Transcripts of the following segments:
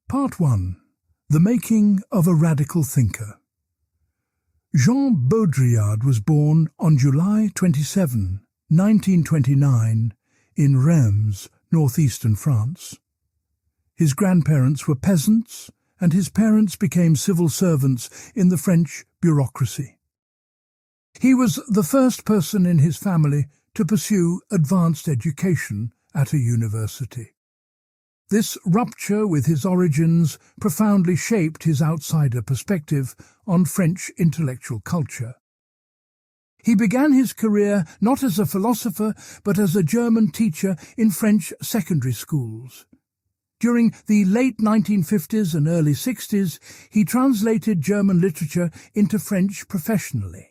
Part 1. The Making of a Radical Thinker. Jean Baudrillard was born on July 27, 1929, in Reims, northeastern France. His grandparents were peasants, and his parents became civil servants in the French bureaucracy. He was the first person in his family to pursue advanced education at a university. This rupture with his origins profoundly shaped his outsider perspective on French intellectual culture. He began his career not as a philosopher, but as a German teacher in French secondary schools. During the late 1950s and early 60s, he translated German literature into French professionally.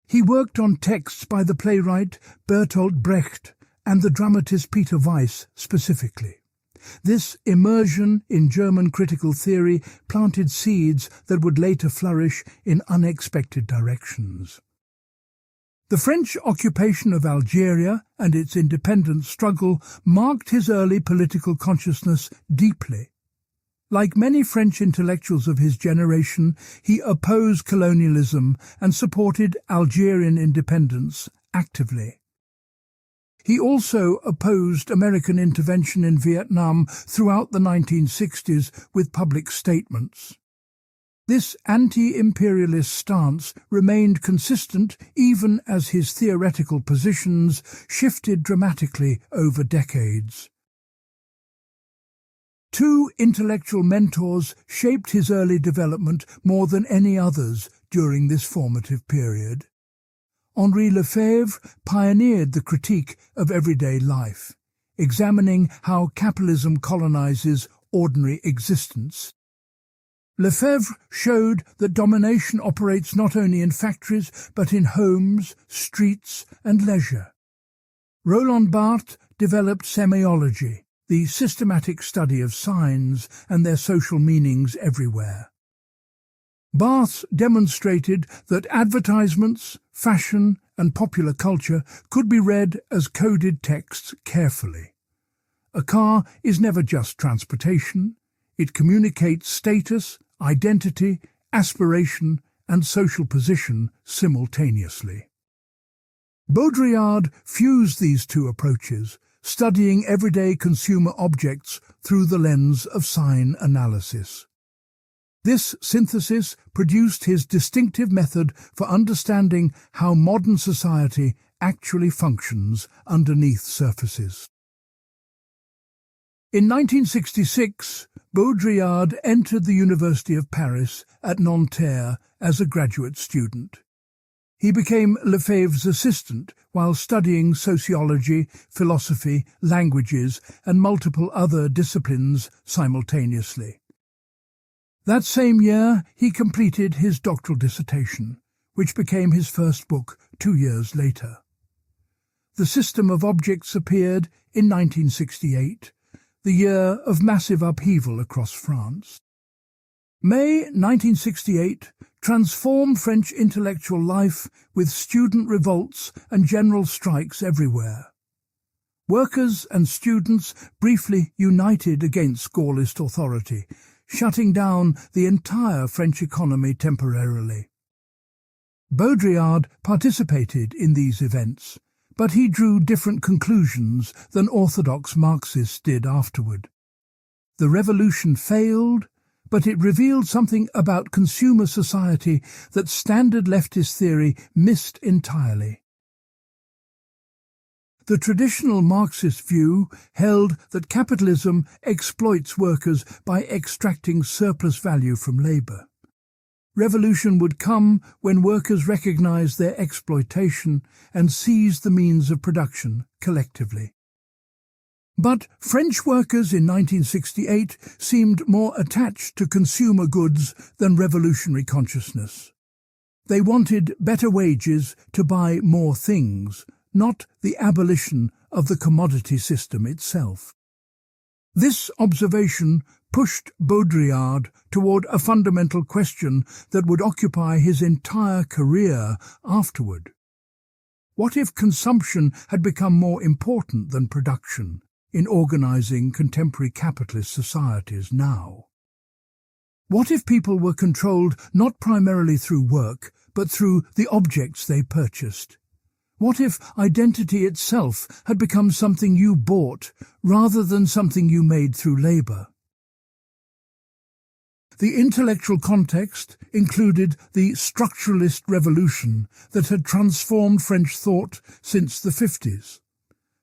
He worked on texts by the playwright Bertolt Brecht and the dramatist Peter Weiss specifically. This immersion in German critical theory planted seeds that would later flourish in unexpected directions. The French occupation of Algeria and its independence struggle marked his early political consciousness deeply. Like many French intellectuals of his generation, he opposed colonialism and supported Algerian independence actively. He also opposed American intervention in Vietnam throughout the 1960s with public statements. This anti-imperialist stance remained consistent even as his theoretical positions shifted dramatically over decades. Two intellectual mentors shaped his early development more than any others during this formative period. Henri Lefebvre pioneered the critique of everyday life, examining how capitalism colonizes ordinary existence. Lefebvre showed that domination operates not only in factories but in homes, streets, and leisure. Roland Barthes developed semiology, the systematic study of signs and their social meanings everywhere. Barthes demonstrated that advertisements, fashion, and popular culture could be read as coded texts carefully. A car is never just transportation. It communicates status, identity, aspiration, and social position simultaneously. Baudrillard fused these two approaches, studying everyday consumer objects through the lens of sign analysis. This synthesis produced his distinctive method for understanding how modern society actually functions underneath surfaces. In 1966, Baudrillard entered the University of Paris at Nanterre as a graduate student. He became Lefebvre's assistant while studying sociology, philosophy, languages, and multiple other disciplines simultaneously. That same year, he completed his doctoral dissertation, which became his first book 2 years later. The System of Objects appeared in 1968, the year of massive upheaval across France. May 1968 transformed French intellectual life with student revolts and general strikes everywhere. Workers and students briefly united against Gaullist authority, shutting down the entire French economy temporarily. Baudrillard participated in these events, but he drew different conclusions than orthodox Marxists did afterward. The revolution failed, but it revealed something about consumer society that standard leftist theory missed entirely. The traditional Marxist view held that capitalism exploits workers by extracting surplus value from labour. Revolution would come when workers recognized their exploitation and seized the means of production collectively. But French workers in 1968 seemed more attached to consumer goods than revolutionary consciousness. They wanted better wages to buy more things, not the abolition of the commodity system itself. This observation pushed Baudrillard toward a fundamental question that would occupy his entire career afterward. What if consumption had become more important than production, in organizing contemporary capitalist societies now. What if people were controlled not primarily through work, but through the objects they purchased? What if identity itself had become something you bought rather than something you made through labor? The intellectual context included the structuralist revolution that had transformed French thought since the 50s.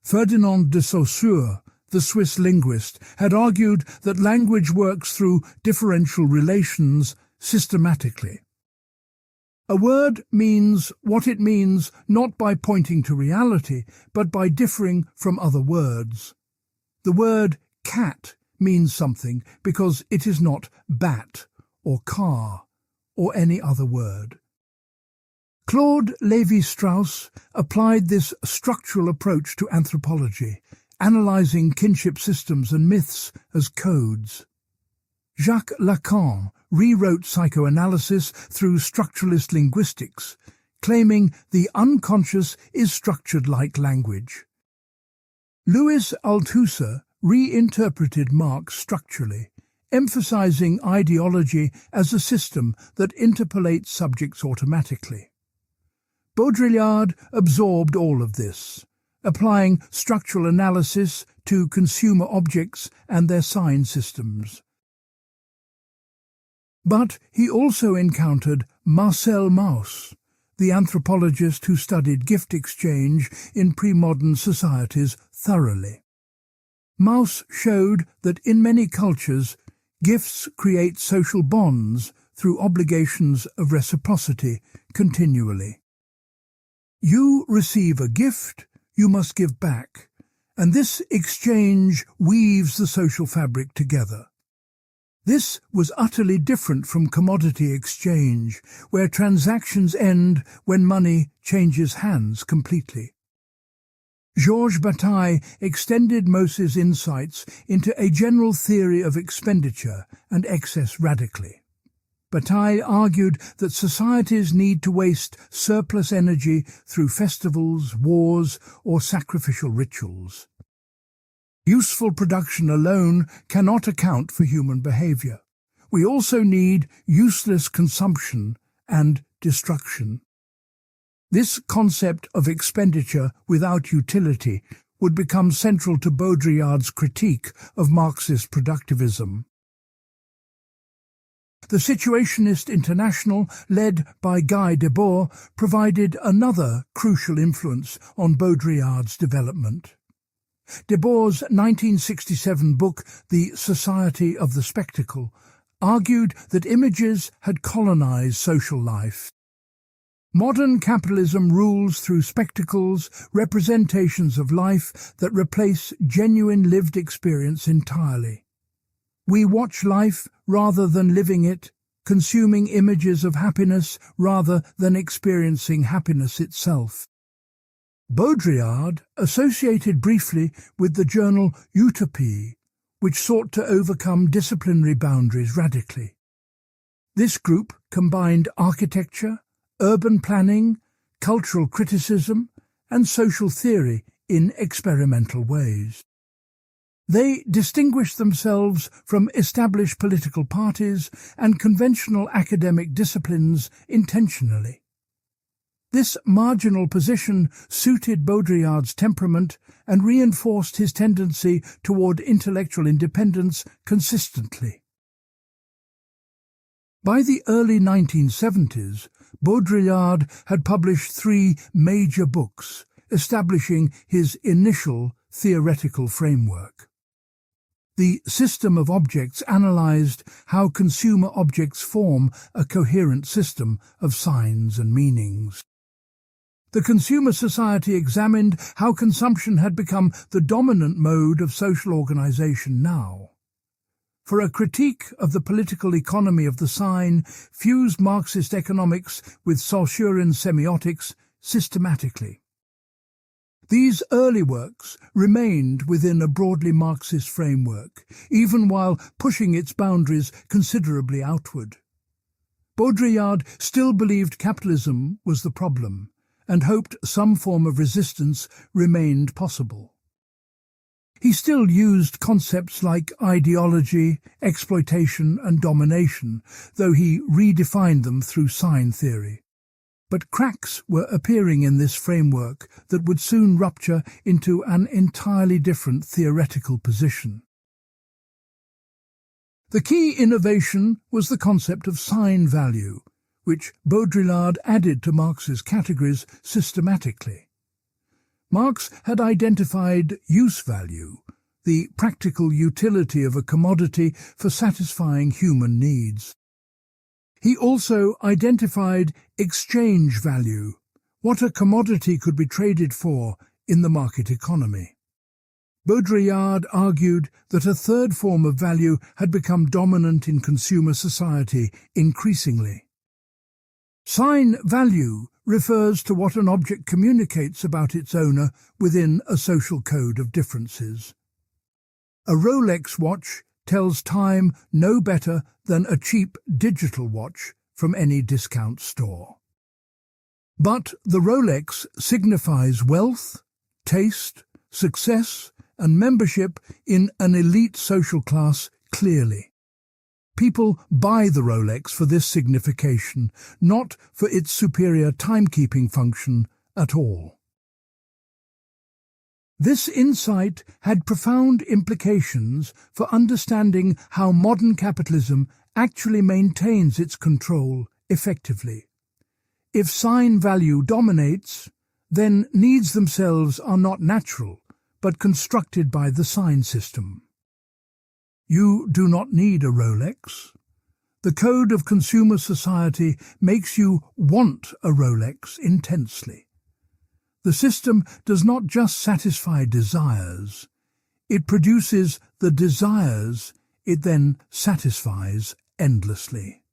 Ferdinand de Saussure, the Swiss linguist, had argued that language works through differential relations systematically. A word means what it means not by pointing to reality, but by differing from other words. The word cat means something because it is not bat or car or any other word. Claude Lévi-Strauss applied this structural approach to anthropology, analysing kinship systems and myths as codes. Jacques Lacan rewrote psychoanalysis through structuralist linguistics, claiming the unconscious is structured like language. Louis Althusser reinterpreted Marx structurally, emphasizing ideology as a system that interpolates subjects automatically. Baudrillard absorbed all of this, applying structural analysis to consumer objects and their sign systems. But he also encountered Marcel Mauss, the anthropologist who studied gift exchange in pre-modern societies thoroughly. Mauss showed that in many cultures, gifts create social bonds through obligations of reciprocity continually. You receive a gift, you must give back, and this exchange weaves the social fabric together. This was utterly different from commodity exchange, where transactions end when money changes hands completely. Georges Bataille extended Mauss's insights into a general theory of expenditure and excess radically. Bataille argued that societies need to waste surplus energy through festivals, wars, or sacrificial rituals. Useful production alone cannot account for human behavior. We also need useless consumption and destruction. This concept of expenditure without utility would become central to Baudrillard's critique of Marxist productivism. The Situationist International, led by Guy Debord, provided another crucial influence on Baudrillard's development. Debord's 1967 book, The Society of the Spectacle, argued that images had colonized social life. Modern capitalism rules through spectacles, representations of life that replace genuine lived experience entirely. We watch life rather than living it, consuming images of happiness rather than experiencing happiness itself. Baudrillard associated briefly with the journal Utopia, which sought to overcome disciplinary boundaries radically. This group combined architecture, urban planning, cultural criticism, and social theory in experimental ways. They distinguished themselves from established political parties and conventional academic disciplines intentionally. This marginal position suited Baudrillard's temperament and reinforced his tendency toward intellectual independence consistently. By the early 1970s, Baudrillard had published 3 major books, establishing his initial theoretical framework. The System of Objects analyzed how consumer objects form a coherent system of signs and meanings. The Consumer Society examined how consumption had become the dominant mode of social organization now. For a critique of the political economy of the sign, fused Marxist economics with Saussurean semiotics systematically. These early works remained within a broadly Marxist framework, even while pushing its boundaries considerably outward. Baudrillard still believed capitalism was the problem, and hoped some form of resistance remained possible. He still used concepts like ideology, exploitation and domination, though he redefined them through sign theory. But cracks were appearing in this framework that would soon rupture into an entirely different theoretical position. The key innovation was the concept of sign value, which Baudrillard added to Marx's categories systematically. Marx had identified use value, the practical utility of a commodity for satisfying human needs. He also identified exchange value, what a commodity could be traded for in the market economy. Baudrillard argued that a third form of value had become dominant in consumer society increasingly. Sign value refers to what an object communicates about its owner within a social code of differences. A Rolex watch tells time no better than a cheap digital watch from any discount store. But the Rolex signifies wealth, taste, success, and membership in an elite social class clearly. People buy the Rolex for this signification, not for its superior timekeeping function at all. This insight had profound implications for understanding how modern capitalism actually maintains its control effectively. If sign value dominates, then needs themselves are not natural, but constructed by the sign system. You do not need a Rolex. The code of consumer society makes you want a Rolex intensely. The system does not just satisfy desires. It produces the desires it then satisfies endlessly.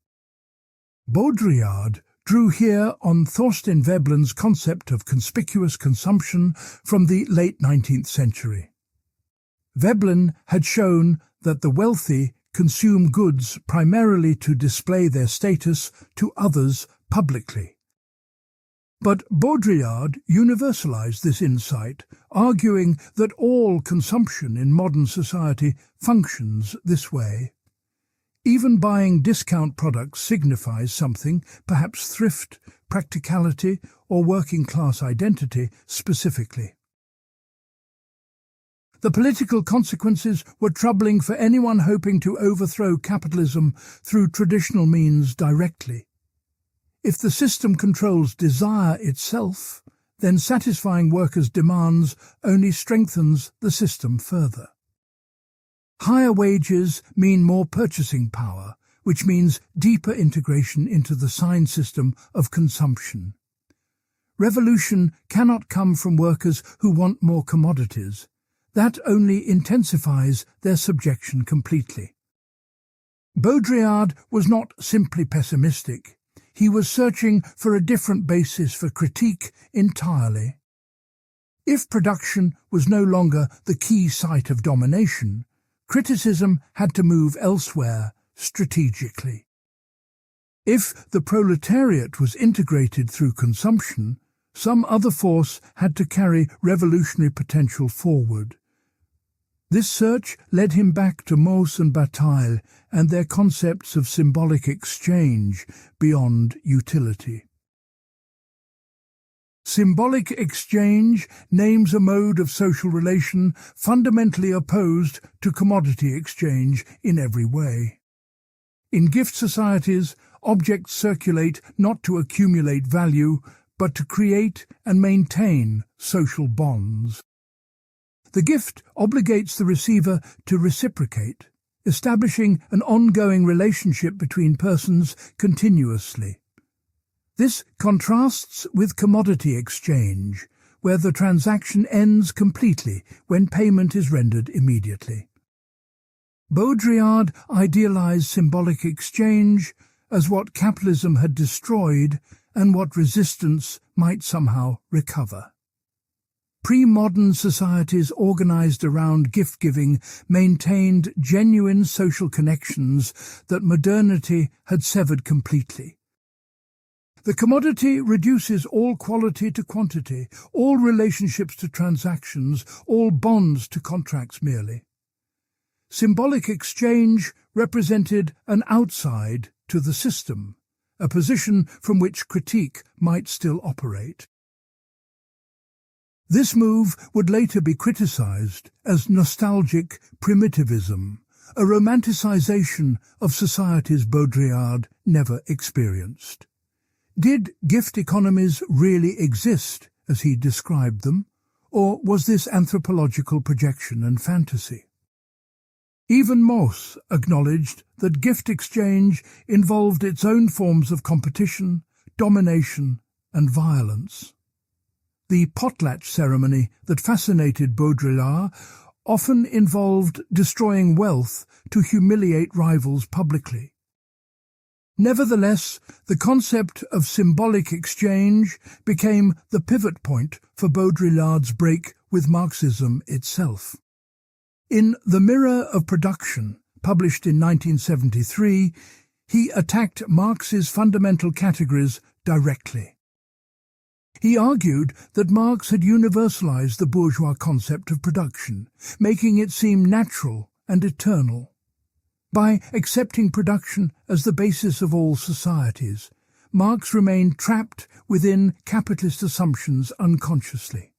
Baudrillard drew here on Thorstein Veblen's concept of conspicuous consumption from the late 19th century. Veblen had shown that the wealthy consume goods primarily to display their status to others publicly. But Baudrillard universalized this insight, arguing that all consumption in modern society functions this way. Even buying discount products signifies something, perhaps thrift, practicality, or working-class identity specifically. The political consequences were troubling for anyone hoping to overthrow capitalism through traditional means directly. If the system controls desire itself, then satisfying workers' demands only strengthens the system further. Higher wages mean more purchasing power, which means deeper integration into the sign system of consumption. Revolution cannot come from workers who want more commodities. That only intensifies their subjection completely. Baudrillard was not simply pessimistic. He was searching for a different basis for critique entirely. If production was no longer the key site of domination, criticism had to move elsewhere strategically. If the proletariat was integrated through consumption, some other force had to carry revolutionary potential forward. This search led him back to Mauss and Bataille and their concepts of symbolic exchange beyond utility. Symbolic exchange names a mode of social relation fundamentally opposed to commodity exchange in every way. In gift societies, objects circulate not to accumulate value, but to create and maintain social bonds. The gift obligates the receiver to reciprocate, establishing an ongoing relationship between persons continuously. This contrasts with commodity exchange, where the transaction ends completely when payment is rendered immediately. Baudrillard idealized symbolic exchange as what capitalism had destroyed and what resistance might somehow recover. Pre-modern societies organized around gift-giving maintained genuine social connections that modernity had severed completely. The commodity reduces all quality to quantity, all relationships to transactions, all bonds to contracts merely. Symbolic exchange represented an outside to the system, a position from which critique might still operate. This move would later be criticized as nostalgic primitivism, a romanticization of societies Baudrillard never experienced. Did gift economies really exist as he described them, or was this anthropological projection and fantasy? Even Mauss acknowledged that gift exchange involved its own forms of competition, domination, and violence. The potlatch ceremony that fascinated Baudrillard often involved destroying wealth to humiliate rivals publicly. Nevertheless, the concept of symbolic exchange became the pivot point for Baudrillard's break with Marxism itself. In The Mirror of Production, published in 1973, he attacked Marx's fundamental categories directly. He argued that Marx had universalized the bourgeois concept of production, making it seem natural and eternal. By accepting production as the basis of all societies, Marx remained trapped within capitalist assumptions unconsciously.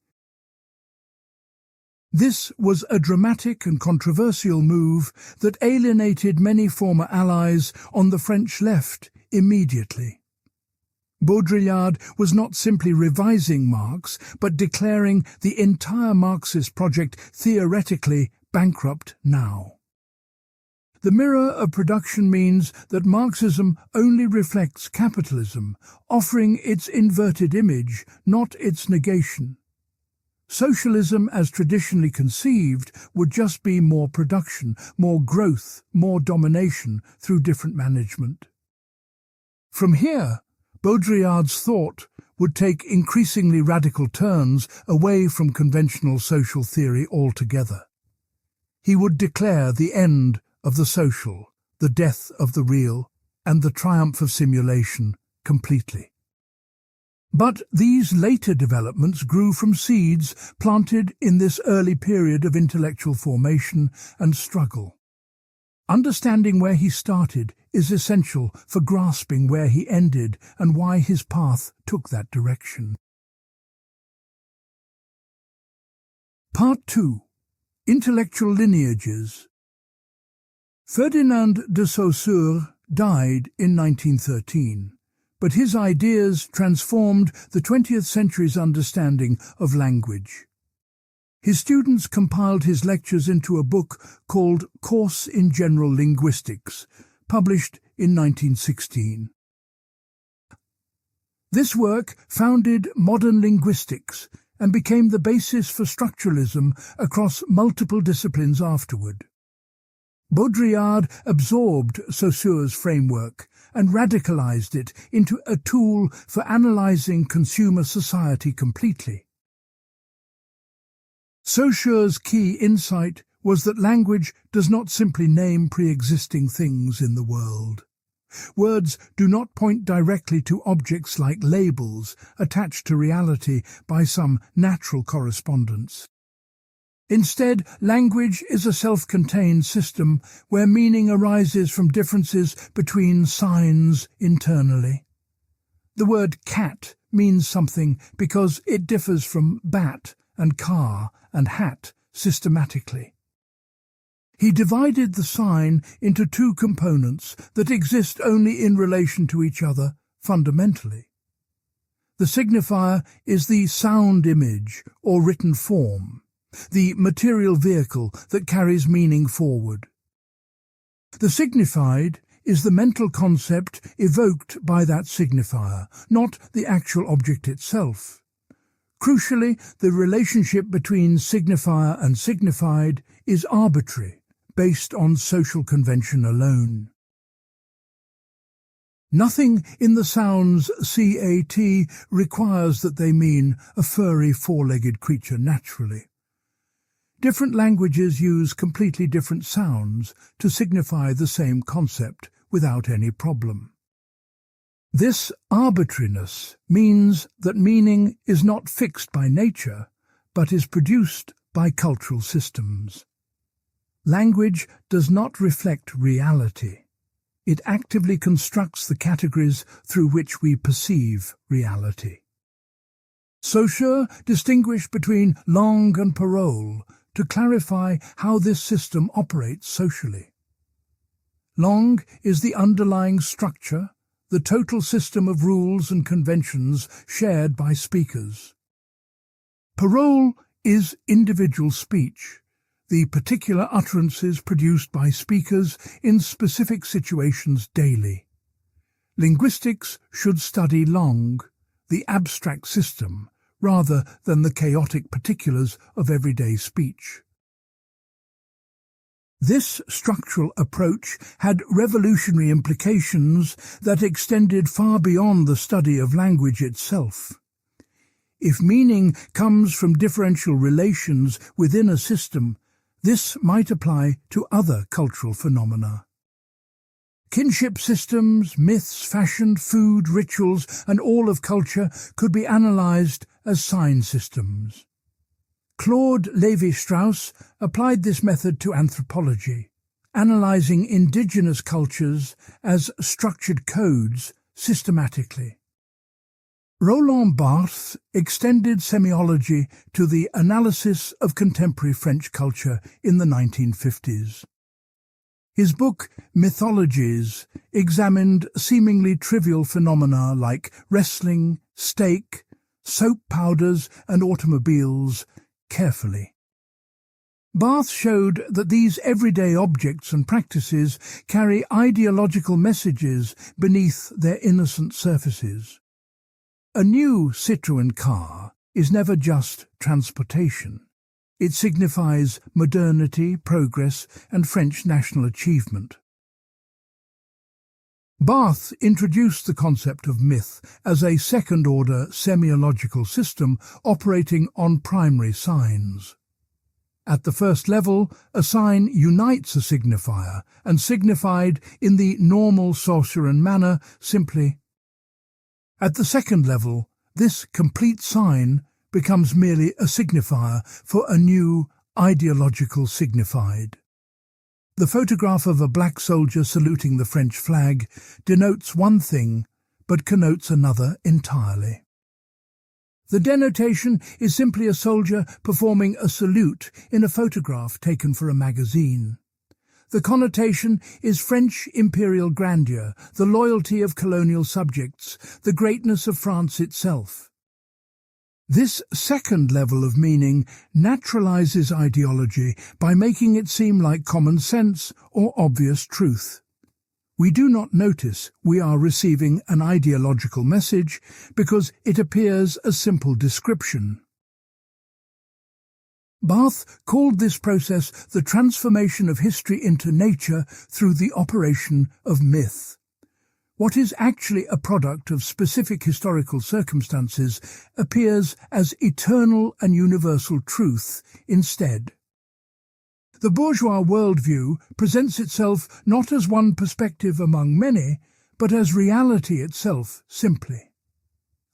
This was a dramatic and controversial move that alienated many former allies on the French left immediately. Baudrillard was not simply revising Marx, but declaring the entire Marxist project theoretically bankrupt now. The mirror of production means that Marxism only reflects capitalism, offering its inverted image, not its negation. Socialism, as traditionally conceived, would just be more production, more growth, more domination through different management. From here, Baudrillard's thought would take increasingly radical turns away from conventional social theory altogether. He would declare the end of the social, the death of the real, and the triumph of simulation completely. But these later developments grew from seeds planted in this early period of intellectual formation and struggle. Understanding where he started is essential for grasping where he ended and why his path took that direction. Part 2. Intellectual Lineages. Ferdinand de Saussure died in 1913, but his ideas transformed the 20th century's understanding of language. His students compiled his lectures into a book called Course in General Linguistics, published in 1916. This work founded modern linguistics and became the basis for structuralism across multiple disciplines afterward. Baudrillard absorbed Saussure's framework and radicalized it into a tool for analyzing consumer society completely. Saussure's key insight was that language does not simply name pre-existing things in the world. Words do not point directly to objects like labels attached to reality by some natural correspondence. Instead, language is a self-contained system where meaning arises from differences between signs internally. The word cat means something because it differs from bat and car and hat systematically. He divided the sign into two components that exist only in relation to each other fundamentally. The signifier is the sound image or written form, the material vehicle that carries meaning forward. The signified is the mental concept evoked by that signifier, not the actual object itself. Crucially, the relationship between signifier and signified is arbitrary, based on social convention alone. Nothing in the sounds CAT requires that they mean a furry four-legged creature naturally. Different languages use completely different sounds to signify the same concept without any problem. This arbitrariness means that meaning is not fixed by nature, but is produced by cultural systems. Language does not reflect reality. It actively constructs the categories through which we perceive reality. Saussure distinguished between langue and parole to clarify how this system operates socially. Langue is the underlying structure, the total system of rules and conventions shared by speakers. Parole is individual speech, the particular utterances produced by speakers in specific situations daily. Linguistics should study langue, the abstract system, rather than the chaotic particulars of everyday speech. This structural approach had revolutionary implications that extended far beyond the study of language itself. If meaning comes from differential relations within a system, this might apply to other cultural phenomena. Kinship systems, myths, fashion, food, rituals, and all of culture could be analysed as sign systems. Claude Lévi-Strauss applied this method to anthropology, analysing indigenous cultures as structured codes systematically. Roland Barthes extended semiology to the analysis of contemporary French culture in the 1950s. His book, Mythologies, examined seemingly trivial phenomena like wrestling, steak, soap powders, and automobiles carefully. Barthes showed that these everyday objects and practices carry ideological messages beneath their innocent surfaces. A new Citroën car is never just transportation. It signifies modernity, progress, and French national achievement. Barthes introduced the concept of myth as a second-order semiological system operating on primary signs. At the first level, a sign unites a signifier and signified in the normal Saussurean manner simply. At the second level, this complete sign becomes merely a signifier for a new ideological signified. The photograph of a black soldier saluting the French flag denotes one thing but connotes another entirely. The denotation is simply a soldier performing a salute in a photograph taken for a magazine. The connotation is French imperial grandeur, the loyalty of colonial subjects, the greatness of France itself. This second level of meaning naturalizes ideology by making it seem like common sense or obvious truth. We do not notice we are receiving an ideological message because it appears a simple description. Barthes called this process the transformation of history into nature through the operation of myth. What is actually a product of specific historical circumstances appears as eternal and universal truth instead. The bourgeois worldview presents itself not as one perspective among many, but as reality itself simply.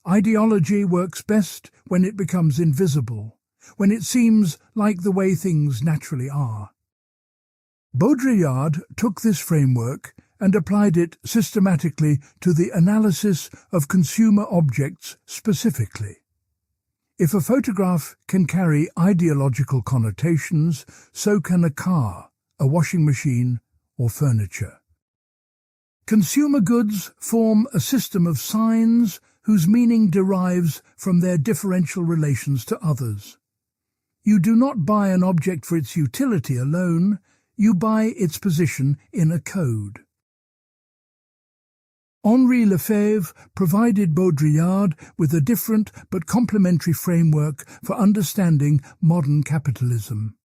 Ideology works best when it becomes invisible, when it seems like the way things naturally are. Baudrillard took this framework and applied it systematically to the analysis of consumer objects specifically. If a photograph can carry ideological connotations, so can a car, a washing machine, or furniture. Consumer goods form a system of signs whose meaning derives from their differential relations to others. You do not buy an object for its utility alone, you buy its position in a code. Henri Lefebvre provided Baudrillard with a different but complementary framework for understanding modern capitalism.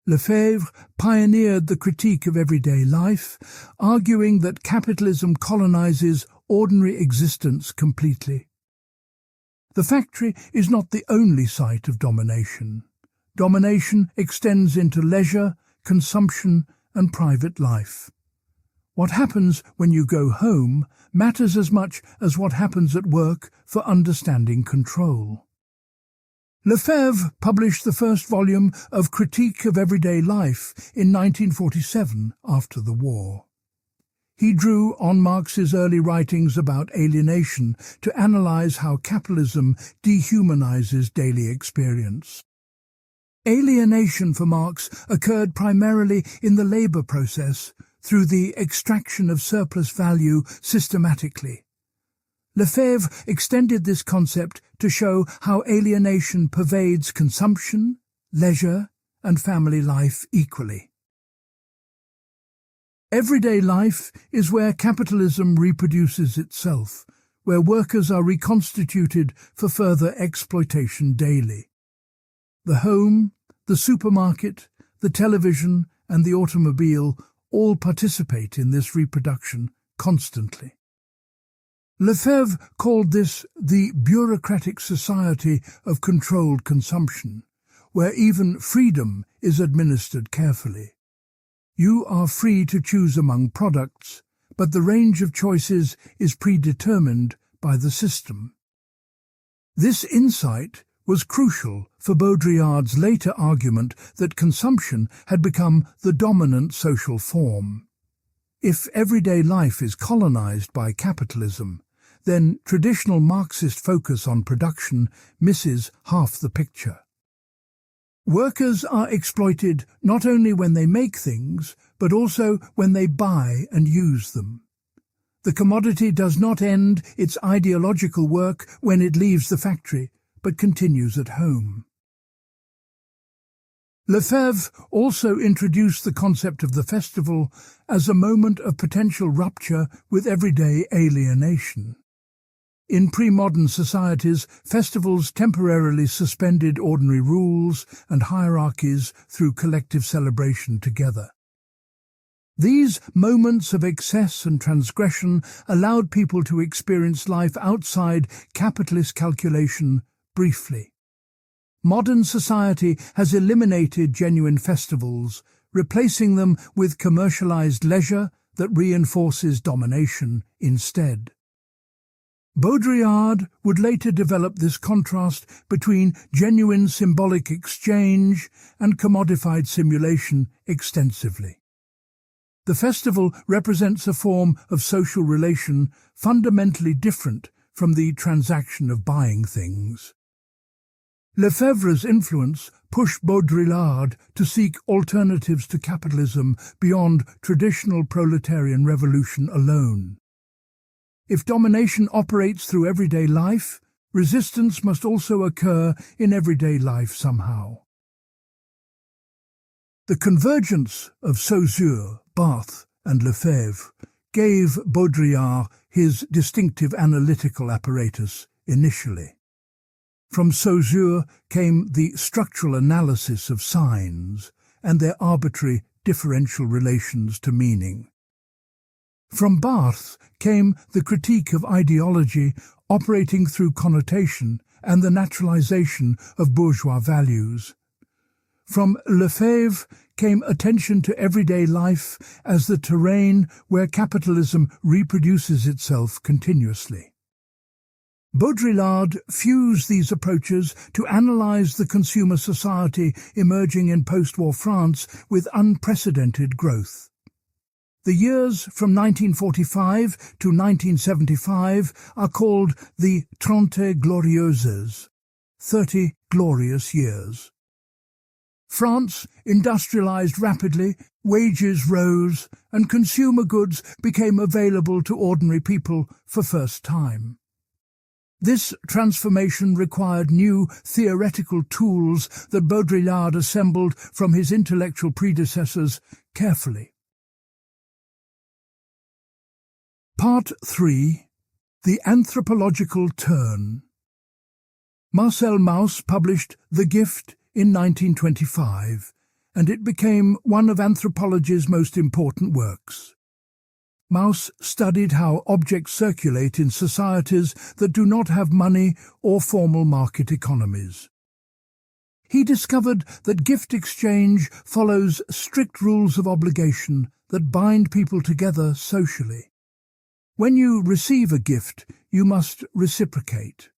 Lefebvre pioneered the critique of everyday life, arguing that capitalism colonizes ordinary existence completely. The factory is not the only site of domination. Domination extends into leisure, consumption, and private life. What happens when you go home matters as much as what happens at work for understanding control. Lefebvre published the first volume of Critique of Everyday Life in 1947, after the war. He drew on Marx's early writings about alienation to analyze how capitalism dehumanizes daily experience. Alienation for Marx occurred primarily in the labor process through the extraction of surplus value systematically. Lefebvre extended this concept to show how alienation pervades consumption, leisure, and family life equally. Everyday life is where capitalism reproduces itself, where workers are reconstituted for further exploitation daily. The home, the supermarket, the television, and the automobile all participate in this reproduction constantly. Lefebvre called this the bureaucratic society of controlled consumption, where even freedom is administered carefully. You are free to choose among products, but the range of choices is predetermined by the system. This insight was crucial for Baudrillard's later argument that consumption had become the dominant social form. If everyday life is colonized by capitalism, then traditional Marxist focus on production misses half the picture. Workers are exploited not only when they make things, but also when they buy and use them. The commodity does not end its ideological work when it leaves the factory, but continues at home. Lefebvre also introduced the concept of the festival as a moment of potential rupture with everyday alienation. In pre-modern societies, festivals temporarily suspended ordinary rules and hierarchies through collective celebration together. These moments of excess and transgression allowed people to experience life outside capitalist calculation briefly. Modern society has eliminated genuine festivals, replacing them with commercialized leisure that reinforces domination instead. Baudrillard would later develop this contrast between genuine symbolic exchange and commodified simulation extensively. The festival represents a form of social relation fundamentally different from the transaction of buying things. Lefebvre's influence pushed Baudrillard to seek alternatives to capitalism beyond traditional proletarian revolution alone. If domination operates through everyday life, resistance must also occur in everyday life somehow. The convergence of Saussure, Barthes, and Lefebvre gave Baudrillard his distinctive analytical apparatus initially. From Saussure came the structural analysis of signs and their arbitrary differential relations to meaning. From Barthes came the critique of ideology operating through connotation and the naturalization of bourgeois values. From Lefebvre came attention to everyday life as the terrain where capitalism reproduces itself continuously. Baudrillard fused these approaches to analyze the consumer society emerging in post-war France with unprecedented growth. The years from 1945 to 1975 are called the Trente Glorieuses, 30 glorious years. France industrialized rapidly, wages rose, and consumer goods became available to ordinary people for first time. This transformation required new theoretical tools that Baudrillard assembled from his intellectual predecessors carefully. Part 3. The Anthropological Turn. Marcel Mauss published The Gift in 1925, and it became one of anthropology's most important works. Mauss studied how objects circulate in societies that do not have money or formal market economies. He discovered that gift exchange follows strict rules of obligation that bind people together socially. When you receive a gift, you must reciprocate,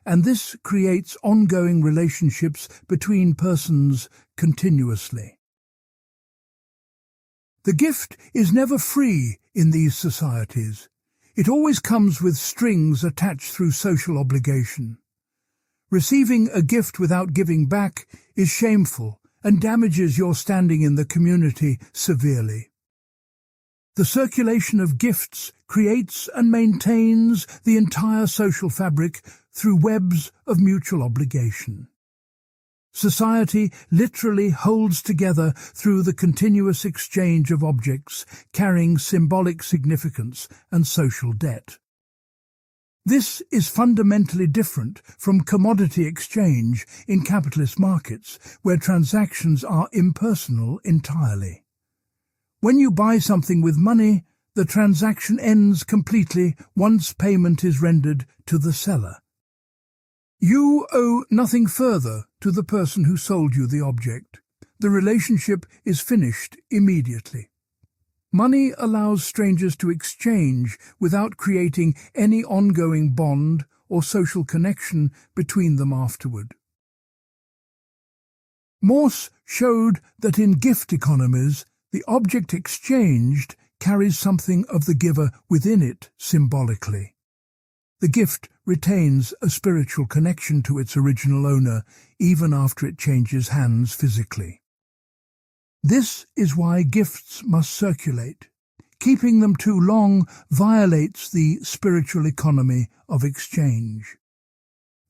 and this creates ongoing relationships between persons continuously. The gift is never free in these societies. It always comes with strings attached through social obligation. Receiving a gift without giving back is shameful and damages your standing in the community severely. The circulation of gifts creates and maintains the entire social fabric through webs of mutual obligation. Society literally holds together through the continuous exchange of objects carrying symbolic significance and social debt. This is fundamentally different from commodity exchange in capitalist markets, where transactions are impersonal entirely. When you buy something with money, the transaction ends completely once payment is rendered to the seller. You owe nothing further to the person who sold you the object. The relationship is finished immediately. Money allows strangers to exchange without creating any ongoing bond or social connection between them afterward. Morse showed that in gift economies, the object exchanged carries something of the giver within it symbolically. The gift retains a spiritual connection to its original owner even after it changes hands physically. This is why gifts must circulate. Keeping them too long violates the spiritual economy of exchange.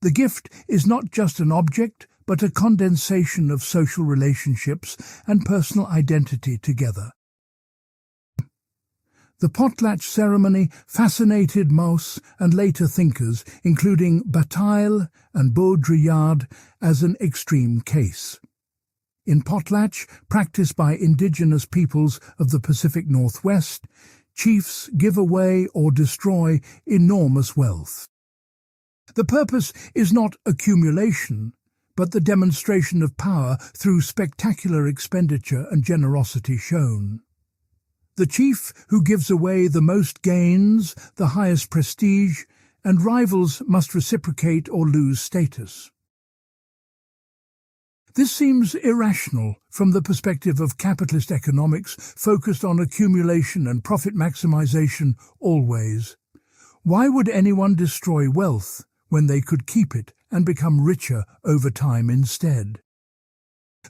The gift is not just an object, but a condensation of social relationships and personal identity together. The potlatch ceremony fascinated Mauss and later thinkers, including Bataille and Baudrillard, as an extreme case. In potlatch, practiced by indigenous peoples of the Pacific Northwest, chiefs give away or destroy enormous wealth. The purpose is not accumulation, but the demonstration of power through spectacular expenditure and generosity shown. The chief who gives away the most gains, the highest prestige, and rivals must reciprocate or lose status. This seems irrational from the perspective of capitalist economics focused on accumulation and profit maximization always. Why would anyone destroy wealth when they could keep it and become richer over time instead?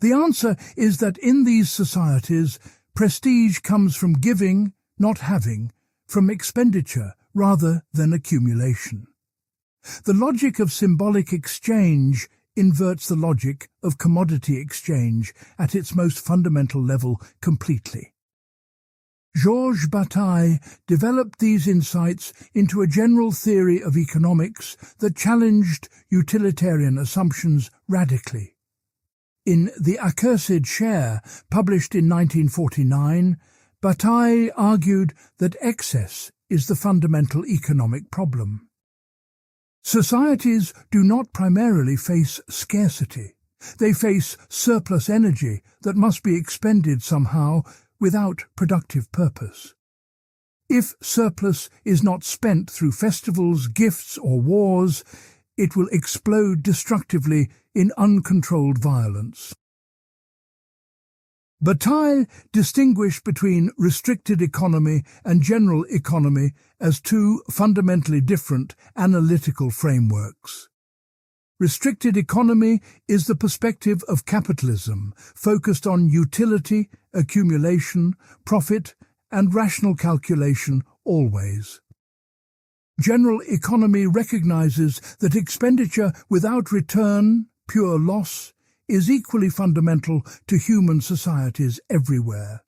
The answer is that in these societies, prestige comes from giving, not having, from expenditure rather than accumulation. The logic of symbolic exchange inverts the logic of commodity exchange at its most fundamental level completely. Georges Bataille developed these insights into a general theory of economics that challenged utilitarian assumptions radically. In The Accursed Share, published in 1949, Bataille argued that excess is the fundamental economic problem. Societies do not primarily face scarcity. They face surplus energy that must be expended somehow without productive purpose. If surplus is not spent through festivals, gifts, or wars, it will explode destructively in uncontrolled violence. Bataille distinguished between restricted economy and general economy as two fundamentally different analytical frameworks. Restricted economy is the perspective of capitalism, focused on utility, accumulation, profit, and rational calculation always. General economy recognizes that expenditure without return, pure loss, is equally fundamental to human societies everywhere.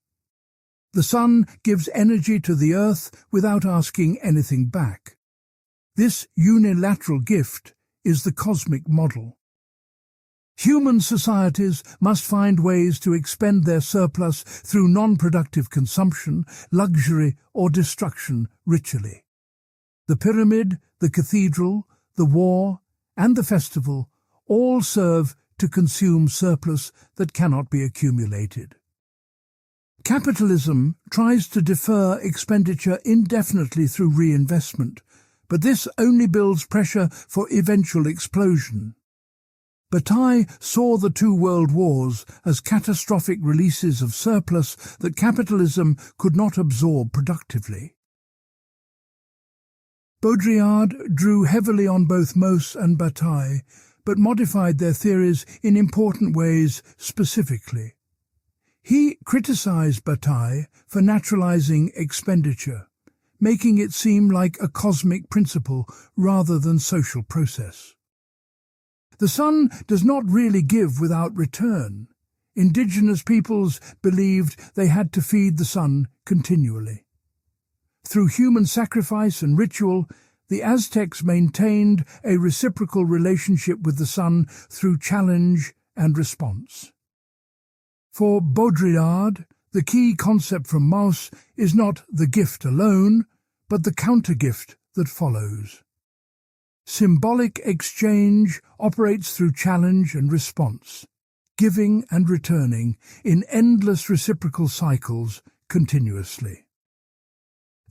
The sun gives energy to the earth without asking anything back. This unilateral gift is the cosmic model. Human societies must find ways to expend their surplus through non-productive consumption, luxury, or destruction ritually. The pyramid, the cathedral, the war, and the festival all serve to consume surplus that cannot be accumulated. Capitalism tries to defer expenditure indefinitely through reinvestment, but this only builds pressure for eventual explosion. Bataille saw the two world wars as catastrophic releases of surplus that capitalism could not absorb productively. Baudrillard drew heavily on both Mauss and Bataille, but modified their theories in important ways specifically. He criticized Bataille for naturalizing expenditure, making it seem like a cosmic principle rather than social process. The sun does not really give without return. Indigenous peoples believed they had to feed the sun continually. Through human sacrifice and ritual, the Aztecs maintained a reciprocal relationship with the sun through challenge and response. For Baudrillard, the key concept from Mauss is not the gift alone, but the counter-gift that follows. Symbolic exchange operates through challenge and response, giving and returning in endless reciprocal cycles continuously.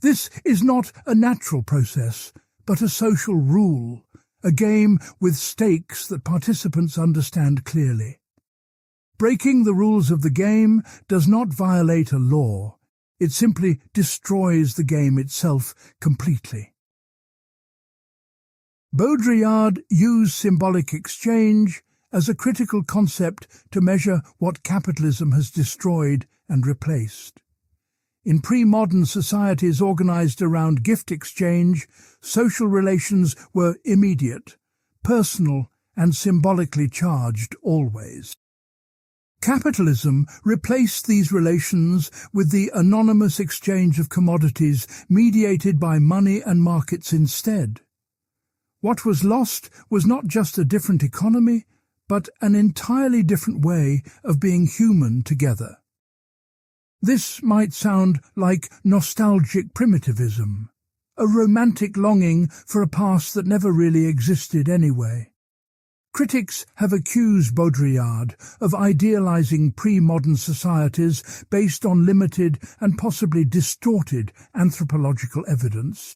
This is not a natural process, but a social rule, a game with stakes that participants understand clearly. Breaking the rules of the game does not violate a law, it simply destroys the game itself completely. Baudrillard used symbolic exchange as a critical concept to measure what capitalism has destroyed and replaced. In pre-modern societies organized around gift exchange, social relations were immediate, personal, and symbolically charged always. Capitalism replaced these relations with the anonymous exchange of commodities mediated by money and markets instead. What was lost was not just a different economy, but an entirely different way of being human together. This might sound like nostalgic primitivism, a romantic longing for a past that never really existed anyway. Critics have accused Baudrillard of idealizing pre-modern societies based on limited and possibly distorted anthropological evidence.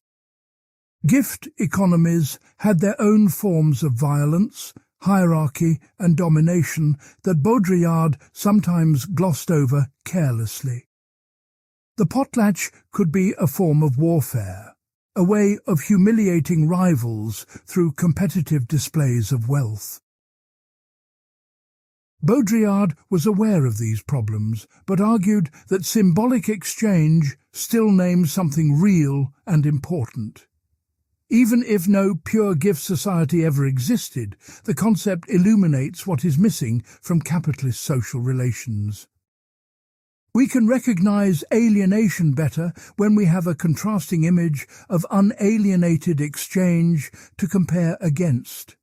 Gift economies had their own forms of violence, hierarchy and domination that Baudrillard sometimes glossed over carelessly. The potlatch could be a form of warfare, a way of humiliating rivals through competitive displays of wealth. Baudrillard was aware of these problems, but argued that symbolic exchange still names something real and important. Even if no pure gift society ever existed, the concept illuminates what is missing from capitalist social relations. We can recognize alienation better when we have a contrasting image of unalienated exchange to compare against.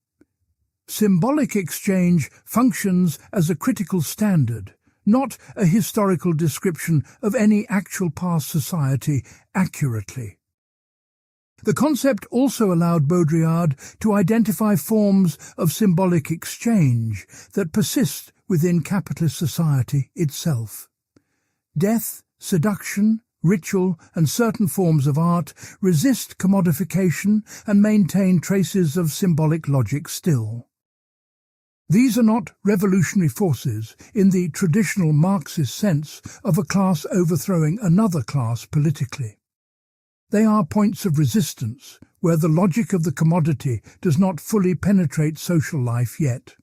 Symbolic exchange functions as a critical standard, not a historical description of any actual past society accurately. The concept also allowed Baudrillard to identify forms of symbolic exchange that persist within capitalist society itself. Death, seduction, ritual, and certain forms of art resist commodification and maintain traces of symbolic logic still. These are not revolutionary forces in the traditional Marxist sense of a class overthrowing another class politically. They are points of resistance, where the logic of the commodity does not fully penetrate social life yet.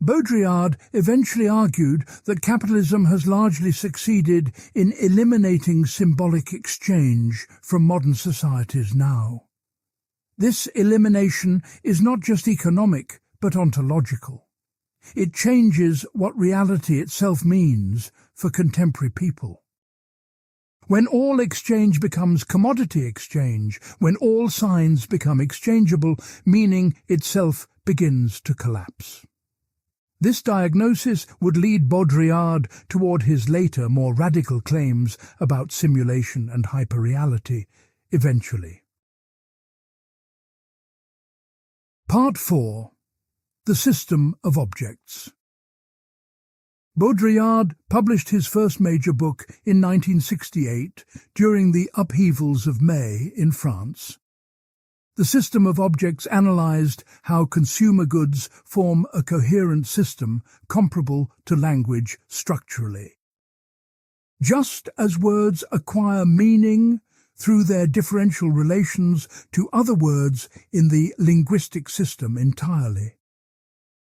Baudrillard eventually argued that capitalism has largely succeeded in eliminating symbolic exchange from modern societies now. This elimination is not just economic, but ontological. It changes what reality itself means for contemporary people. When all exchange becomes commodity exchange, when all signs become exchangeable, meaning itself begins to collapse. This diagnosis would lead Baudrillard toward his later, more radical claims about simulation and hyperreality, eventually. Part 4. The System of Objects. Baudrillard published his first major book in 1968 during the upheavals of May in France. The system of objects analyzed how consumer goods form a coherent system comparable to language structurally. Just as words acquire meaning through their differential relations to other words in the linguistic system entirely,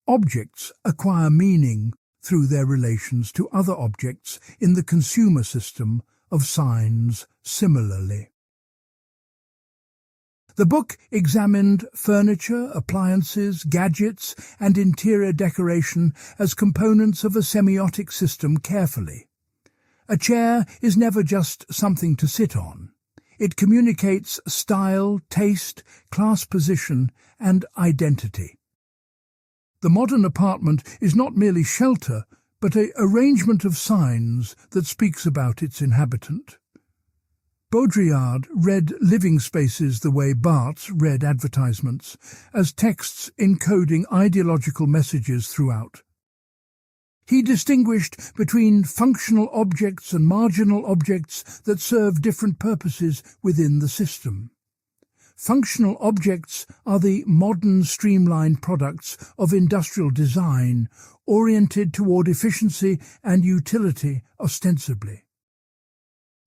objects acquire meaning through their relations to other objects in the consumer system of signs similarly. The book examined furniture, appliances, gadgets, and interior decoration as components of a semiotic system carefully. A chair is never just something to sit on. It communicates style, taste, class position, and identity. The modern apartment is not merely shelter, but an arrangement of signs that speaks about its inhabitant. Baudrillard read living spaces the way Barthes read advertisements, as texts encoding ideological messages throughout. He distinguished between functional objects and marginal objects that serve different purposes within the system. Functional objects are the modern streamlined products of industrial design, oriented toward efficiency and utility ostensibly.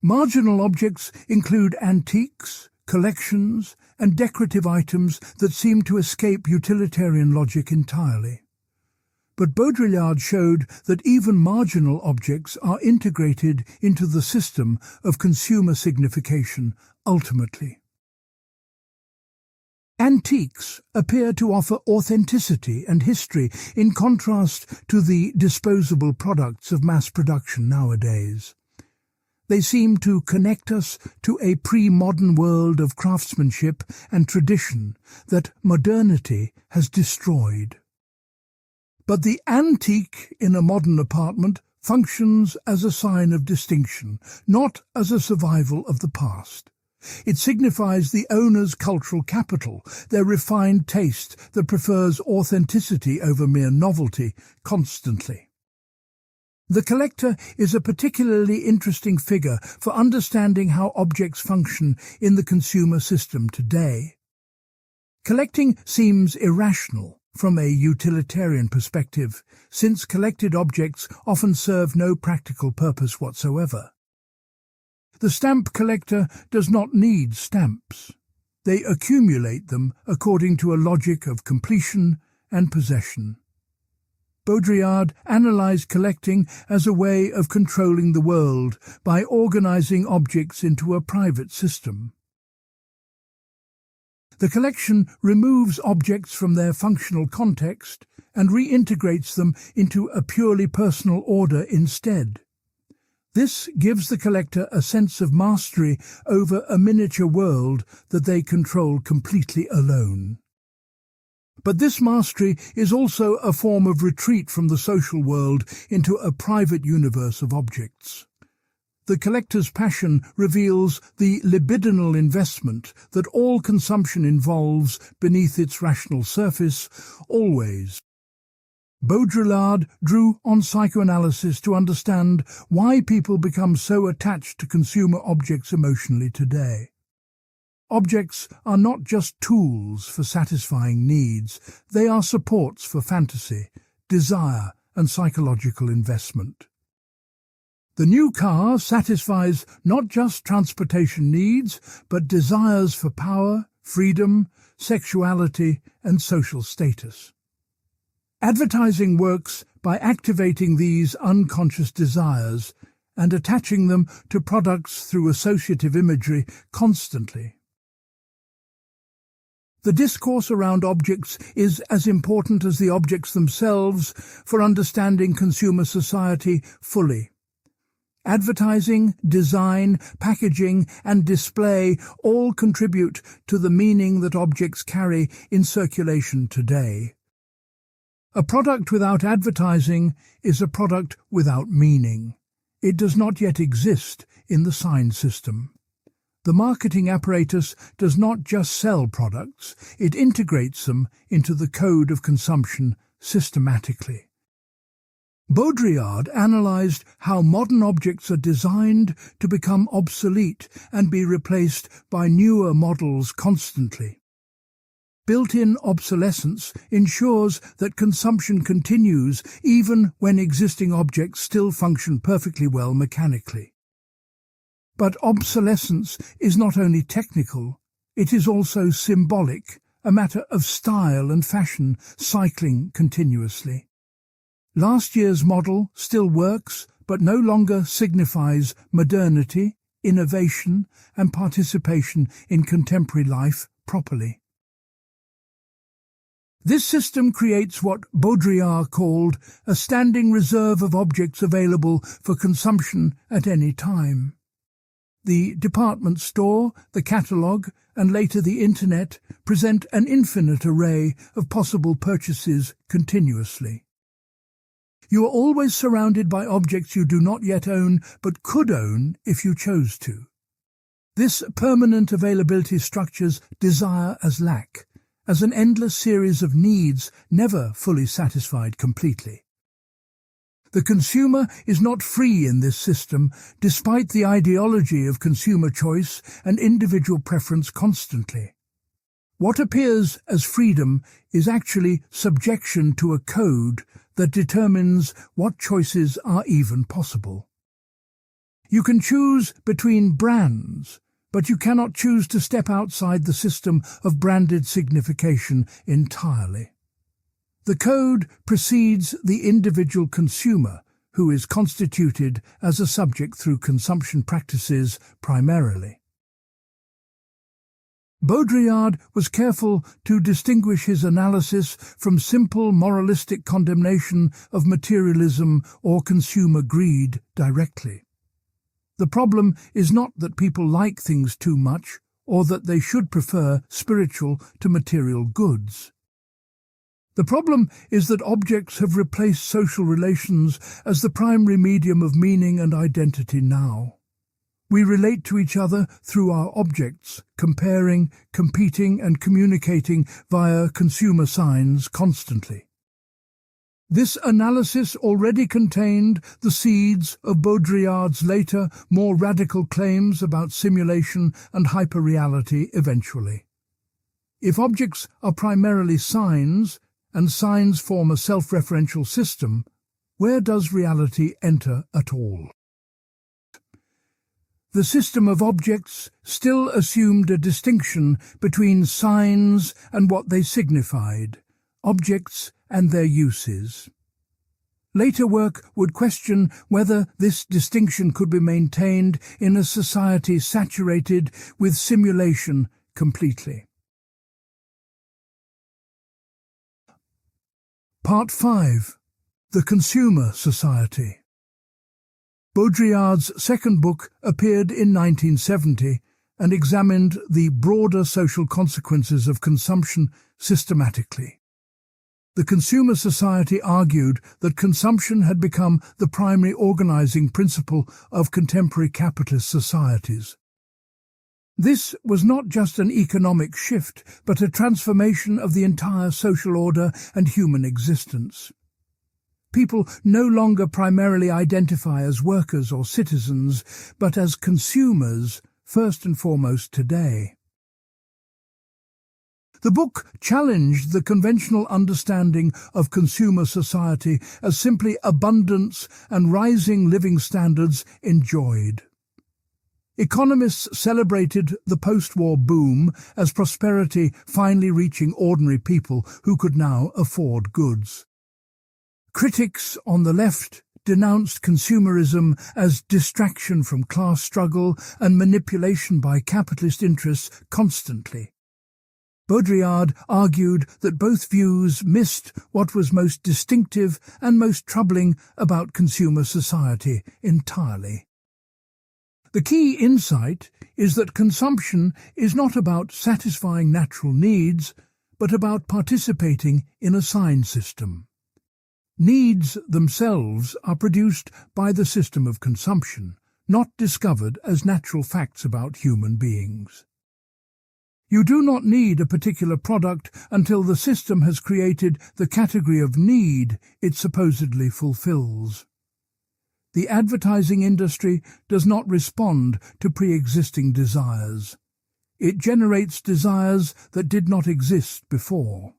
Marginal objects include antiques, collections, and decorative items that seem to escape utilitarian logic entirely. But Baudrillard showed that even marginal objects are integrated into the system of consumer signification ultimately. Antiques appear to offer authenticity and history in contrast to the disposable products of mass production nowadays. They seem to connect us to a pre-modern world of craftsmanship and tradition that modernity has destroyed. But the antique in a modern apartment functions as a sign of distinction, not as a survival of the past. It signifies the owner's cultural capital, their refined taste that prefers authenticity over mere novelty constantly. The collector is a particularly interesting figure for understanding how objects function in the consumer system today. Collecting seems irrational from a utilitarian perspective, since collected objects often serve no practical purpose whatsoever. The stamp collector does not need stamps. They accumulate them according to a logic of completion and possession. Baudrillard analyzed collecting as a way of controlling the world by organizing objects into a private system. The collection removes objects from their functional context and reintegrates them into a purely personal order instead. This gives the collector a sense of mastery over a miniature world that they control completely alone. But this mastery is also a form of retreat from the social world into a private universe of objects. The collector's passion reveals the libidinal investment that all consumption involves beneath its rational surface, always. Baudrillard drew on psychoanalysis to understand why people become so attached to consumer objects emotionally today. Objects are not just tools for satisfying needs, they are supports for fantasy, desire, and psychological investment. The new car satisfies not just transportation needs, but desires for power, freedom, sexuality, and social status. Advertising works by activating these unconscious desires and attaching them to products through associative imagery constantly. The discourse around objects is as important as the objects themselves for understanding consumer society fully. Advertising, design, packaging, and display all contribute to the meaning that objects carry in circulation today. A product without advertising is a product without meaning. It does not yet exist in the sign system. The marketing apparatus does not just sell products, it integrates them into the code of consumption systematically. Baudrillard analysed how modern objects are designed to become obsolete and be replaced by newer models constantly. Built-in obsolescence ensures that consumption continues even when existing objects still function perfectly well mechanically. But obsolescence is not only technical, it is also symbolic, a matter of style and fashion cycling continuously. Last year's model still works, but no longer signifies modernity, innovation, and participation in contemporary life properly. This system creates what Baudrillard called a standing reserve of objects available for consumption at any time. The department store, the catalogue, and later the Internet present an infinite array of possible purchases continuously. You are always surrounded by objects you do not yet own but could own if you chose to. This permanent availability structures desire as lack, as an endless series of needs never fully satisfied completely. The consumer is not free in this system, despite the ideology of consumer choice and individual preference constantly. What appears as freedom is actually subjection to a code that determines what choices are even possible. You can choose between brands, but you cannot choose to step outside the system of branded signification entirely. The code precedes the individual consumer, who is constituted as a subject through consumption practices primarily. Baudrillard was careful to distinguish his analysis from simple moralistic condemnation of materialism or consumer greed directly. The problem is not that people like things too much or that they should prefer spiritual to material goods. The problem is that objects have replaced social relations as the primary medium of meaning and identity now. We relate to each other through our objects, comparing, competing and communicating via consumer signs constantly. This analysis already contained the seeds of Baudrillard's later, more radical claims about simulation and hyperreality eventually. If objects are primarily signs, and signs form a self-referential system, where does reality enter at all? The system of objects still assumed a distinction between signs and what they signified, objects and their uses. Later work would question whether this distinction could be maintained in a society saturated with simulation completely. Part 5. The Consumer Society. Baudrillard's second book appeared in 1970 and examined the broader social consequences of consumption systematically. The Consumer Society argued that consumption had become the primary organizing principle of contemporary capitalist societies. This was not just an economic shift, but a transformation of the entire social order and human existence. People no longer primarily identify as workers or citizens, but as consumers, first and foremost today. The book challenged the conventional understanding of consumer society as simply abundance and rising living standards enjoyed. Economists celebrated the post-war boom as prosperity finally reaching ordinary people who could now afford goods. Critics on the left denounced consumerism as distraction from class struggle and manipulation by capitalist interests constantly. Baudrillard argued that both views missed what was most distinctive and most troubling about consumer society entirely. The key insight is that consumption is not about satisfying natural needs, but about participating in a sign system. Needs themselves are produced by the system of consumption, not discovered as natural facts about human beings. You do not need a particular product until the system has created the category of need it supposedly fulfills. The advertising industry does not respond to pre-existing desires. It generates desires that did not exist before.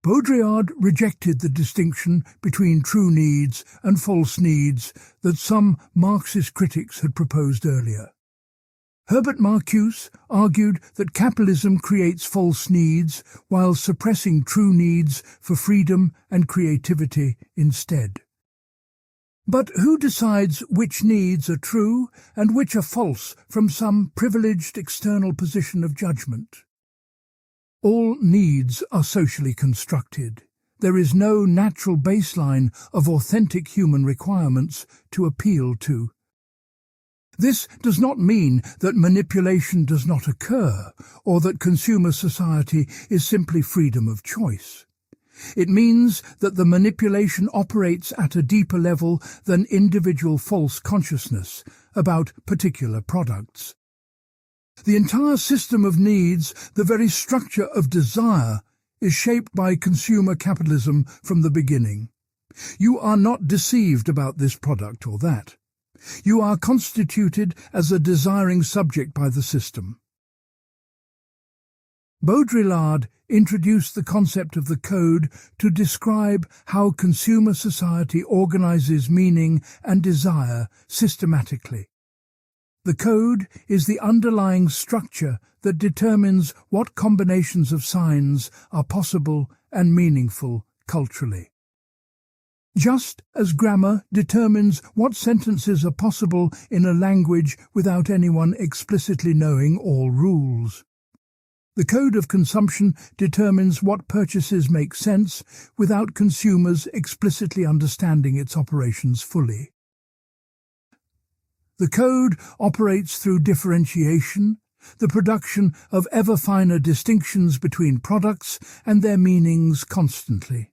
Baudrillard rejected the distinction between true needs and false needs that some Marxist critics had proposed earlier. Herbert Marcuse argued that capitalism creates false needs while suppressing true needs for freedom and creativity instead. But who decides which needs are true and which are false from some privileged external position of judgment? All needs are socially constructed. There is no natural baseline of authentic human requirements to appeal to. This does not mean that manipulation does not occur or that consumer society is simply freedom of choice. It means that the manipulation operates at a deeper level than individual false consciousness about particular products. The entire system of needs, the very structure of desire, is shaped by consumer capitalism from the beginning. You are not deceived about this product or that. You are constituted as a desiring subject by the system. Baudrillard introduced the concept of the code to describe how consumer society organizes meaning and desire systematically. The code is the underlying structure that determines what combinations of signs are possible and meaningful culturally. Just as grammar determines what sentences are possible in a language without anyone explicitly knowing all rules. The code of consumption determines what purchases make sense without consumers explicitly understanding its operations fully. The code operates through differentiation, the production of ever finer distinctions between products and their meanings constantly.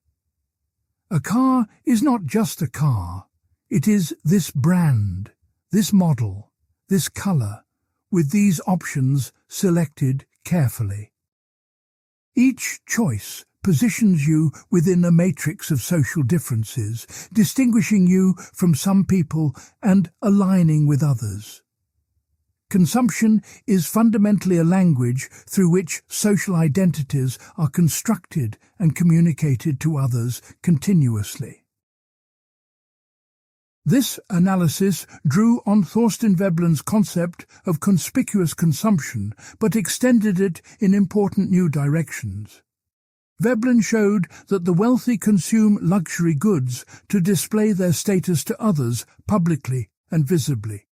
A car is not just a car. It is this brand, this model, this color, with these options selected carefully. Each choice positions you within a matrix of social differences, distinguishing you from some people and aligning with others. Consumption is fundamentally a language through which social identities are constructed and communicated to others continuously. This analysis drew on Thorstein Veblen's concept of conspicuous consumption, but extended it in important new directions. Veblen showed that the wealthy consume luxury goods to display their status to others publicly and visibly.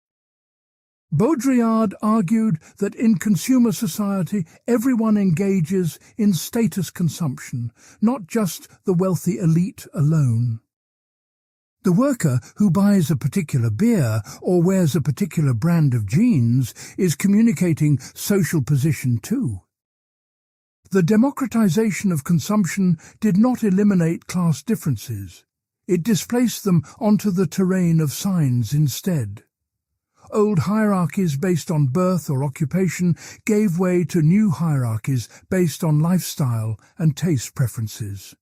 Baudrillard argued that in consumer society everyone engages in status consumption, not just the wealthy elite alone. The worker who buys a particular beer or wears a particular brand of jeans is communicating social position too. The democratization of consumption did not eliminate class differences. It displaced them onto the terrain of signs instead. Old hierarchies based on birth or occupation gave way to new hierarchies based on lifestyle and taste preferences.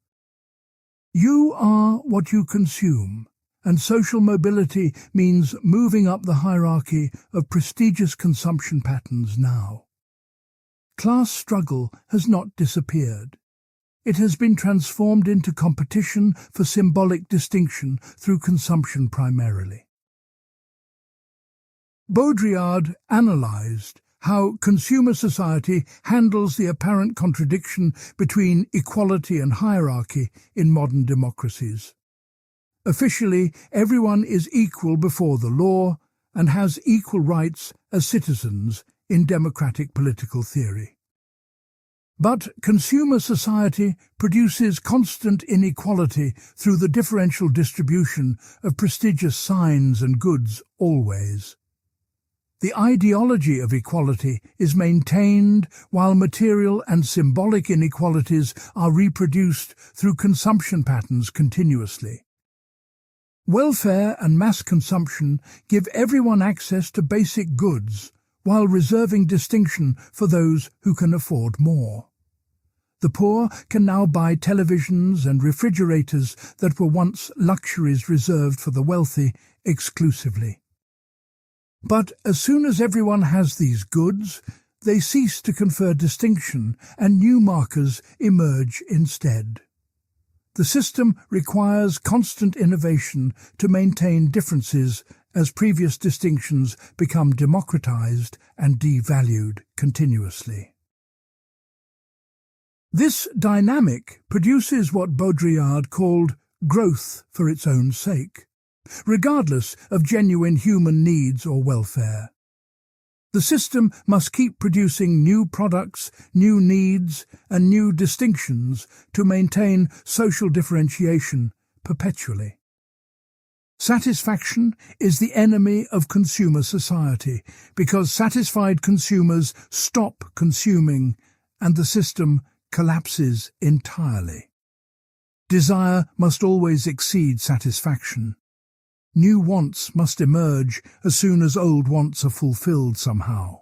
You are what you consume, and social mobility means moving up the hierarchy of prestigious consumption patterns now. Class struggle has not disappeared. It has been transformed into competition for symbolic distinction through consumption primarily. Baudrillard analyzed how consumer society handles the apparent contradiction between equality and hierarchy in modern democracies. Officially, everyone is equal before the law and has equal rights as citizens in democratic political theory. But consumer society produces constant inequality through the differential distribution of prestigious signs and goods always. The ideology of equality is maintained while material and symbolic inequalities are reproduced through consumption patterns continuously. Welfare and mass consumption give everyone access to basic goods, while reserving distinction for those who can afford more. The poor can now buy televisions and refrigerators that were once luxuries reserved for the wealthy exclusively. But as soon as everyone has these goods, they cease to confer distinction and new markers emerge instead. The system requires constant innovation to maintain differences as previous distinctions become democratized and devalued continuously. This dynamic produces what Baudrillard called growth for its own sake, regardless of genuine human needs or welfare. The system must keep producing new products, new needs, and new distinctions to maintain social differentiation perpetually. Satisfaction is the enemy of consumer society because satisfied consumers stop consuming and the system collapses entirely. Desire must always exceed satisfaction. New wants must emerge as soon as old wants are fulfilled somehow.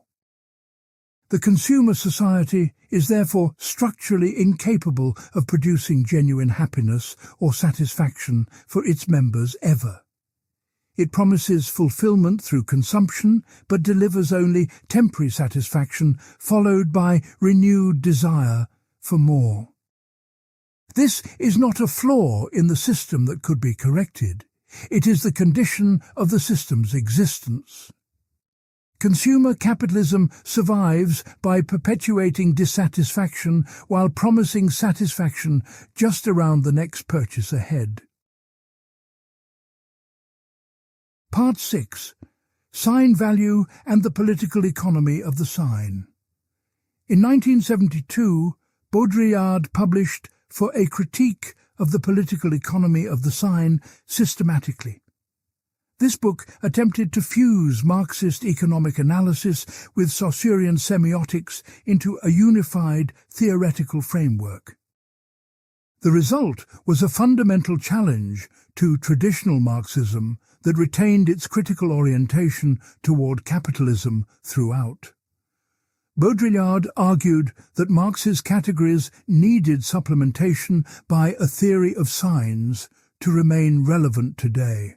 The consumer society is therefore structurally incapable of producing genuine happiness or satisfaction for its members ever. It promises fulfillment through consumption, but delivers only temporary satisfaction, followed by renewed desire for more. This is not a flaw in the system that could be corrected. It is the condition of the system's existence. Consumer capitalism survives by perpetuating dissatisfaction while promising satisfaction just around the next purchase ahead. Part 6. Sign Value and the Political Economy of the Sign. In 1972, Baudrillard published For a Critique of the Political Economy of the Sign systematically. This book attempted to fuse Marxist economic analysis with Saussurean semiotics into a unified theoretical framework. The result was a fundamental challenge to traditional Marxism that retained its critical orientation toward capitalism throughout. Baudrillard argued that Marx's categories needed supplementation by a theory of signs to remain relevant today.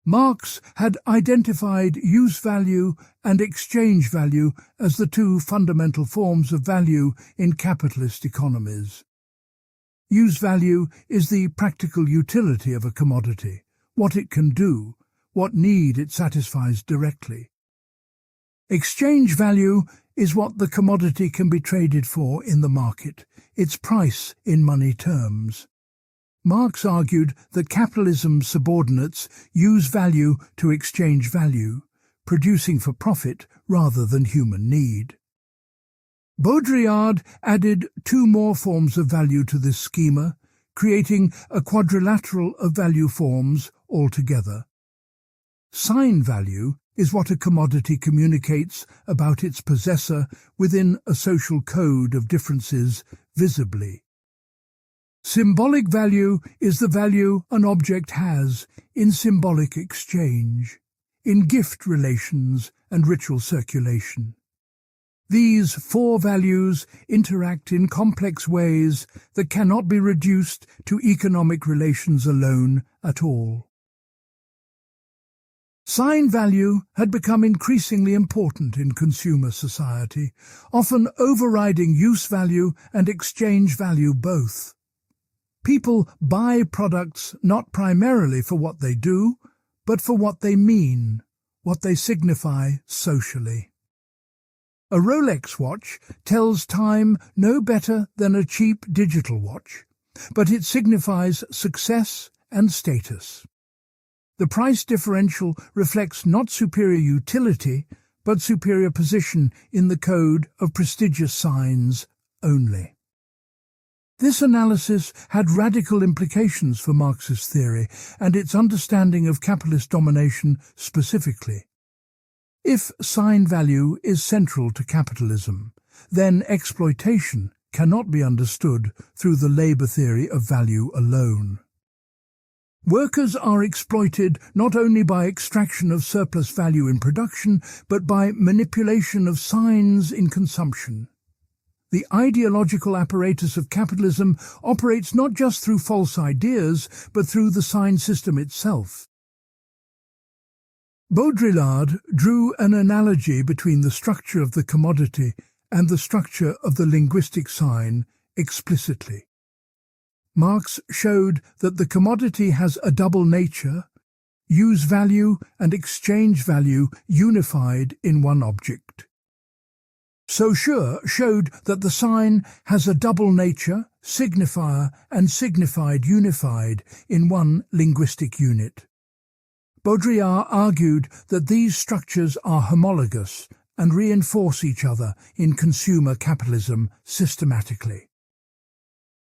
Marx had identified use value and exchange value as the two fundamental forms of value in capitalist economies. Use value is the practical utility of a commodity, what it can do, what need it satisfies directly. Exchange value is what the commodity can be traded for in the market, its price in money terms. Marx argued that capitalism's subordinates use value to exchange value, producing for profit rather than human need. Baudrillard added two more forms of value to this schema, creating a quadrilateral of value forms altogether. Sign value is what a commodity communicates about its possessor within a social code of differences visibly. Symbolic value is the value an object has in symbolic exchange, in gift relations and ritual circulation. These four values interact in complex ways that cannot be reduced to economic relations alone at all. Sign value had become increasingly important in consumer society, often overriding use value and exchange value both. People buy products not primarily for what they do, but for what they mean, what they signify socially. A Rolex watch tells time no better than a cheap digital watch, but it signifies success and status. The price differential reflects not superior utility, but superior position in the code of prestigious signs only. This analysis had radical implications for Marxist theory and its understanding of capitalist domination specifically. If sign value is central to capitalism, then exploitation cannot be understood through the labor theory of value alone. Workers are exploited not only by extraction of surplus value in production, but by manipulation of signs in consumption. The ideological apparatus of capitalism operates not just through false ideas, but through the sign system itself. Baudrillard drew an analogy between the structure of the commodity and the structure of the linguistic sign explicitly. Marx showed that the commodity has a double nature, use value and exchange value unified in one object. Saussure showed that the sign has a double nature, signifier and signified unified in one linguistic unit. Baudrillard argued that these structures are homologous and reinforce each other in consumer capitalism systematically.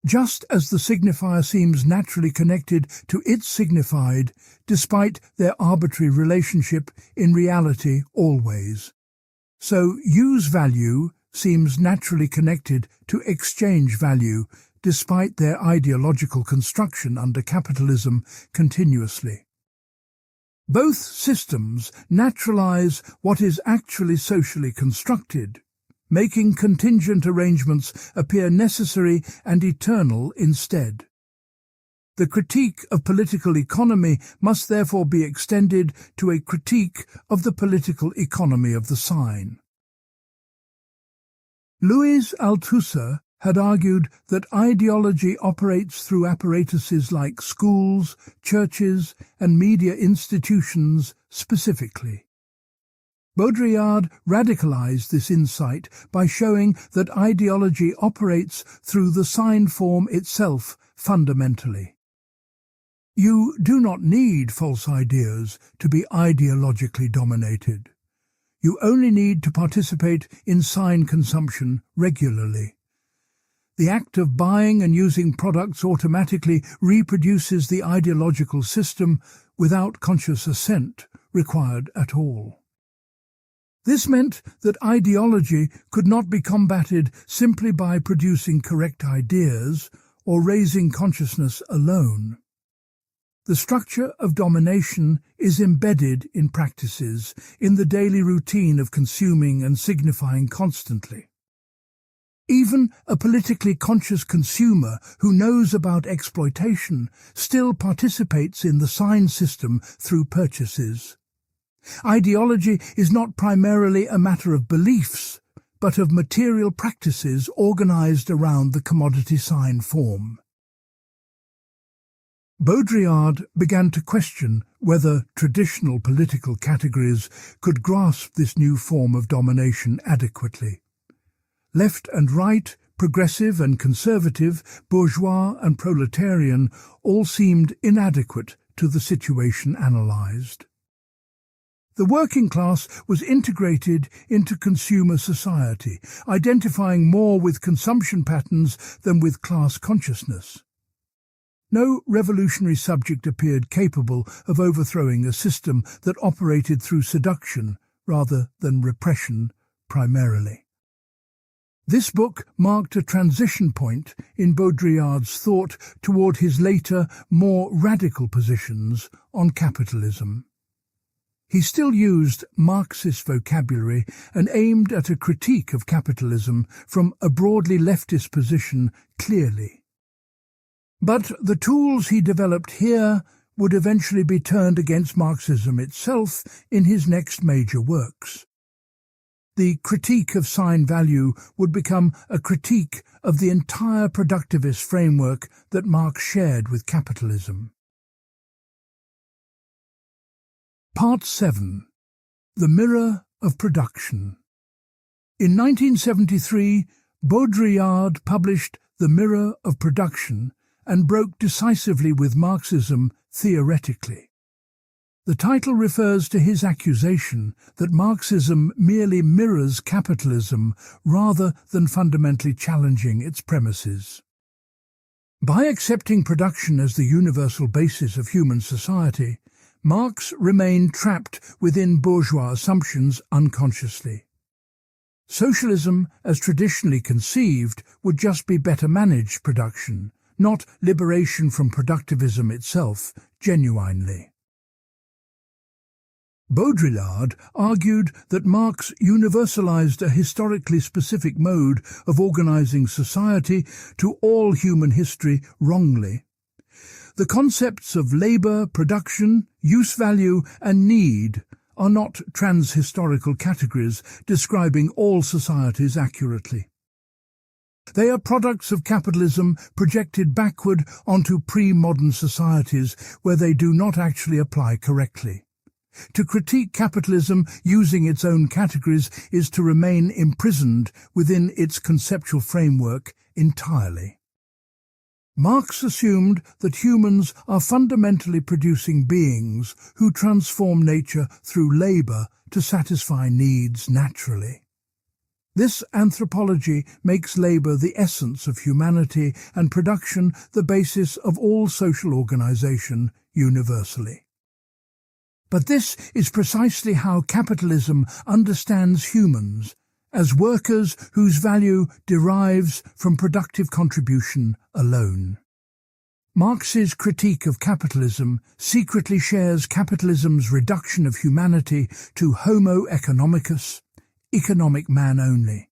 Just as the signifier seems naturally connected to its signified, despite their arbitrary relationship in reality always, so use value seems naturally connected to exchange value, despite their ideological construction under capitalism continuously. Both systems naturalize what is actually socially constructed, making contingent arrangements appear necessary and eternal instead. The critique of political economy must therefore be extended to a critique of the political economy of the sign. Louis Althusser had argued that ideology operates through apparatuses like schools, churches, and media institutions specifically. Baudrillard radicalized this insight by showing that ideology operates through the sign form itself fundamentally. You do not need false ideas to be ideologically dominated. You only need to participate in sign consumption regularly. The act of buying and using products automatically reproduces the ideological system without conscious assent required at all. This meant that ideology could not be combated simply by producing correct ideas or raising consciousness alone. The structure of domination is embedded in practices, in the daily routine of consuming and signifying constantly. Even a politically conscious consumer who knows about exploitation still participates in the sign system through purchases. Ideology is not primarily a matter of beliefs, but of material practices organized around the commodity sign form. Baudrillard began to question whether traditional political categories could grasp this new form of domination adequately. Left and right, progressive and conservative, bourgeois and proletarian all seemed inadequate to the situation analyzed. The working class was integrated into consumer society, identifying more with consumption patterns than with class consciousness. No revolutionary subject appeared capable of overthrowing a system that operated through seduction rather than repression primarily. This book marked a transition point in Baudrillard's thought toward his later, more radical positions on capitalism. He still used Marxist vocabulary and aimed at a critique of capitalism from a broadly leftist position clearly. But the tools he developed here would eventually be turned against Marxism itself in his next major works. The critique of sign value would become a critique of the entire productivist framework that Marx shared with capitalism. Part 7. The Mirror of Production. In 1973, Baudrillard published The Mirror of Production and broke decisively with Marxism theoretically. The title refers to his accusation that Marxism merely mirrors capitalism rather than fundamentally challenging its premises. By accepting production as the universal basis of human society, Marx remained trapped within bourgeois assumptions unconsciously. Socialism, as traditionally conceived, would just be better managed production, not liberation from productivism itself, genuinely. Baudrillard argued that Marx universalized a historically specific mode of organizing society to all human history wrongly. The concepts of labor, production, use value, and need are not transhistorical categories describing all societies accurately. They are products of capitalism projected backward onto pre-modern societies where they do not actually apply correctly. To critique capitalism using its own categories is to remain imprisoned within its conceptual framework entirely. Marx assumed that humans are fundamentally producing beings who transform nature through labor to satisfy needs naturally. This anthropology makes labor the essence of humanity and production the basis of all social organization universally. But this is precisely how capitalism understands humans, as workers whose value derives from productive contribution alone. Marx's critique of capitalism secretly shares capitalism's reduction of humanity to Homo economicus, economic man only.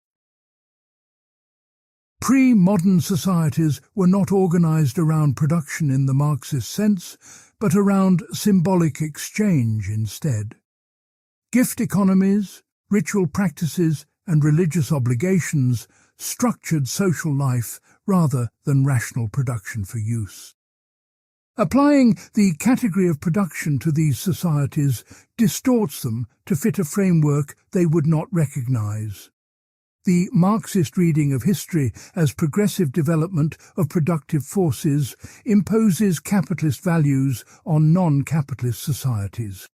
Pre-modern societies were not organized around production in the Marxist sense, but around symbolic exchange instead. Gift economies, ritual practices, and religious obligations structured social life rather than rational production for use. Applying the category of production to these societies distorts them to fit a framework they would not recognize. The Marxist reading of history as progressive development of productive forces imposes capitalist values on non-capitalist societies.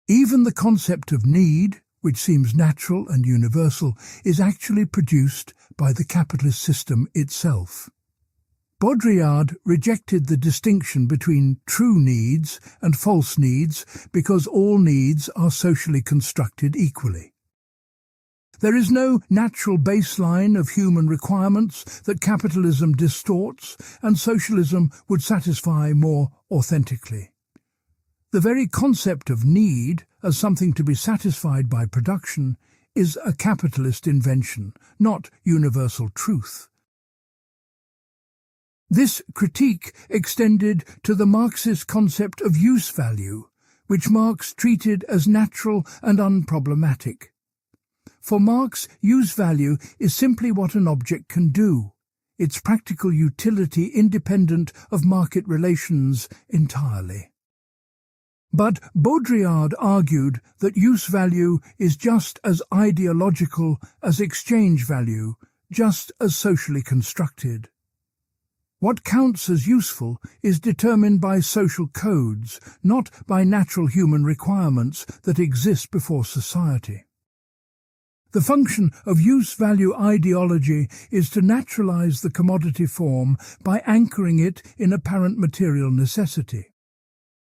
Even the concept of need, which seems natural and universal, is actually produced by the capitalist system itself. Baudrillard rejected the distinction between true needs and false needs because all needs are socially constructed equally. There is no natural baseline of human requirements that capitalism distorts and socialism would satisfy more authentically. The very concept of need as something to be satisfied by production is a capitalist invention, not universal truth. This critique extended to the Marxist concept of use value, which Marx treated as natural and unproblematic. For Marx, use value is simply what an object can do, its practical utility independent of market relations entirely. But Baudrillard argued that use value is just as ideological as exchange value, just as socially constructed. What counts as useful is determined by social codes, not by natural human requirements that exist before society. The function of use-value ideology is to naturalize the commodity form by anchoring it in apparent material necessity.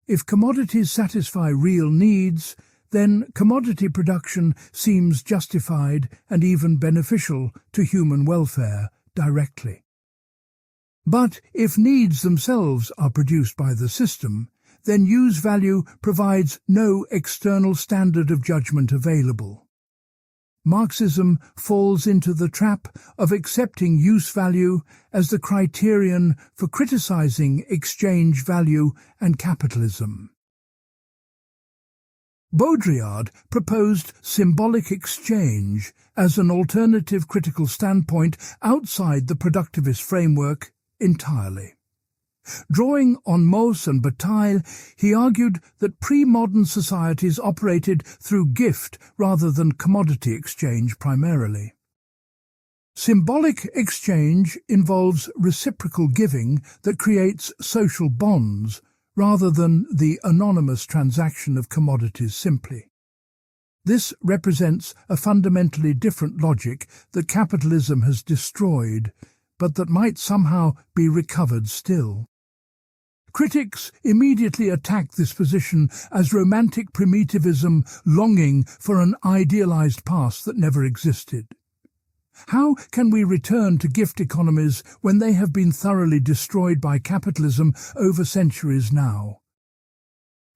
If commodities satisfy real needs, then commodity production seems justified and even beneficial to human welfare directly. But if needs themselves are produced by the system, then use value provides no external standard of judgment available. Marxism falls into the trap of accepting use value as the criterion for criticizing exchange value and capitalism. Baudrillard proposed symbolic exchange as an alternative critical standpoint outside the productivist framework entirely. Drawing on Mauss and Bataille, he argued that pre-modern societies operated through gift rather than commodity exchange primarily. Symbolic exchange involves reciprocal giving that creates social bonds rather than the anonymous transaction of commodities simply. This represents a fundamentally different logic that capitalism has destroyed, but that might somehow be recovered still. Critics immediately attack this position as romantic primitivism longing for an idealized past that never existed. How can we return to gift economies when they have been thoroughly destroyed by capitalism over centuries now?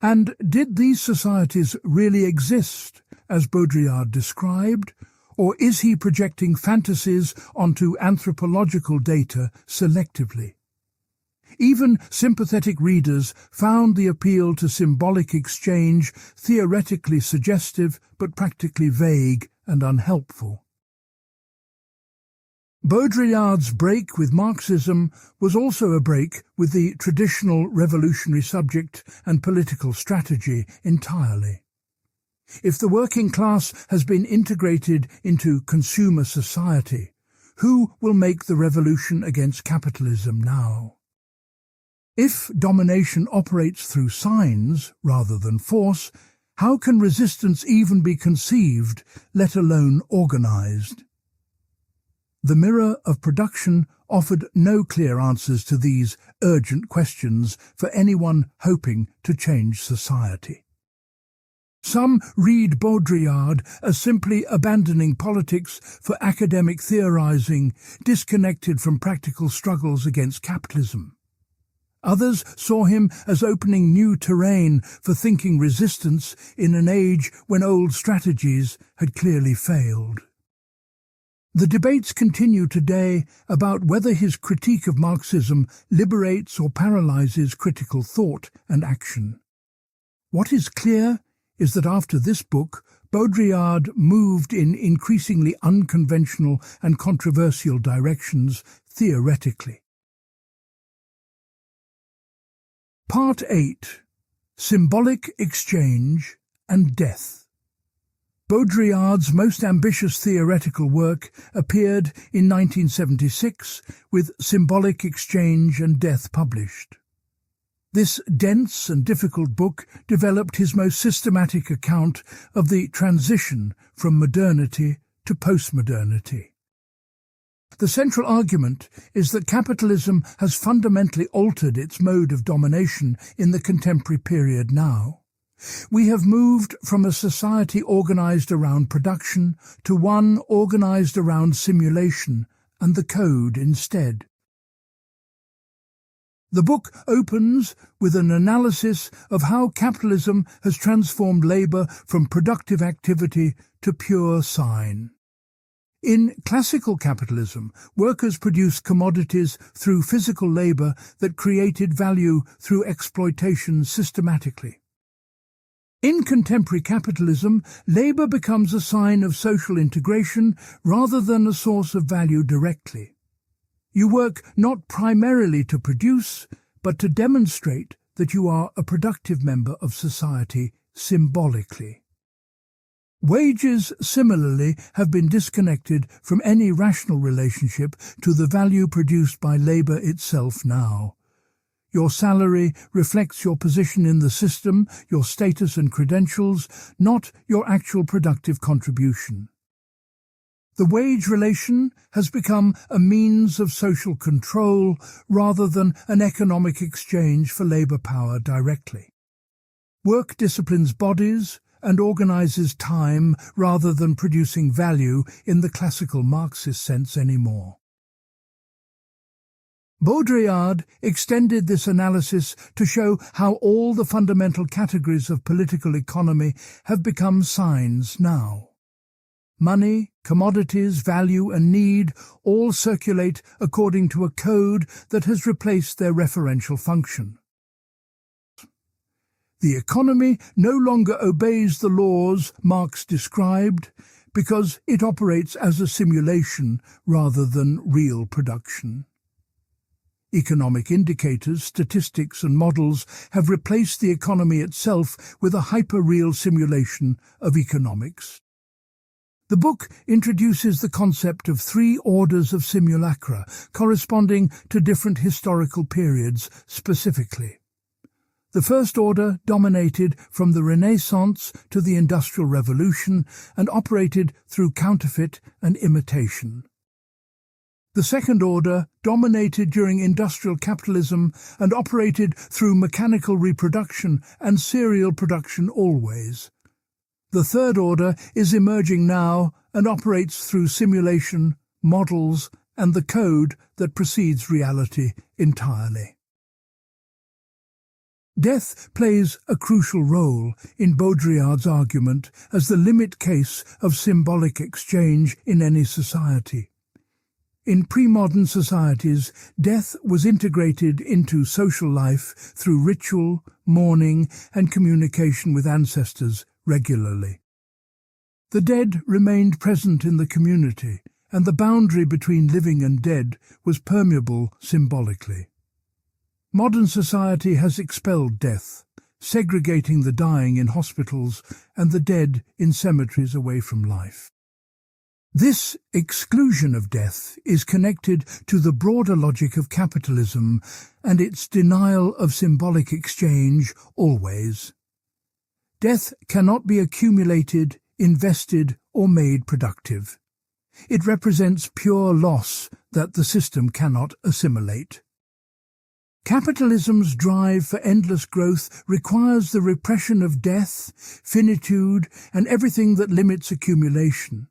And did these societies really exist, as Baudrillard described, or is he projecting fantasies onto anthropological data selectively? Even sympathetic readers found the appeal to symbolic exchange theoretically suggestive but practically vague and unhelpful. Baudrillard's break with Marxism was also a break with the traditional revolutionary subject and political strategy entirely. If the working class has been integrated into consumer society, who will make the revolution against capitalism now? If domination operates through signs rather than force, how can resistance even be conceived, let alone organized? The mirror of production offered no clear answers to these urgent questions for anyone hoping to change society. Some read Baudrillard as simply abandoning politics for academic theorizing, disconnected from practical struggles against capitalism. Others saw him as opening new terrain for thinking resistance in an age when old strategies had clearly failed. The debates continue today about whether his critique of Marxism liberates or paralyzes critical thought and action. What is clear is that after this book, Baudrillard moved in increasingly unconventional and controversial directions theoretically. Part 8. Symbolic Exchange and Death. Baudrillard's most ambitious theoretical work appeared in 1976 with Symbolic Exchange and Death published. This dense and difficult book developed his most systematic account of the transition from modernity to postmodernity. The central argument is that capitalism has fundamentally altered its mode of domination in the contemporary period now. We have moved from a society organized around production to one organized around simulation and the code instead. The book opens with an analysis of how capitalism has transformed labor from productive activity to pure sign. In classical capitalism, workers produced commodities through physical labor that created value through exploitation systematically. In contemporary capitalism, labor becomes a sign of social integration rather than a source of value directly. You work not primarily to produce, but to demonstrate that you are a productive member of society symbolically. Wages, similarly, have been disconnected from any rational relationship to the value produced by labor itself now. Your salary reflects your position in the system, your status and credentials, not your actual productive contribution. The wage relation has become a means of social control rather than an economic exchange for labor power directly. Work disciplines bodies and organizes time rather than producing value in the classical Marxist sense anymore. Baudrillard extended this analysis to show how all the fundamental categories of political economy have become signs now. Money, commodities, value and need all circulate according to a code that has replaced their referential function. The economy no longer obeys the laws Marx described because it operates as a simulation rather than real production. Economic indicators, statistics and models have replaced the economy itself with a hyperreal simulation of economics. The book introduces the concept of 3 orders of simulacra corresponding to different historical periods specifically. The first order dominated from the Renaissance to the Industrial Revolution and operated through counterfeit and imitation. The second order dominated during industrial capitalism and operated through mechanical reproduction and serial production always. The third order is emerging now and operates through simulation, models, and the code that precedes reality entirely. Death plays a crucial role in Baudrillard's argument as the limit case of symbolic exchange in any society. In pre-modern societies, death was integrated into social life through ritual, mourning, and communication with ancestors regularly. The dead remained present in the community, and the boundary between living and dead was permeable symbolically. Modern society has expelled death, segregating the dying in hospitals and the dead in cemeteries away from life. This exclusion of death is connected to the broader logic of capitalism and its denial of symbolic exchange always. Death cannot be accumulated, invested, or made productive. It represents pure loss that the system cannot assimilate. Capitalism's drive for endless growth requires the repression of death, finitude, and everything that limits accumulation.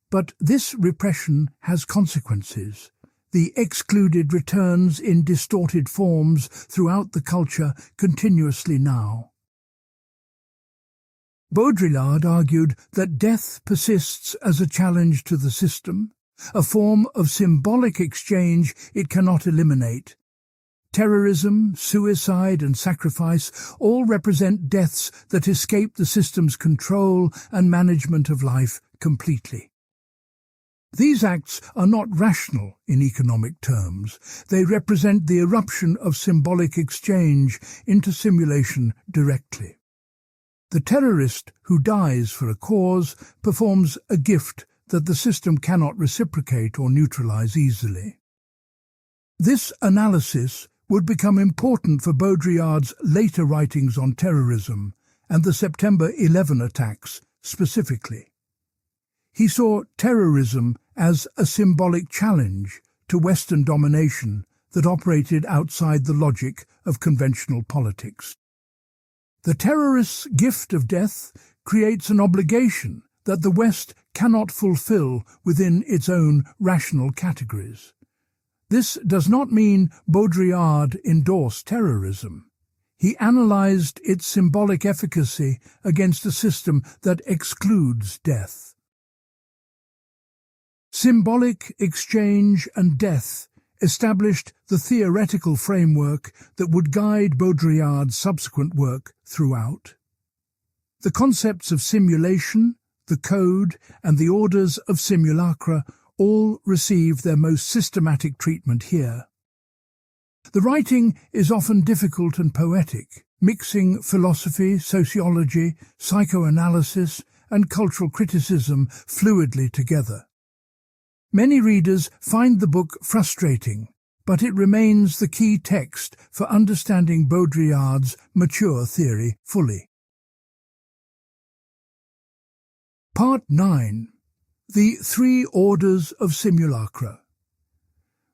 But this repression has consequences. The excluded returns in distorted forms throughout the culture continuously now. Baudrillard argued that death persists as a challenge to the system, a form of symbolic exchange it cannot eliminate. Terrorism, suicide, and sacrifice all represent deaths that escape the system's control and management of life completely. These acts are not rational in economic terms. They represent the eruption of symbolic exchange into simulation directly. The terrorist who dies for a cause performs a gift that the system cannot reciprocate or neutralize easily. This analysis would become important for Baudrillard's later writings on terrorism and the September 11 attacks specifically. He saw terrorism as a symbolic challenge to Western domination that operated outside the logic of conventional politics. The terrorist's gift of death creates an obligation that the West cannot fulfill within its own rational categories. This does not mean Baudrillard endorsed terrorism. He analyzed its symbolic efficacy against a system that excludes death. Symbolic exchange and death established the theoretical framework that would guide Baudrillard's subsequent work throughout. The concepts of simulation, the code, and the orders of simulacra all receive their most systematic treatment here. The writing is often difficult and poetic, mixing philosophy, sociology, psychoanalysis, and cultural criticism fluidly together. Many readers find the book frustrating, but it remains the key text for understanding Baudrillard's mature theory fully. Part 9. The Three Orders of Simulacra.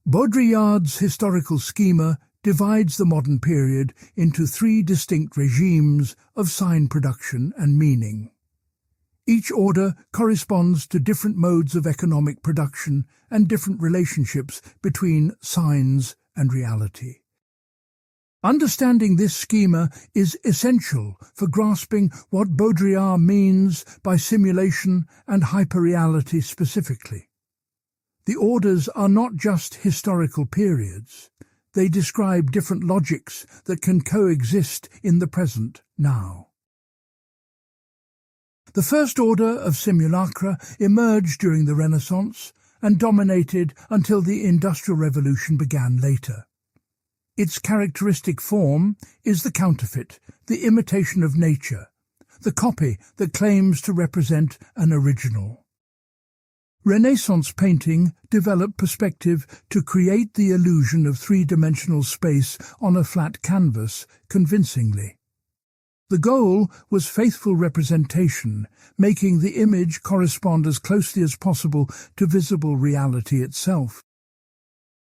Baudrillard's historical schema divides the modern period into three distinct regimes of sign production and meaning. Each order corresponds to different modes of economic production and different relationships between signs and reality. Understanding this schema is essential for grasping what Baudrillard means by simulation and hyperreality specifically. The orders are not just historical periods. They describe different logics that can coexist in the present now. The first order of simulacra emerged during the Renaissance and dominated until the Industrial Revolution began later. Its characteristic form is the counterfeit, the imitation of nature, the copy that claims to represent an original. Renaissance painting developed perspective to create the illusion of three-dimensional space on a flat canvas convincingly. The goal was faithful representation, making the image correspond as closely as possible to visible reality itself.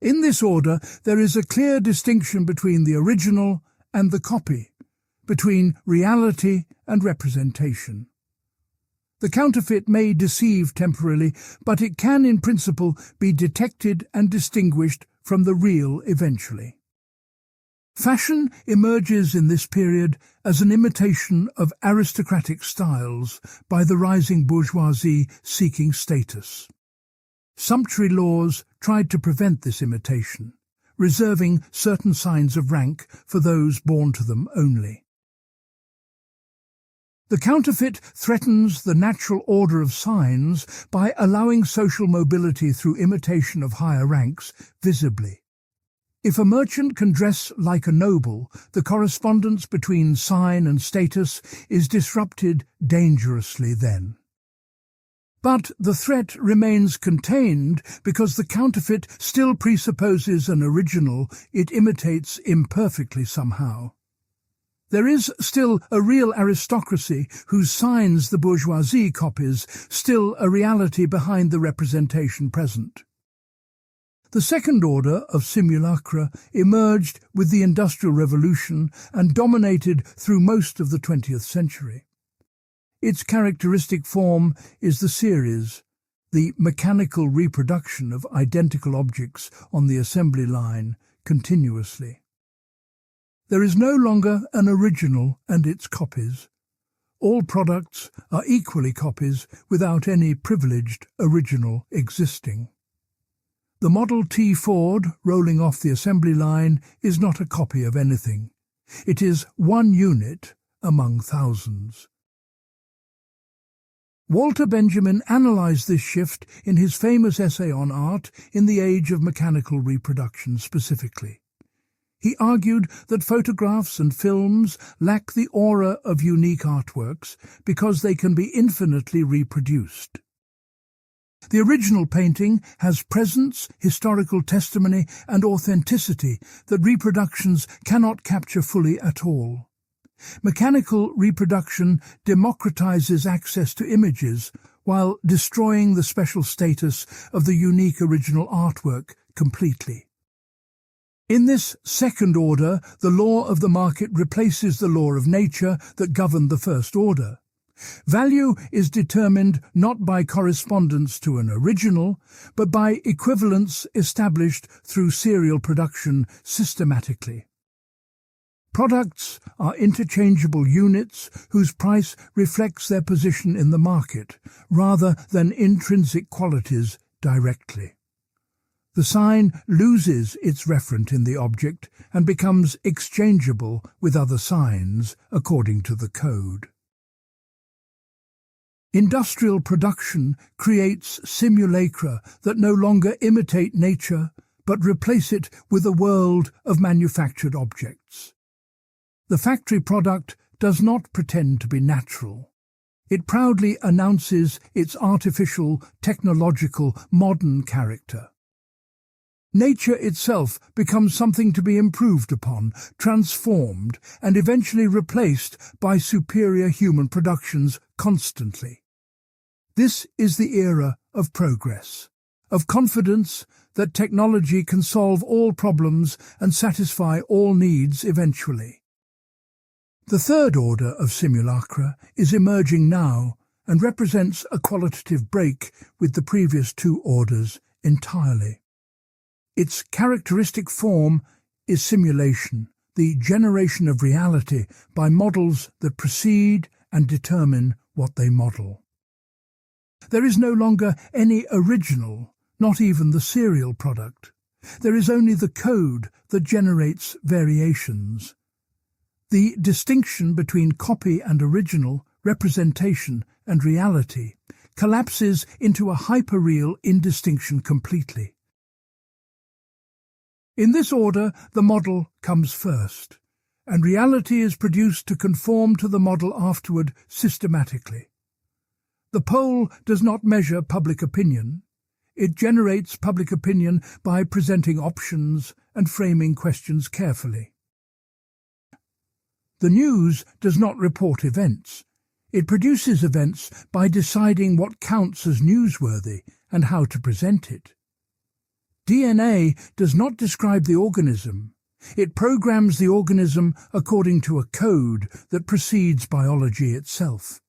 In this order, there is a clear distinction between the original and the copy, between reality and representation. The counterfeit may deceive temporarily, but it can in principle be detected and distinguished from the real eventually. Fashion emerges in this period as an imitation of aristocratic styles by the rising bourgeoisie seeking status. Sumptuary laws tried to prevent this imitation, reserving certain signs of rank for those born to them only. The counterfeit threatens the natural order of signs by allowing social mobility through imitation of higher ranks visibly. If a merchant can dress like a noble, the correspondence between sign and status is disrupted dangerously then. But the threat remains contained because the counterfeit still presupposes an original it imitates imperfectly somehow. There is still a real aristocracy whose signs the bourgeoisie copies, still a reality behind the representation present. The second order of simulacra emerged with the Industrial Revolution and dominated through most of the 20th century. Its characteristic form is the series, the mechanical reproduction of identical objects on the assembly line continuously. There is no longer an original and its copies. All products are equally copies without any privileged original existing. The Model T Ford rolling off the assembly line is not a copy of anything. It is one unit among thousands. Walter Benjamin analysed this shift in his famous essay on art in the age of mechanical reproduction specifically. He argued that photographs and films lack the aura of unique artworks because they can be infinitely reproduced. The original painting has presence, historical testimony, and authenticity that reproductions cannot capture fully at all. Mechanical reproduction democratizes access to images while destroying the special status of the unique original artwork completely. In this second order, the law of the market replaces the law of nature that governed the first order. Value is determined not by correspondence to an original, but by equivalence established through serial production systematically. Products are interchangeable units whose price reflects their position in the market, rather than intrinsic qualities directly. The sign loses its referent in the object and becomes exchangeable with other signs according to the code. Industrial production creates simulacra that no longer imitate nature but replace it with a world of manufactured objects. The factory product does not pretend to be natural. It proudly announces its artificial, technological, modern character. Nature itself becomes something to be improved upon, transformed, and eventually replaced by superior human productions constantly. This is the era of progress, of confidence that technology can solve all problems and satisfy all needs eventually. The third order of simulacra is emerging now and represents a qualitative break with the previous two orders entirely. Its characteristic form is simulation, the generation of reality by models that precede and determine what they model. There is no longer any original, not even the serial product. There is only the code that generates variations. The distinction between copy and original, representation and reality collapses into a hyperreal indistinction completely. In this order, the model comes first, and reality is produced to conform to the model afterward systematically. The poll does not measure public opinion. It generates public opinion by presenting options and framing questions carefully. The news does not report events. It produces events by deciding what counts as newsworthy and how to present it. DNA does not describe the organism. It programs the organism according to a code that precedes biology itself.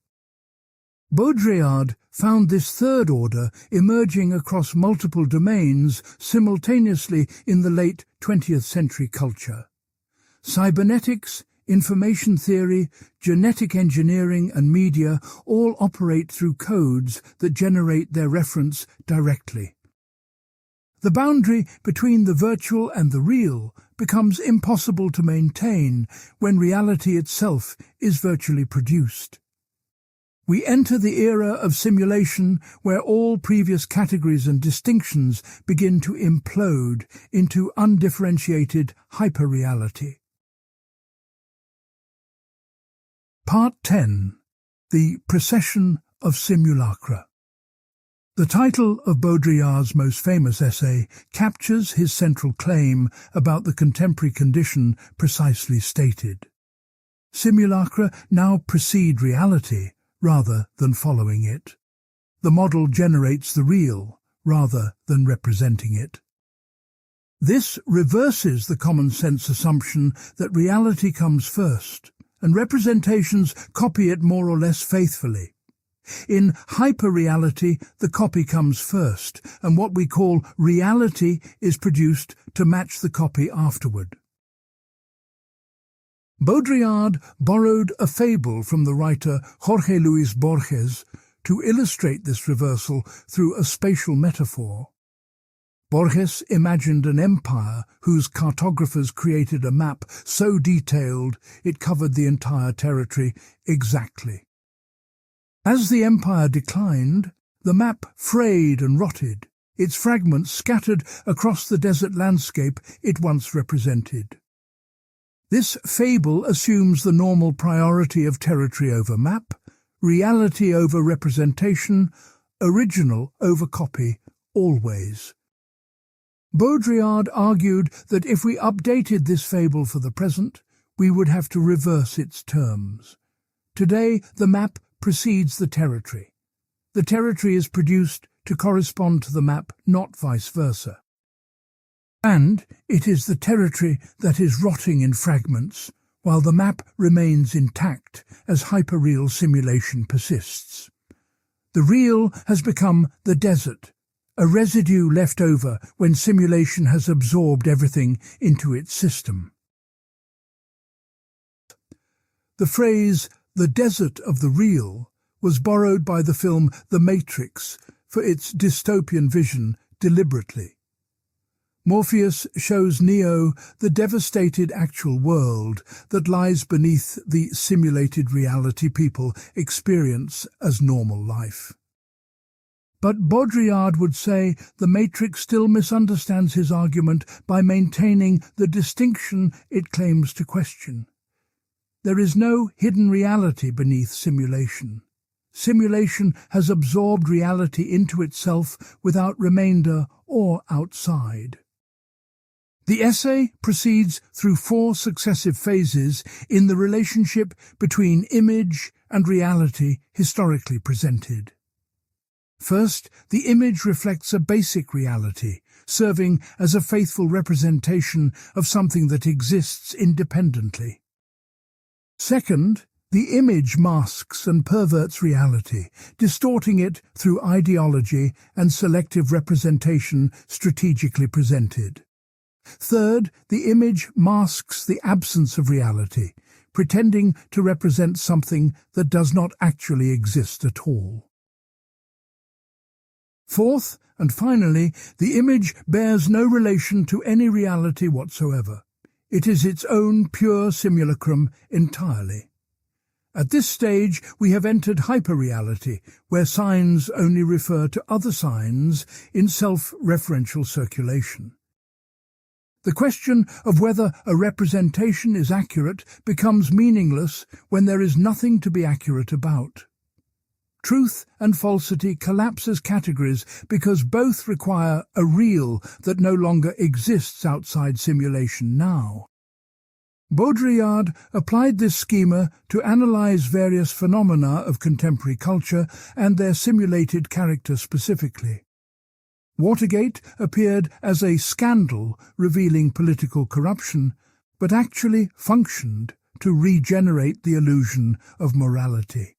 Baudrillard found this third order emerging across multiple domains simultaneously in the late 20th century culture. Cybernetics, information theory, genetic engineering and media all operate through codes that generate their reference directly. The boundary between the virtual and the real becomes impossible to maintain when reality itself is virtually produced. We enter the era of simulation where all previous categories and distinctions begin to implode into undifferentiated hyperreality. Part 10. The Precession of Simulacra. The title of Baudrillard's most famous essay captures his central claim about the contemporary condition precisely stated. Simulacra now precede reality rather than following it. The model generates the real rather than representing it. This reverses the common-sense assumption that reality comes first, and representations copy it more or less faithfully. In hyperreality, the copy comes first, and what we call reality is produced to match the copy afterward. Baudrillard borrowed a fable from the writer Jorge Luis Borges to illustrate this reversal through a spatial metaphor. Borges imagined an empire whose cartographers created a map so detailed it covered the entire territory exactly. As the empire declined, the map frayed and rotted, its fragments scattered across the desert landscape it once represented. This fable assumes the normal priority of territory over map, reality over representation, original over copy, always. Baudrillard argued that if we updated this fable for the present, we would have to reverse its terms. Today, the map precedes the territory. The territory is produced to correspond to the map, not vice versa. And it is the territory that is rotting in fragments, while the map remains intact as hyperreal simulation persists. The real has become the desert, a residue left over when simulation has absorbed everything into its system. The phrase, "the desert of the real," was borrowed by the film The Matrix for its dystopian vision deliberately. Morpheus shows Neo the devastated actual world that lies beneath the simulated reality people experience as normal life. But Baudrillard would say the Matrix still misunderstands his argument by maintaining the distinction it claims to question. There is no hidden reality beneath simulation. Simulation has absorbed reality into itself without remainder or outside. The essay proceeds through 4 successive phases in the relationship between image and reality historically presented. First, the image reflects a basic reality, serving as a faithful representation of something that exists independently. Second, the image masks and perverts reality, distorting it through ideology and selective representation strategically presented. Third, the image masks the absence of reality, pretending to represent something that does not actually exist at all. Fourth, and finally, the image bears no relation to any reality whatsoever. It is its own pure simulacrum entirely. At this stage, we have entered hyperreality, where signs only refer to other signs in self-referential circulation. The question of whether a representation is accurate becomes meaningless when there is nothing to be accurate about. Truth and falsity collapse as categories because both require a real that no longer exists outside simulation now. Baudrillard applied this schema to analyze various phenomena of contemporary culture and their simulated character specifically. Watergate appeared as a scandal revealing political corruption, but actually functioned to regenerate the illusion of morality.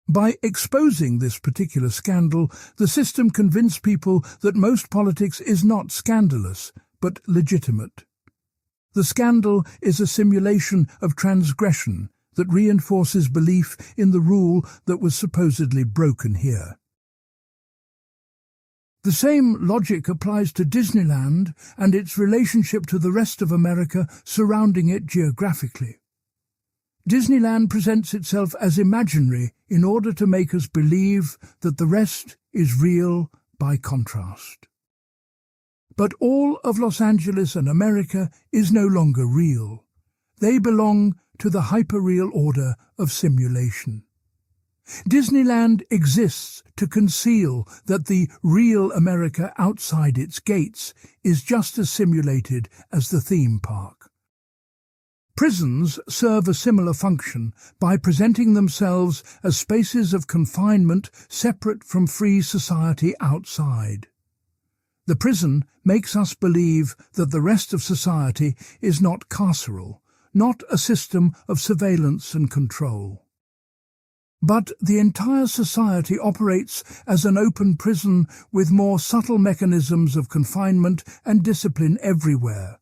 By exposing this particular scandal, the system convinced people that most politics is not scandalous, but legitimate. The scandal is a simulation of transgression that reinforces belief in the rule that was supposedly broken here. The same logic applies to Disneyland and its relationship to the rest of America surrounding it geographically. Disneyland presents itself as imaginary in order to make us believe that the rest is real by contrast. But all of Los Angeles and America is no longer real. They belong to the hyperreal order of simulation. Disneyland exists to conceal that the real America outside its gates is just as simulated as the theme park. Prisons serve a similar function by presenting themselves as spaces of confinement separate from free society outside. The prison makes us believe that the rest of society is not carceral, not a system of surveillance and control. But the entire society operates as an open prison with more subtle mechanisms of confinement and discipline everywhere.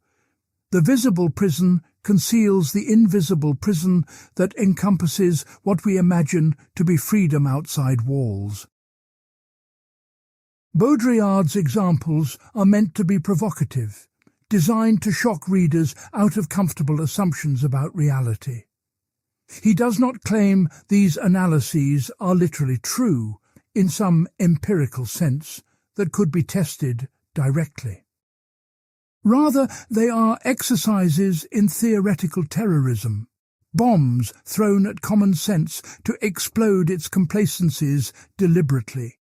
The visible prison conceals the invisible prison that encompasses what we imagine to be freedom outside walls. Baudrillard's examples are meant to be provocative, designed to shock readers out of comfortable assumptions about reality. He does not claim these analyses are literally true in some empirical sense that could be tested directly. Rather, they are exercises in theoretical terrorism, bombs thrown at common sense to explode its complacencies deliberately.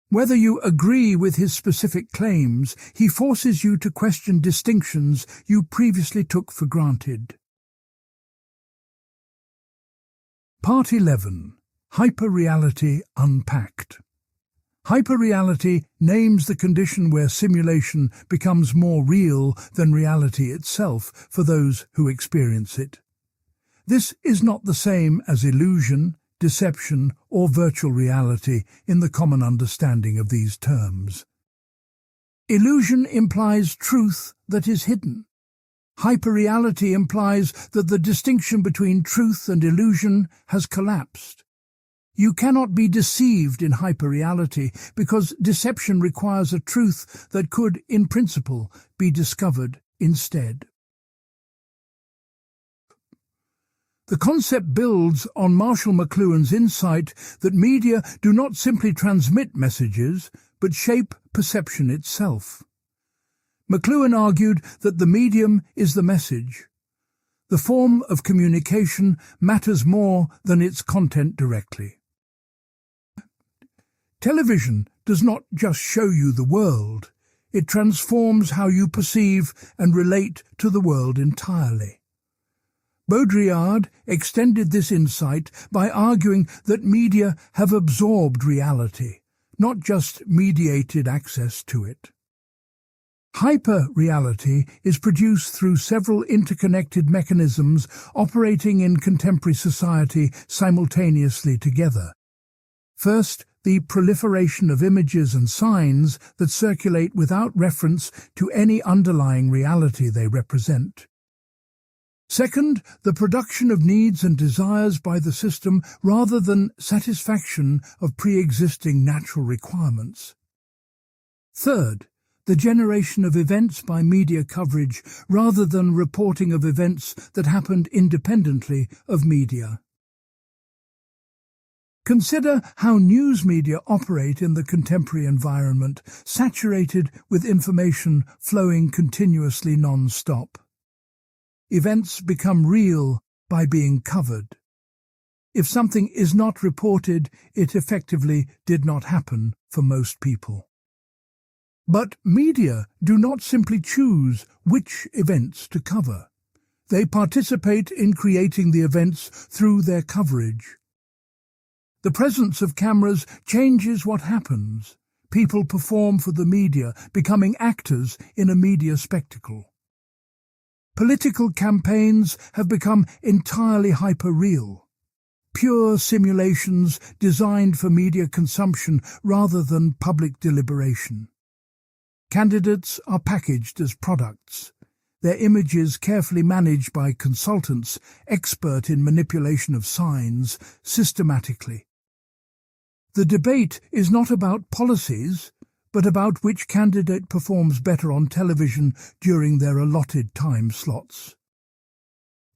Whether you agree with his specific claims, he forces you to question distinctions you previously took for granted. Part 11. Hyperreality Unpacked. Hyperreality names the condition where simulation becomes more real than reality itself for those who experience it. This is not the same as illusion, deception, or virtual reality in the common understanding of these terms. Illusion implies truth that is hidden. Hyperreality implies that the distinction between truth and illusion has collapsed. You cannot be deceived in hyperreality because deception requires a truth that could, in principle, be discovered instead. The concept builds on Marshall McLuhan's insight that media do not simply transmit messages, but shape perception itself. McLuhan argued that the medium is the message. The form of communication matters more than its content directly. Television does not just show you the world, it transforms how you perceive and relate to the world entirely. Baudrillard extended this insight by arguing that media have absorbed reality, not just mediated access to it. Hyperreality is produced through several interconnected mechanisms operating in contemporary society simultaneously together. First, the proliferation of images and signs that circulate without reference to any underlying reality they represent. Second, the production of needs and desires by the system rather than satisfaction of pre-existing natural requirements. Third, the generation of events by media coverage rather than reporting of events that happened independently of media. Consider how news media operate in the contemporary environment, saturated with information flowing continuously non-stop. Events become real by being covered. If something is not reported, it effectively did not happen for most people. But media do not simply choose which events to cover. They participate in creating the events through their coverage. The presence of cameras changes what happens. People perform for the media, becoming actors in a media spectacle. Political campaigns have become entirely hyperreal. pure simulations designed for media consumption rather than public deliberation. Candidates are packaged as products, their images carefully managed by consultants expert in manipulation of signs systematically. The debate is not about policies, but about which candidate performs better on television during their allotted time slots.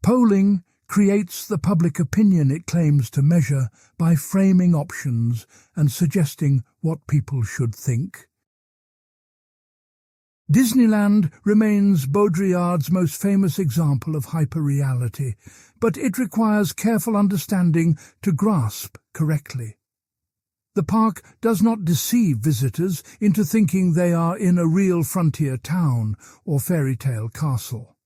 Polling creates the public opinion it claims to measure by framing options and suggesting what people should think. Disneyland remains Baudrillard's most famous example of hyperreality, but it requires careful understanding to grasp correctly. The park does not deceive visitors into thinking they are in a real frontier town or fairy tale castle.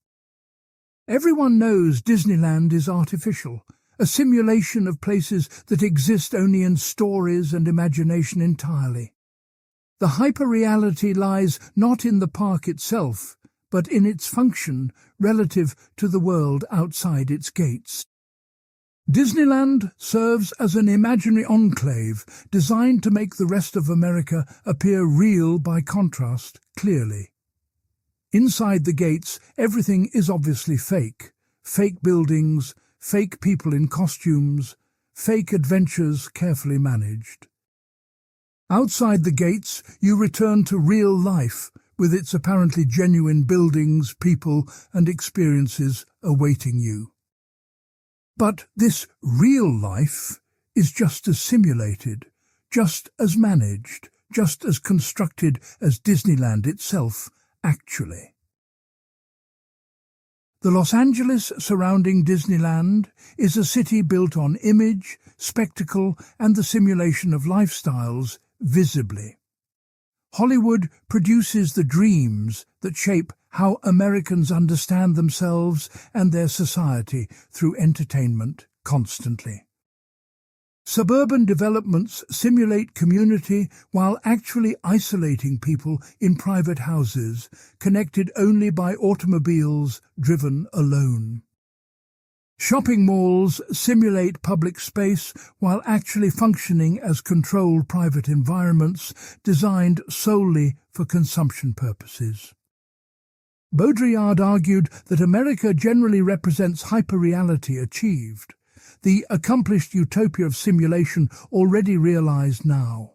Everyone knows Disneyland is artificial, a simulation of places that exist only in stories and imagination entirely. The hyperreality lies not in the park itself, but in its function relative to the world outside its gates. Disneyland serves as an imaginary enclave designed to make the rest of America appear real by contrast clearly. Inside the gates, everything is obviously fake. Fake buildings, fake people in costumes, fake adventures carefully managed. Outside the gates, you return to real life, with its apparently genuine buildings, people, and experiences awaiting you. But this real life is just as simulated, just as managed, just as constructed as Disneyland itself, actually. The Los Angeles surrounding Disneyland is a city built on image, spectacle, and the simulation of lifestyles visibly. Hollywood produces the dreams that shape how Americans understand themselves and their society through entertainment constantly. Suburban developments simulate community while actually isolating people in private houses, connected only by automobiles driven alone. Shopping malls simulate public space while actually functioning as controlled private environments designed solely for consumption purposes. Baudrillard argued that America generally represents hyperreality achieved, the accomplished utopia of simulation already realized now.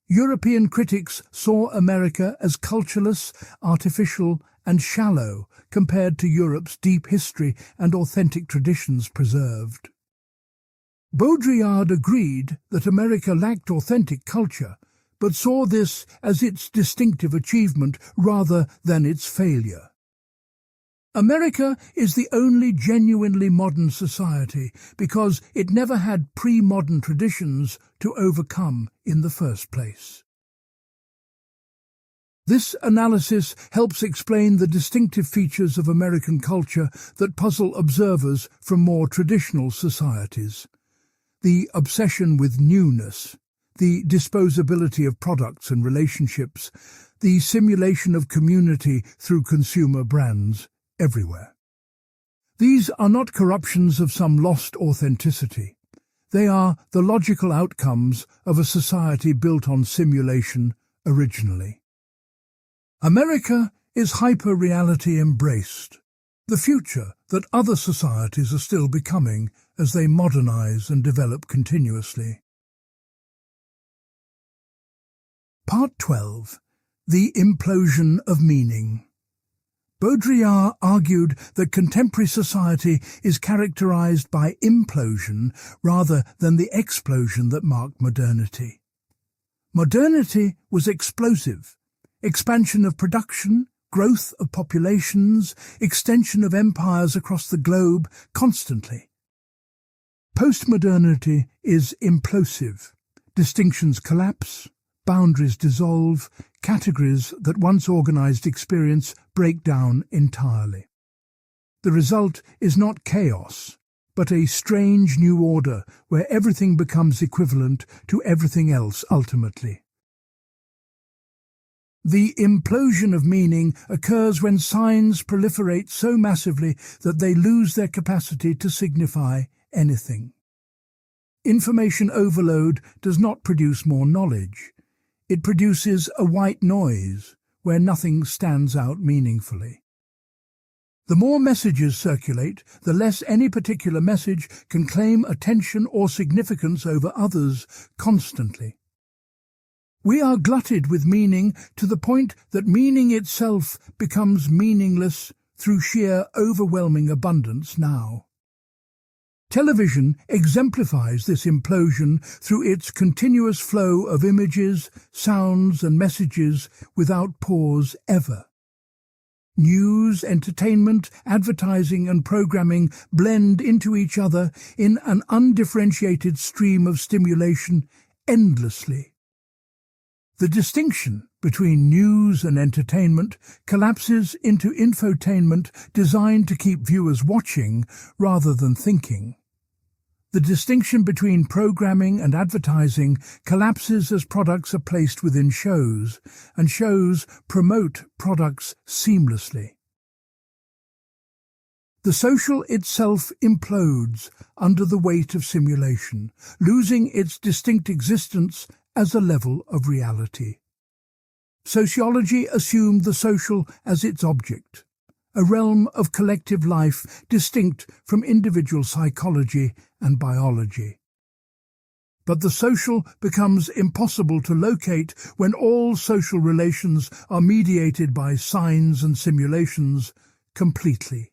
European critics saw America as cultureless, artificial, and shallow compared to Europe's deep history and authentic traditions preserved. Baudrillard agreed that America lacked authentic culture, but saw this as its distinctive achievement rather than its failure. America is the only genuinely modern society because it never had pre-modern traditions to overcome in the first place. This analysis helps explain the distinctive features of American culture that puzzle observers from more traditional societies. The obsession with newness, the disposability of products and relationships, the simulation of community through consumer brands everywhere. These are not corruptions of some lost authenticity. They are the logical outcomes of a society built on simulation originally. America is hyperreality embraced, the future that other societies are still becoming as they modernize and develop continuously. Part 12. The Implosion of Meaning. Baudrillard argued that contemporary society is characterized by implosion rather than the explosion that marked modernity. Modernity was explosive. Expansion of production, growth of populations, extension of empires across the globe constantly. Postmodernity is implosive. Distinctions collapse, boundaries dissolve, categories that once organized experience break down entirely. The result is not chaos, but a strange new order where everything becomes equivalent to everything else ultimately. The implosion of meaning occurs when signs proliferate so massively that they lose their capacity to signify anything. Information overload does not produce more knowledge. It produces a white noise where nothing stands out meaningfully. The more messages circulate, the less any particular message can claim attention or significance over others constantly. We are glutted with meaning to the point that meaning itself becomes meaningless through sheer overwhelming abundance now. Television exemplifies this implosion through its continuous flow of images, sounds and messages without pause ever. News, entertainment, advertising and programming blend into each other in an undifferentiated stream of stimulation endlessly. The distinction between news and entertainment collapses into infotainment designed to keep viewers watching rather than thinking. The distinction between programming and advertising collapses as products are placed within shows, and shows promote products seamlessly. The social itself implodes under the weight of simulation, losing its distinct existence as a level of reality. Sociology assumed the social as its object, a realm of collective life distinct from individual psychology and biology. But the social becomes impossible to locate when all social relations are mediated by signs and simulations completely.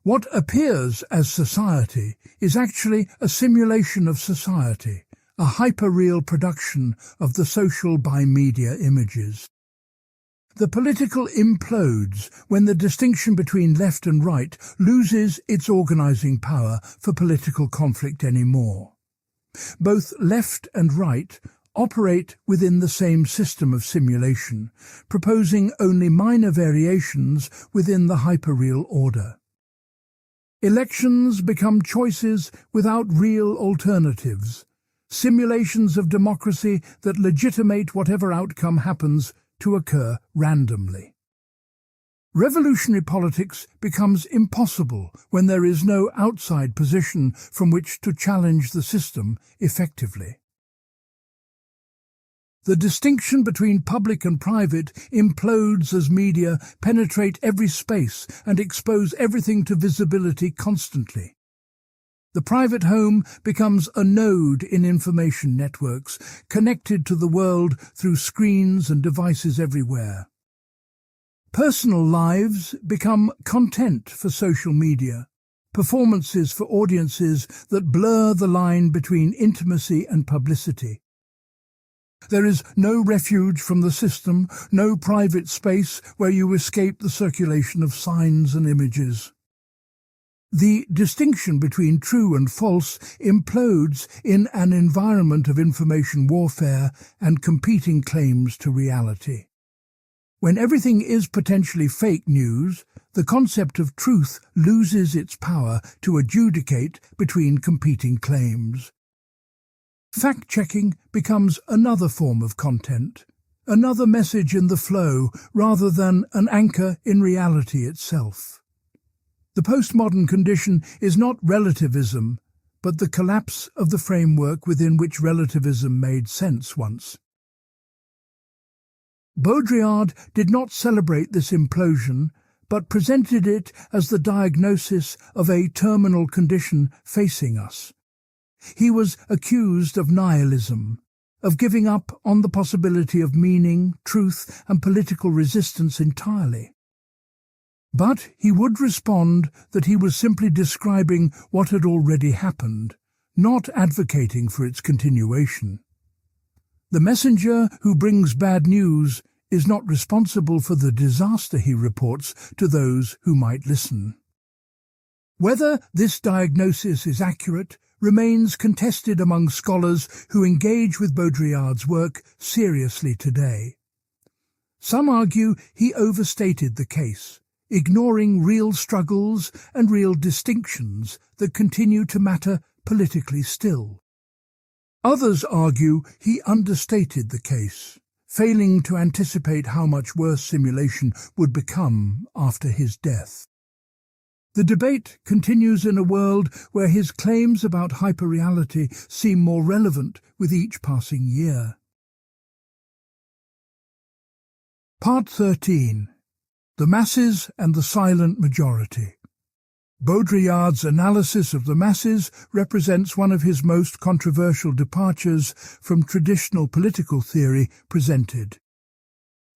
What appears as society is actually a simulation of society, a hyperreal production of the social by media images. The political implodes when the distinction between left and right loses its organizing power for political conflict anymore. Both left and right operate within the same system of simulation, proposing only minor variations within the hyperreal order. Elections become choices without real alternatives, simulations of democracy that legitimate whatever outcome happens to occur randomly. Revolutionary politics becomes impossible when there is no outside position from which to challenge the system effectively. The distinction between public and private implodes as media penetrate every space and expose everything to visibility constantly. The private home becomes a node in information networks, connected to the world through screens and devices everywhere. Personal lives become content for social media, performances for audiences that blur the line between intimacy and publicity. There is no refuge from the system, no private space where you escape the circulation of signs and images. The distinction between true and false implodes in an environment of information warfare and competing claims to reality. When everything is potentially fake news, the concept of truth loses its power to adjudicate between competing claims. Fact-checking becomes another form of content, another message in the flow rather than an anchor in reality itself. The postmodern condition is not relativism, but the collapse of the framework within which relativism made sense once. Baudrillard did not celebrate this implosion, but presented it as the diagnosis of a terminal condition facing us. He was accused of nihilism, of giving up on the possibility of meaning, truth, and political resistance entirely. But he would respond that he was simply describing what had already happened, not advocating for its continuation. The messenger who brings bad news is not responsible for the disaster he reports to those who might listen. Whether this diagnosis is accurate remains contested among scholars who engage with Baudrillard's work seriously today. Some argue he overstated the case, ignoring real struggles and real distinctions that continue to matter politically still. Others argue he understated the case, failing to anticipate how much worse simulation would become after his death. The debate continues in a world where his claims about hyperreality seem more relevant with each passing year. Part 13. The Masses and the Silent Majority. Baudrillard's analysis of the masses represents one of his most controversial departures from traditional political theory presented.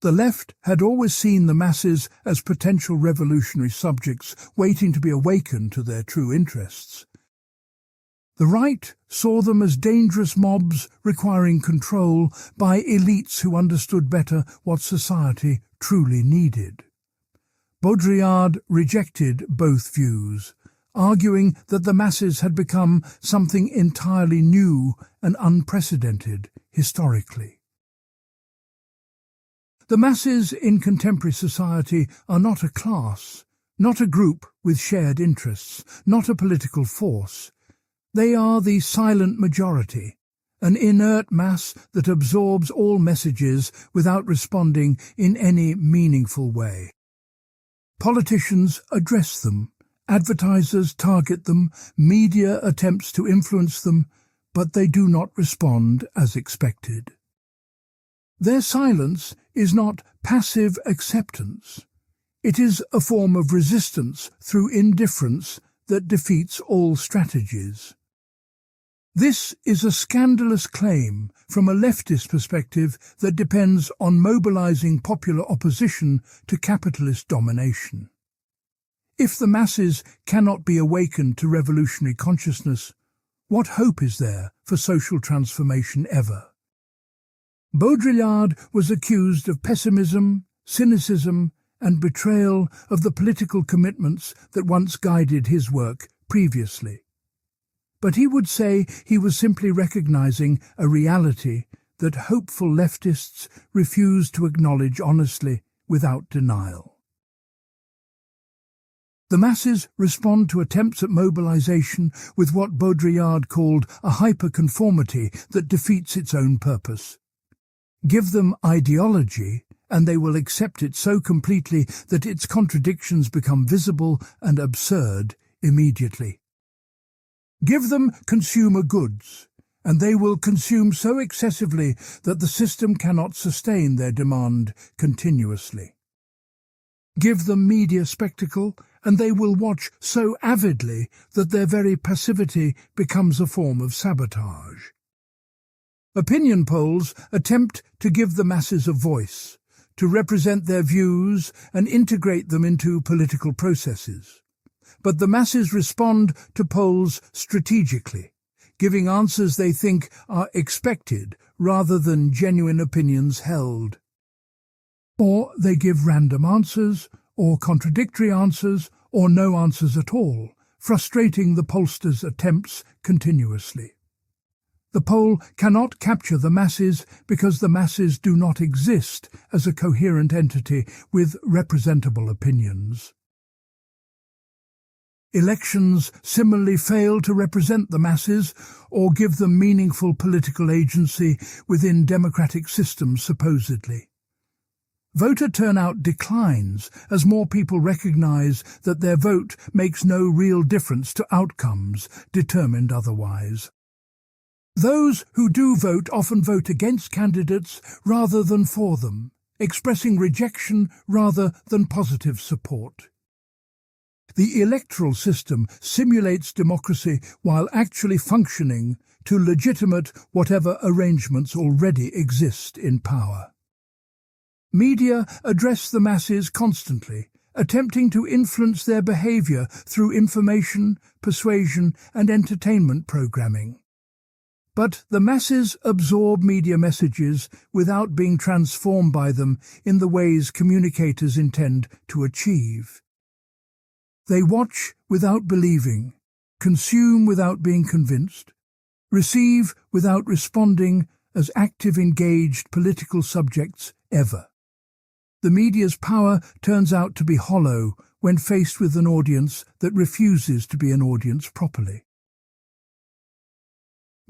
The left had always seen the masses as potential revolutionary subjects waiting to be awakened to their true interests. The right saw them as dangerous mobs requiring control by elites who understood better what society truly needed. Baudrillard rejected both views, arguing that the masses had become something entirely new and unprecedented historically. The masses in contemporary society are not a class, not a group with shared interests, not a political force. They are the silent majority, an inert mass that absorbs all messages without responding in any meaningful way. Politicians address them, advertisers target them, media attempts to influence them, but they do not respond as expected. Their silence is not passive acceptance. It is a form of resistance through indifference that defeats all strategies. This is a scandalous claim from a leftist perspective that depends on mobilizing popular opposition to capitalist domination. If the masses cannot be awakened to revolutionary consciousness, what hope is there for social transformation ever? Baudrillard was accused of pessimism, cynicism, and betrayal of the political commitments that once guided his work previously. But he would say he was simply recognizing a reality that hopeful leftists refuse to acknowledge honestly without denial. The masses respond to attempts at mobilization with what Baudrillard called a hyperconformity that defeats its own purpose. Give them ideology, and they will accept it so completely that its contradictions become visible and absurd immediately. Give them consumer goods, and they will consume so excessively that the system cannot sustain their demand continuously. Give them media spectacle, and they will watch so avidly that their very passivity becomes a form of sabotage. Opinion polls attempt to give the masses a voice, to represent their views and integrate them into political processes. But the masses respond to polls strategically, giving answers they think are expected rather than genuine opinions held. Or they give random answers, or contradictory answers, or no answers at all, frustrating the pollsters' attempts continuously. The poll cannot capture the masses because the masses do not exist as a coherent entity with representable opinions. Elections similarly fail to represent the masses or give them meaningful political agency within democratic systems supposedly. Voter turnout declines as more people recognize that their vote makes no real difference to outcomes determined otherwise. Those who do vote often vote against candidates rather than for them, expressing rejection rather than positive support. The electoral system simulates democracy while actually functioning to legitimate whatever arrangements already exist in power. Media address the masses constantly, attempting to influence their behavior through information, persuasion, and entertainment programming. But the masses absorb media messages without being transformed by them in the ways communicators intend to achieve. They watch without believing, consume without being convinced, receive without responding as active, engaged political subjects ever. The media's power turns out to be hollow when faced with an audience that refuses to be an audience properly.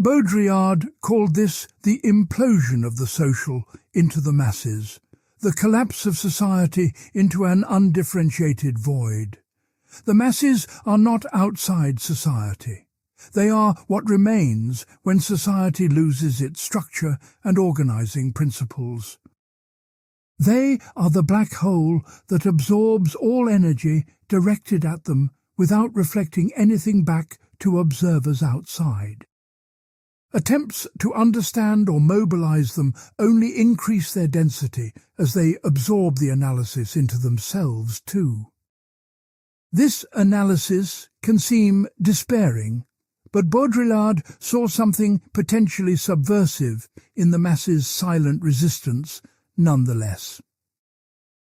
Baudrillard called this the implosion of the social into the masses, the collapse of society into an undifferentiated void. The masses are not outside society. They are what remains when society loses its structure and organizing principles. They are the black hole that absorbs all energy directed at them without reflecting anything back to observers outside. Attempts to understand or mobilize them only increase their density as they absorb the analysis into themselves too. This analysis can seem despairing, but Baudrillard saw something potentially subversive in the masses' silent resistance nonetheless.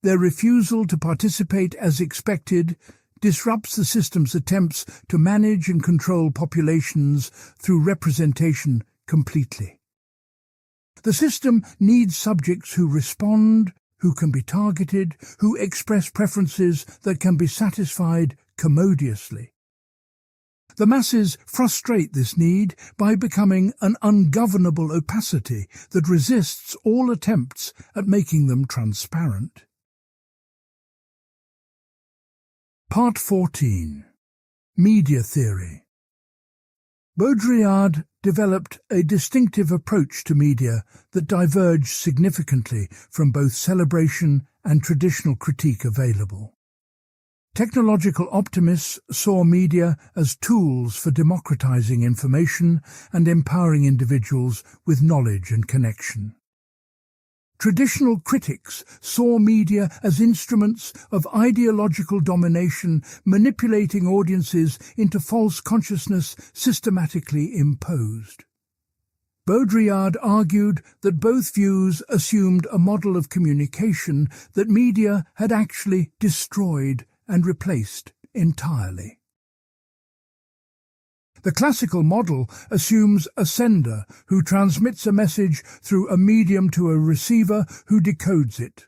Their refusal to participate as expected disrupts the system's attempts to manage and control populations through representation completely. The system needs subjects who respond, who can be targeted, who express preferences that can be satisfied commodiously. The masses frustrate this need by becoming an ungovernable opacity that resists all attempts at making them transparent. Part 14. Media Theory. Baudrillard developed a distinctive approach to media that diverged significantly from both celebration and traditional critique available. Technological optimists saw media as tools for democratizing information and empowering individuals with knowledge and connection. Traditional critics saw media as instruments of ideological domination, manipulating audiences into false consciousness systematically imposed. Baudrillard argued that both views assumed a model of communication that media had actually destroyed and replaced entirely. The classical model assumes a sender who transmits a message through a medium to a receiver who decodes it.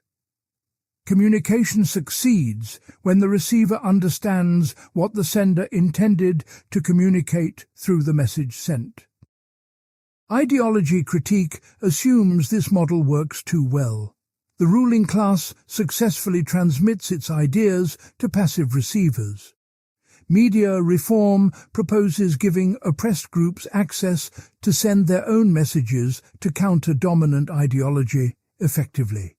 Communication succeeds when the receiver understands what the sender intended to communicate through the message sent. Ideology critique assumes this model works too well. The ruling class successfully transmits its ideas to passive receivers. Media reform proposes giving oppressed groups access to send their own messages to counter dominant ideology effectively.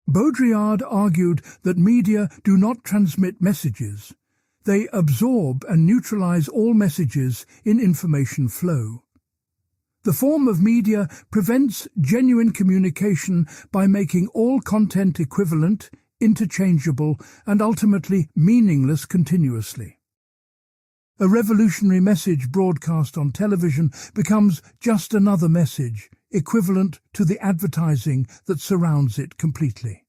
Baudrillard argued that media do not transmit messages. They absorb and neutralize all messages in information flow. The form of media prevents genuine communication by making all content equivalent, interchangeable, and ultimately meaningless continuously. A revolutionary message broadcast on television becomes just another message, equivalent to the advertising that surrounds it completely.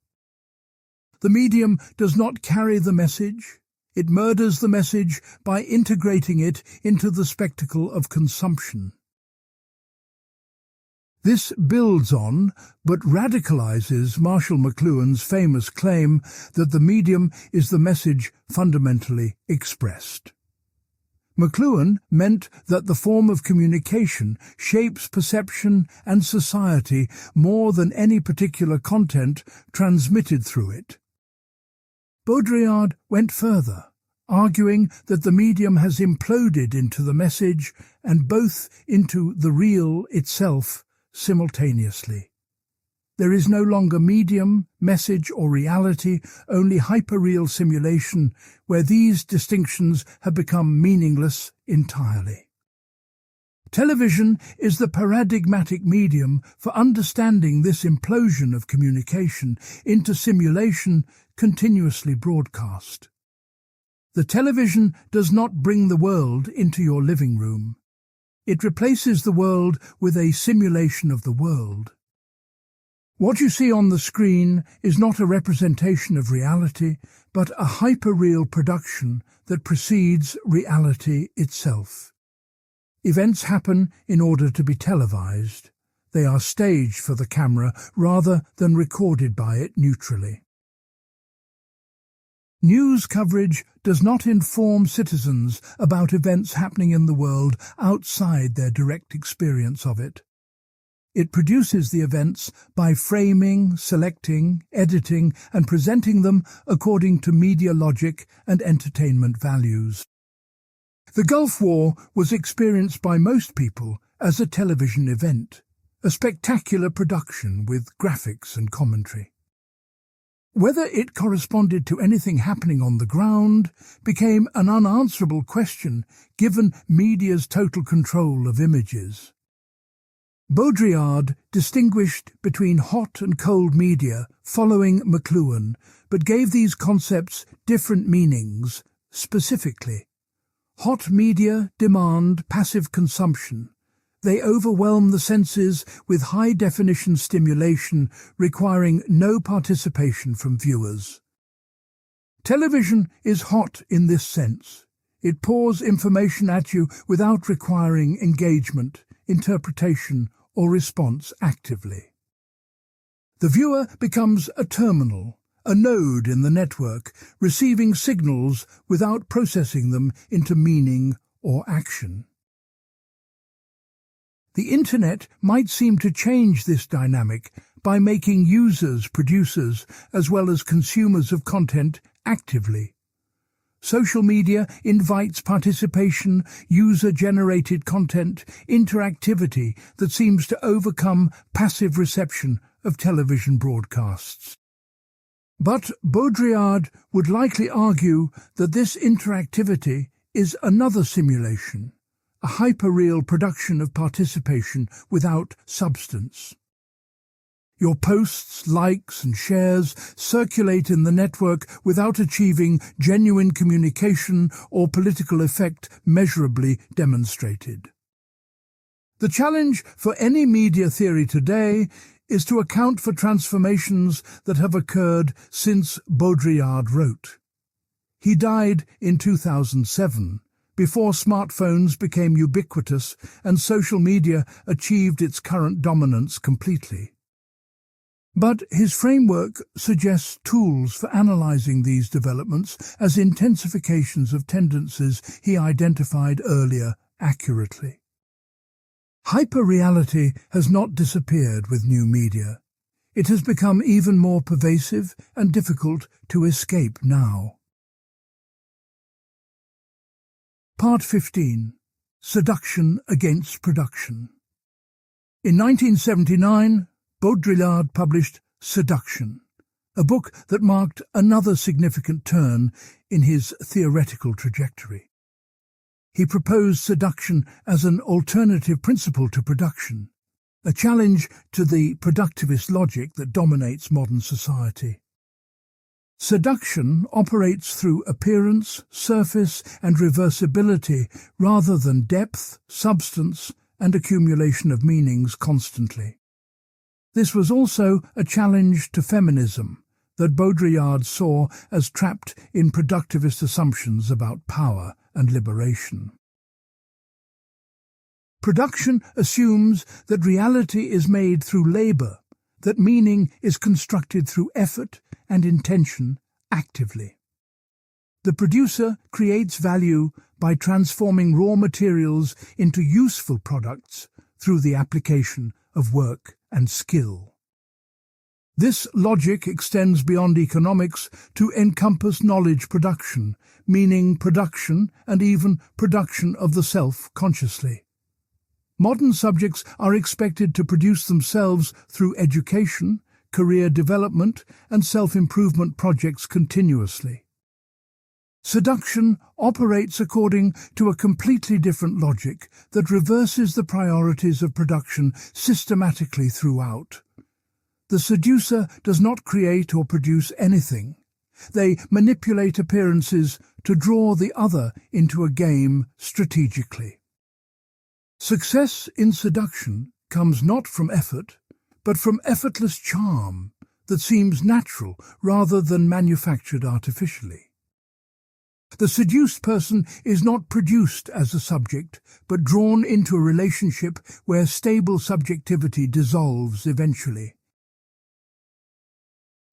The medium does not carry the message. It murders the message by integrating it into the spectacle of consumption. This builds on, but radicalizes Marshall McLuhan's famous claim that the medium is the message fundamentally expressed. McLuhan meant that the form of communication shapes perception and society more than any particular content transmitted through it. Baudrillard went further, arguing that the medium has imploded into the message and both into the real itself simultaneously. There is no longer medium, message, or reality, only hyperreal simulation, where these distinctions have become meaningless entirely. Television is the paradigmatic medium for understanding this implosion of communication into simulation continuously broadcast. The television does not bring the world into your living room. It replaces the world with a simulation of the world. What you see on the screen is not a representation of reality, but a hyperreal production that precedes reality itself. Events happen in order to be televised. They are staged for the camera rather than recorded by it neutrally. News coverage does not inform citizens about events happening in the world outside their direct experience of it. It produces the events by framing, selecting, editing, and presenting them according to media logic and entertainment values. The Gulf War was experienced by most people as a television event, a spectacular production with graphics and commentary. Whether it corresponded to anything happening on the ground became an unanswerable question given media's total control of images. Baudrillard distinguished between hot and cold media following McLuhan, but gave these concepts different meanings specifically. Hot media demand passive consumption. They overwhelm the senses with high-definition stimulation requiring no participation from viewers. Television is hot in this sense. It pours information at you without requiring engagement, interpretation, or response actively. The viewer becomes a terminal, a node in the network, receiving signals without processing them into meaning or action. The Internet might seem to change this dynamic by making users producers as well as consumers of content actively. Social media invites participation, user-generated content, interactivity that seems to overcome passive reception of television broadcasts. But Baudrillard would likely argue that this interactivity is another simulation, a hyperreal production of participation without substance. Your posts, likes and shares circulate in the network without achieving genuine communication or political effect measurably demonstrated. The challenge for any media theory today is to account for transformations that have occurred since Baudrillard wrote. He died in 2007, before smartphones became ubiquitous and social media achieved its current dominance completely. But his framework suggests tools for analyzing these developments as intensifications of tendencies he identified earlier accurately. Hyperreality has not disappeared with new media. It has become even more pervasive and difficult to escape now. Part 15. Seduction against Production. In 1979, Baudrillard published Seduction, a book that marked another significant turn in his theoretical trajectory. He proposed seduction as an alternative principle to production, a challenge to the productivist logic that dominates modern society. Seduction operates through appearance, surface, and reversibility rather than depth, substance, and accumulation of meanings constantly. This was also a challenge to feminism that Baudrillard saw as trapped in productivist assumptions about power and liberation. Production assumes that reality is made through labor, that meaning is constructed through effort and intention actively. The producer creates value by transforming raw materials into useful products through the application of work and skill. This logic extends beyond economics to encompass knowledge production, meaning production and even production of the self consciously. Modern subjects are expected to produce themselves through education, career development, and self-improvement projects continuously. Seduction operates according to a completely different logic that reverses the priorities of production systematically throughout. The seducer does not create or produce anything. They manipulate appearances to draw the other into a game strategically. Success in seduction comes not from effort, but from effortless charm that seems natural rather than manufactured artificially. The seduced person is not produced as a subject, but drawn into a relationship where stable subjectivity dissolves eventually.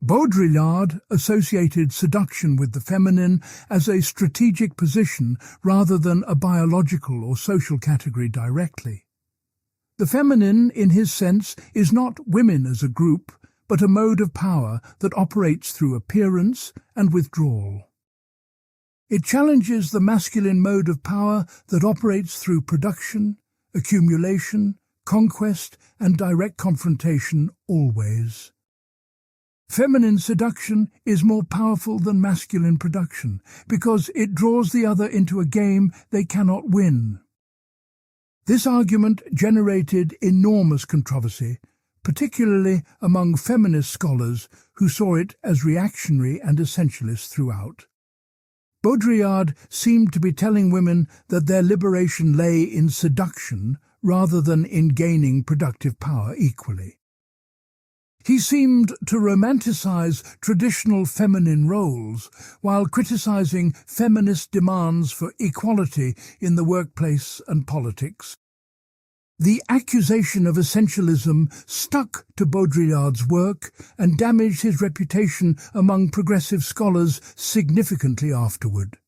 Baudrillard associated seduction with the feminine as a strategic position rather than a biological or social category directly. The feminine, in his sense, is not women as a group, but a mode of power that operates through appearance and withdrawal. It challenges the masculine mode of power that operates through production, accumulation, conquest, and direct confrontation always. Feminine seduction is more powerful than masculine production because it draws the other into a game they cannot win. This argument generated enormous controversy, particularly among feminist scholars who saw it as reactionary and essentialist throughout. Baudrillard seemed to be telling women that their liberation lay in seduction rather than in gaining productive power equally. He seemed to romanticize traditional feminine roles while criticizing feminist demands for equality in the workplace and politics. The accusation of essentialism stuck to Baudrillard's work and damaged his reputation among progressive scholars significantly afterward.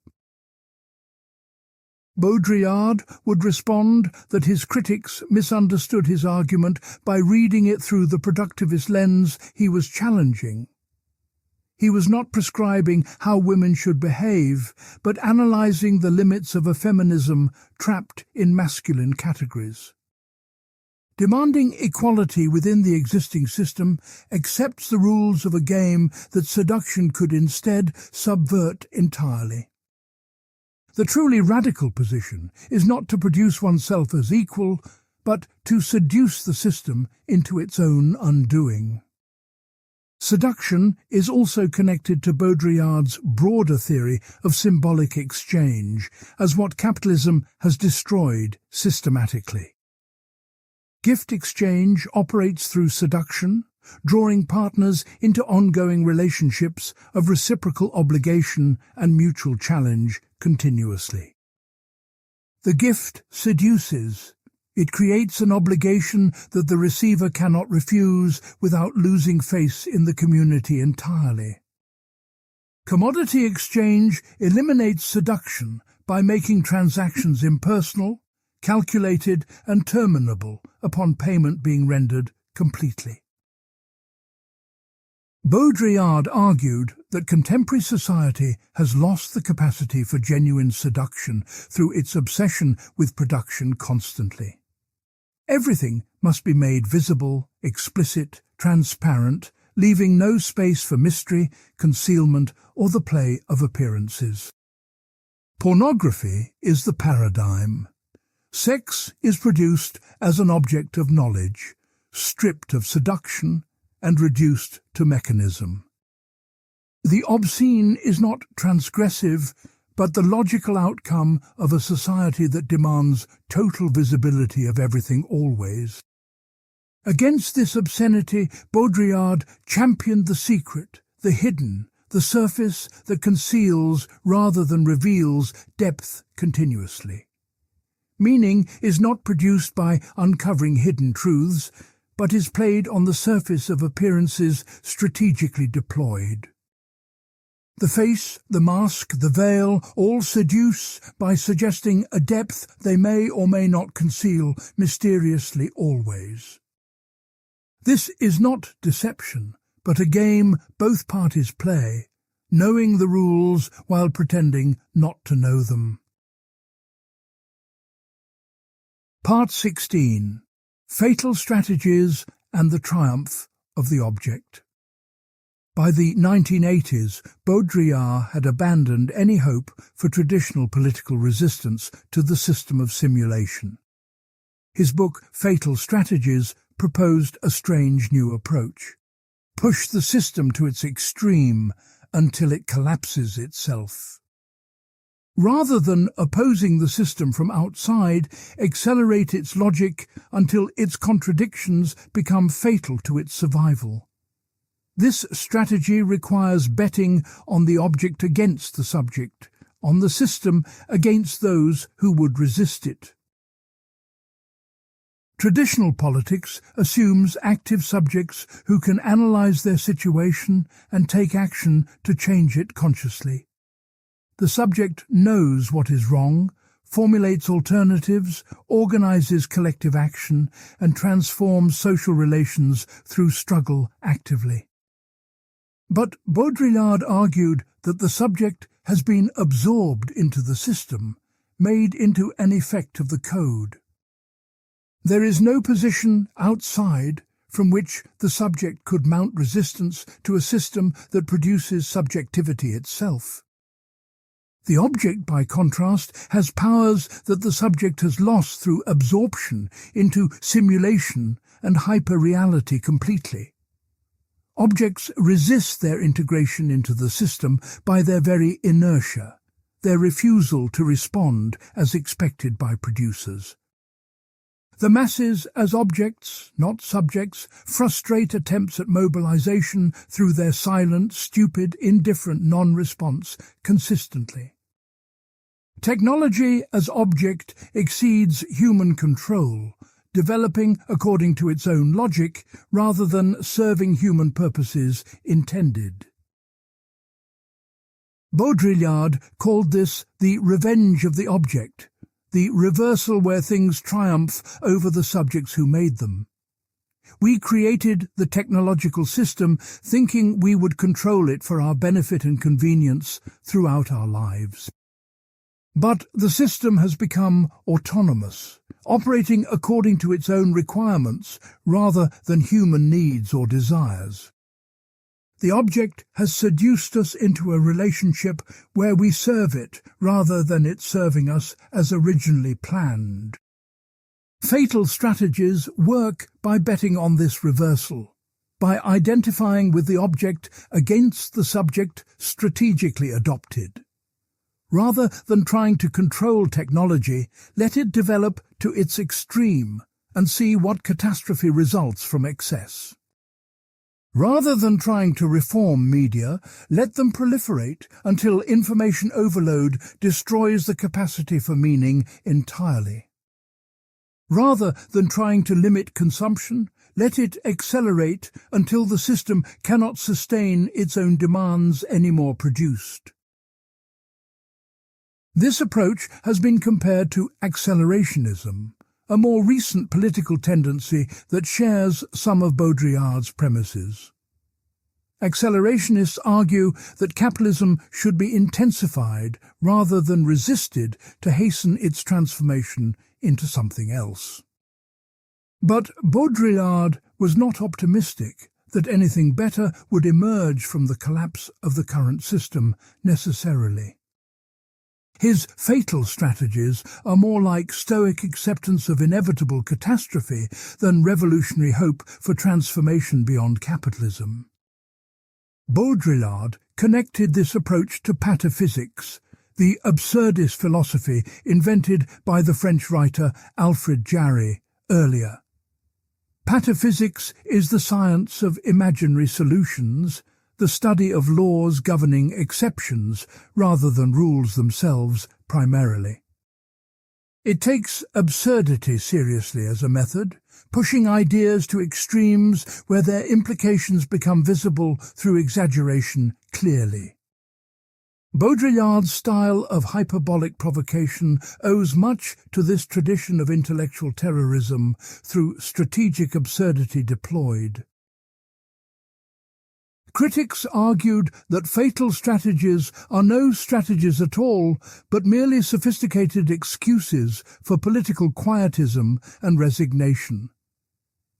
Baudrillard would respond that his critics misunderstood his argument by reading it through the productivist lens he was challenging. He was not prescribing how women should behave, but analyzing the limits of a feminism trapped in masculine categories. Demanding equality within the existing system accepts the rules of a game that seduction could instead subvert entirely. The truly radical position is not to produce oneself as equal, but to seduce the system into its own undoing. Seduction is also connected to Baudrillard's broader theory of symbolic exchange as what capitalism has destroyed systematically. Gift exchange operates through seduction, drawing partners into ongoing relationships of reciprocal obligation and mutual challenge continuously. The gift seduces. It creates an obligation that the receiver cannot refuse without losing face in the community entirely. Commodity exchange eliminates seduction by making transactions impersonal, calculated and terminable upon payment being rendered completely. Baudrillard argued that contemporary society has lost the capacity for genuine seduction through its obsession with production constantly. Everything must be made visible, explicit, transparent, leaving no space for mystery, concealment, or the play of appearances. Pornography is the paradigm. Sex is produced as an object of knowledge, stripped of seduction, and reduced to mechanism. The obscene is not transgressive, but the logical outcome of a society that demands total visibility of everything always. Against this obscenity, Baudrillard championed the secret, the hidden, the surface that conceals rather than reveals depth continuously. Meaning is not produced by uncovering hidden truths, but is played on the surface of appearances strategically deployed. The face, the mask, the veil all seduce by suggesting a depth they may or may not conceal mysteriously always. This is not deception, but a game both parties play, knowing the rules while pretending not to know them. Part 16. Fatal Strategies and the Triumph of the Object. By the 1980s, Baudrillard had abandoned any hope for traditional political resistance to the system of simulation. His book, Fatal Strategies, proposed a strange new approach. Push the system to its extreme until it collapses itself. Rather than opposing the system from outside, accelerate its logic until its contradictions become fatal to its survival. This strategy requires betting on the object against the subject, on the system against those who would resist it. Traditional politics assumes active subjects who can analyze their situation and take action to change it consciously. The subject knows what is wrong, formulates alternatives, organizes collective action, and transforms social relations through struggle actively. But Baudrillard argued that the subject has been absorbed into the system, made into an effect of the code. There is no position outside from which the subject could mount resistance to a system that produces subjectivity itself. The object, by contrast, has powers that the subject has lost through absorption into simulation and hyperreality completely. Objects resist their integration into the system by their very inertia, their refusal to respond as expected by producers. The masses, as objects, not subjects, frustrate attempts at mobilization through their silent, stupid, indifferent non-response consistently. Technology as object exceeds human control, developing according to its own logic rather than serving human purposes intended. Baudrillard called this the revenge of the object, the reversal where things triumph over the subjects who made them. We created the technological system thinking we would control it for our benefit and convenience throughout our lives. But the system has become autonomous, operating according to its own requirements rather than human needs or desires. The object has seduced us into a relationship where we serve it rather than it serving us as originally planned. Fatal strategies work by betting on this reversal, by identifying with the object against the subject strategically adopted. Rather than trying to control technology, let it develop to its extreme and see what catastrophe results from excess. Rather than trying to reform media, let them proliferate until information overload destroys the capacity for meaning entirely. Rather than trying to limit consumption, let it accelerate until the system cannot sustain its own demands anymore produced. This approach has been compared to accelerationism, a more recent political tendency that shares some of Baudrillard's premises. Accelerationists argue that capitalism should be intensified rather than resisted to hasten its transformation into something else. But Baudrillard was not optimistic that anything better would emerge from the collapse of the current system necessarily. His fatal strategies are more like stoic acceptance of inevitable catastrophe than revolutionary hope for transformation beyond capitalism. Baudrillard connected this approach to pataphysics, the absurdist philosophy invented by the French writer Alfred Jarry earlier. Pataphysics is the science of imaginary solutions, the study of laws governing exceptions rather than rules themselves primarily. It takes absurdity seriously as a method, pushing ideas to extremes where their implications become visible through exaggeration clearly. Baudrillard's style of hyperbolic provocation owes much to this tradition of intellectual terrorism through strategic absurdity deployed. Critics argued that fatal strategies are no strategies at all, but merely sophisticated excuses for political quietism and resignation.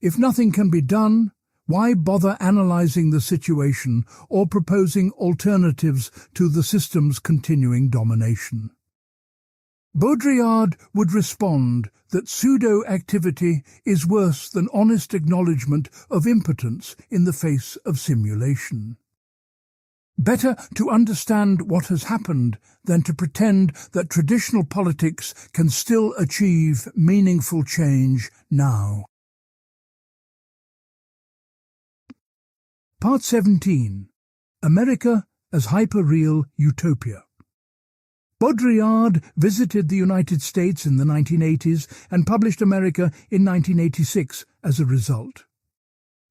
If nothing can be done, why bother analyzing the situation or proposing alternatives to the system's continuing domination? Baudrillard would respond that pseudo-activity is worse than honest acknowledgement of impotence in the face of simulation. Better to understand what has happened than to pretend that traditional politics can still achieve meaningful change now. Part 17. America as Hyperreal Utopia. Baudrillard visited the United States in the 1980s and published America in 1986 as a result.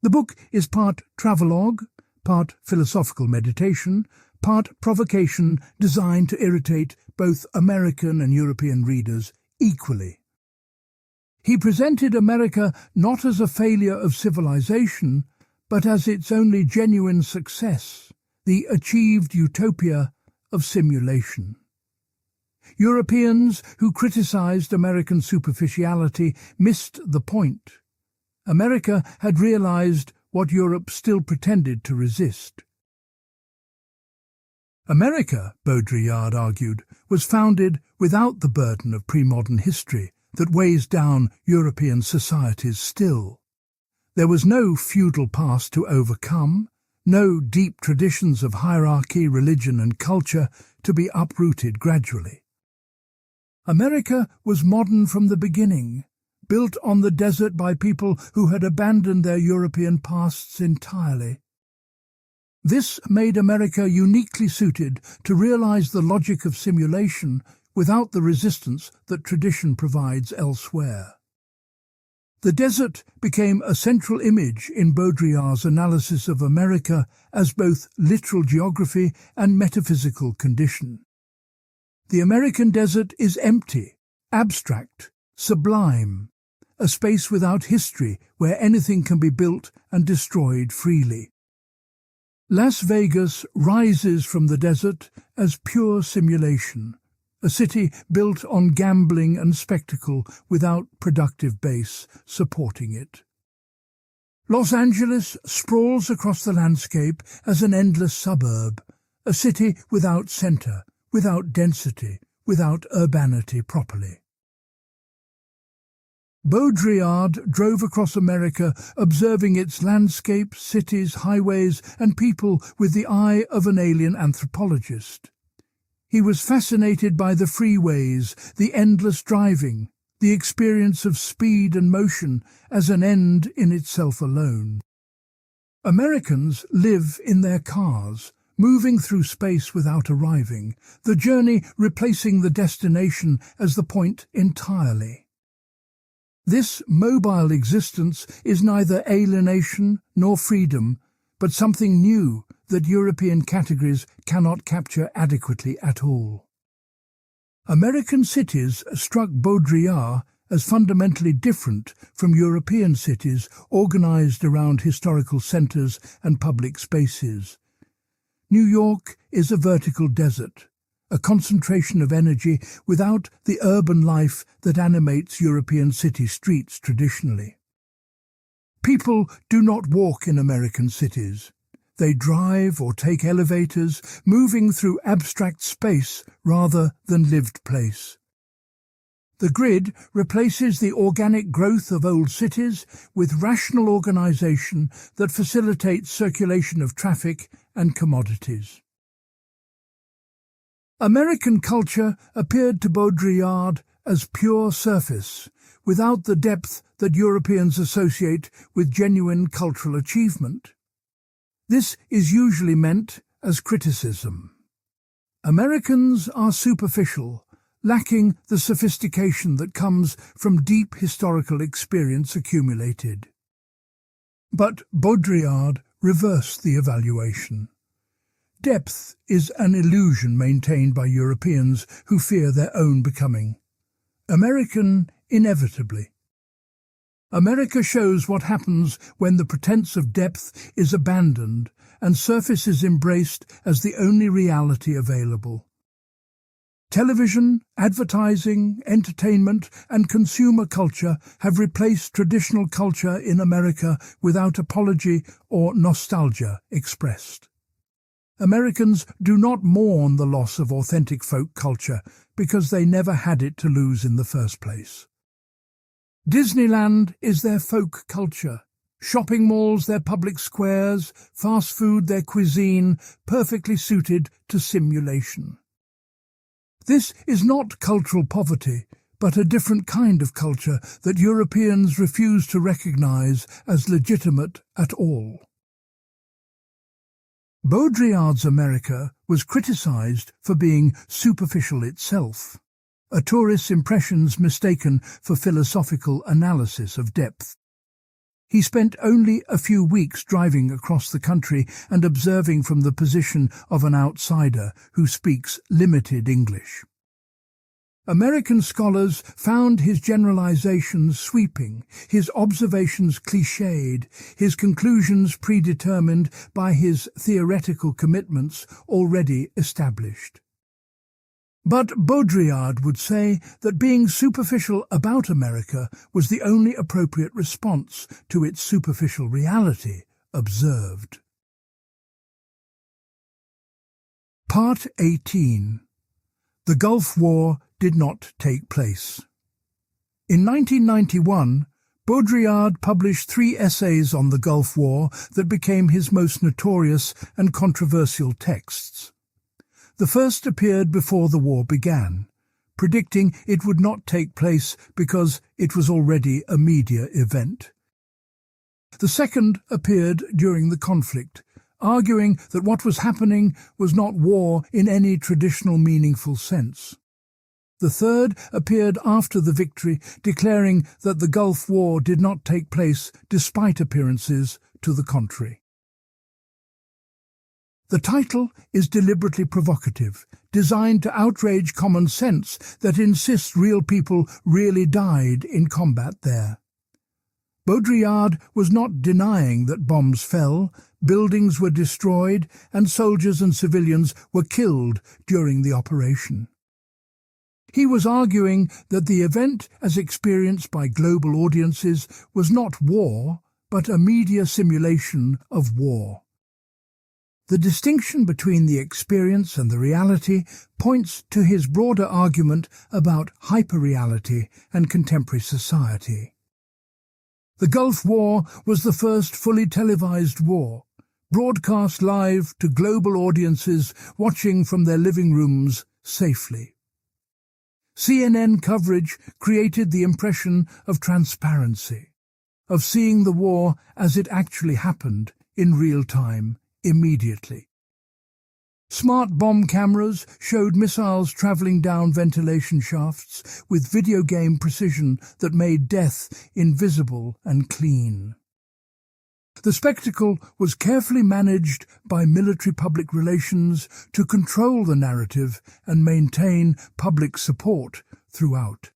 The book is part travelogue, part philosophical meditation, part provocation designed to irritate both American and European readers equally. He presented America not as a failure of civilization, but as its only genuine success, the achieved utopia of simulation. Europeans who criticized American superficiality missed the point. America had realized what Europe still pretended to resist. America, Baudrillard argued, was founded without the burden of pre-modern history that weighs down European societies still. There was no feudal past to overcome, no deep traditions of hierarchy, religion and culture to be uprooted gradually. America was modern from the beginning, built on the desert by people who had abandoned their European pasts entirely. This made America uniquely suited to realize the logic of simulation without the resistance that tradition provides elsewhere. The desert became a central image in Baudrillard's analysis of America as both literal geography and metaphysical condition. The American desert is empty, abstract, sublime, a space without history where anything can be built and destroyed freely. Las Vegas rises from the desert as pure simulation, a city built on gambling and spectacle without productive base supporting it. Los Angeles sprawls across the landscape as an endless suburb, a city without center, without density, without urbanity properly. Baudrillard drove across America, observing its landscapes, cities, highways, and people with the eye of an alien anthropologist. He was fascinated by the freeways, the endless driving, the experience of speed and motion as an end in itself alone. Americans live in their cars, moving through space without arriving, the journey replacing the destination as the point entirely. This mobile existence is neither alienation nor freedom, but something new that European categories cannot capture adequately at all. American cities struck Baudrillard as fundamentally different from European cities organized around historical centers and public spaces. New York is a vertical desert, a concentration of energy without the urban life that animates European city streets traditionally. People do not walk in American cities. They drive or take elevators, moving through abstract space rather than lived place. The grid replaces the organic growth of old cities with rational organization that facilitates circulation of traffic and commodities. American culture appeared to Baudrillard as pure surface, without the depth that Europeans associate with genuine cultural achievement. This is usually meant as criticism. Americans are superficial, lacking the sophistication that comes from deep historical experience accumulated. But Baudrillard reversed the evaluation. Depth is an illusion maintained by Europeans who fear their own becoming. American, inevitably. America shows what happens when the pretense of depth is abandoned and surface is embraced as the only reality available. Television, advertising, entertainment, and consumer culture have replaced traditional culture in America without apology or nostalgia expressed. Americans do not mourn the loss of authentic folk culture because they never had it to lose in the first place. Disneyland is their folk culture, shopping malls their public squares, fast food their cuisine, perfectly suited to simulation. This is not cultural poverty, but a different kind of culture that Europeans refuse to recognize as legitimate at all. Baudrillard's America was criticized for being superficial itself, a tourist's impressions mistaken for philosophical analysis of depth. He spent only a few weeks driving across the country and observing from the position of an outsider who speaks limited English. American scholars found his generalizations sweeping, his observations cliched, his conclusions predetermined by his theoretical commitments already established. But Baudrillard would say that being superficial about America was the only appropriate response to its superficial reality observed. Part 18. The Gulf War did not take place. In 1991, Baudrillard published 3 essays on the Gulf War that became his most notorious and controversial texts. The first appeared before the war began, predicting it would not take place because it was already a media event. The second appeared during the conflict, arguing that what was happening was not war in any traditional meaningful sense. The third appeared after the victory, declaring that the Gulf War did not take place despite appearances to the contrary. The title is deliberately provocative, designed to outrage common sense that insists real people really died in combat there. Baudrillard was not denying that bombs fell, buildings were destroyed, and soldiers and civilians were killed during the operation. He was arguing that the event, as experienced by global audiences, was not war, but a media simulation of war. The distinction between the experience and the reality points to his broader argument about hyperreality and contemporary society. The Gulf War was the first fully televised war, broadcast live to global audiences watching from their living rooms safely. CNN coverage created the impression of transparency, of seeing the war as it actually happened in real time, immediately. Smart bomb cameras showed missiles travelling down ventilation shafts with video game precision that made death invisible and clean. The spectacle was carefully managed by military public relations to control the narrative and maintain public support throughout.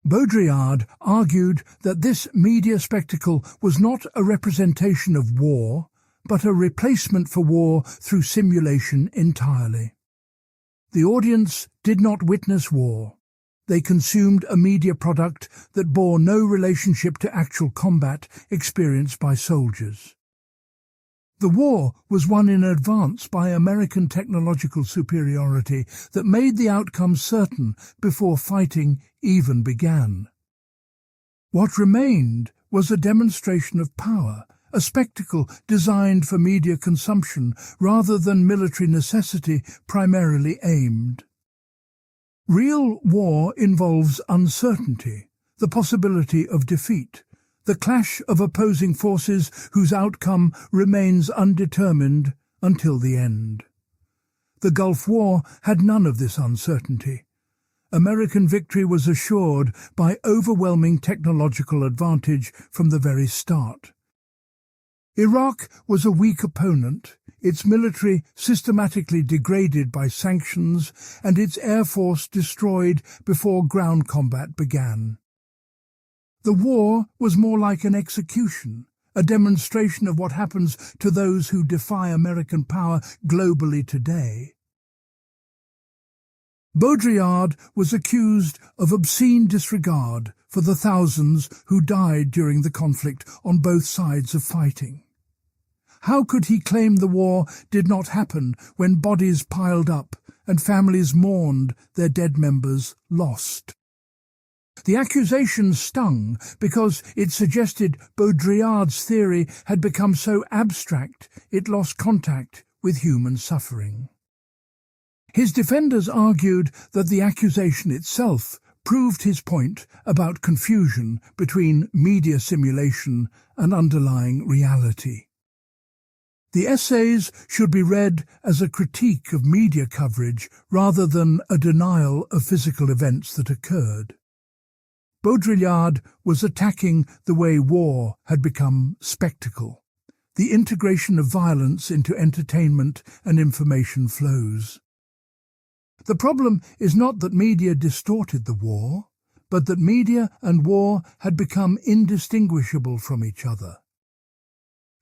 Baudrillard argued that this media spectacle was not a representation of war, but a replacement for war through simulation entirely. The audience did not witness war. They consumed a media product that bore no relationship to actual combat experienced by soldiers. The war was won in advance by American technological superiority that made the outcome certain before fighting even began. What remained was a demonstration of power, a spectacle designed for media consumption rather than military necessity primarily aimed. Real war involves uncertainty, the possibility of defeat, the clash of opposing forces whose outcome remains undetermined until the end. The Gulf War had none of this uncertainty. American victory was assured by overwhelming technological advantage from the very start. Iraq was a weak opponent, its military systematically degraded by sanctions and its air force destroyed before ground combat began. The war was more like an execution, a demonstration of what happens to those who defy American power globally today. Baudrillard was accused of obscene disregard for the thousands who died during the conflict on both sides of fighting. How could he claim the war did not happen when bodies piled up and families mourned their dead members lost? The accusation stung because it suggested Baudrillard's theory had become so abstract it lost contact with human suffering. His defenders argued that the accusation itself proved his point about confusion between media simulation and underlying reality. The essays should be read as a critique of media coverage rather than a denial of physical events that occurred. Baudrillard was attacking the way war had become spectacle, the integration of violence into entertainment and information flows. The problem is not that media distorted the war, but that media and war had become indistinguishable from each other.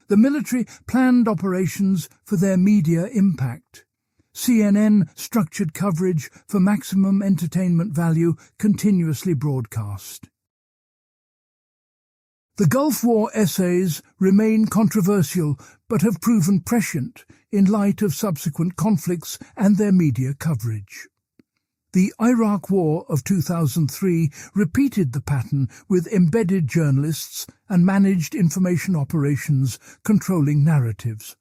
The military planned operations for their media impact. CNN structured coverage for maximum entertainment value continuously broadcast. The Gulf War essays remain controversial but have proven prescient in light of subsequent conflicts and their media coverage. The Iraq War of 2003 repeated the pattern with embedded journalists and managed information operations controlling narratives.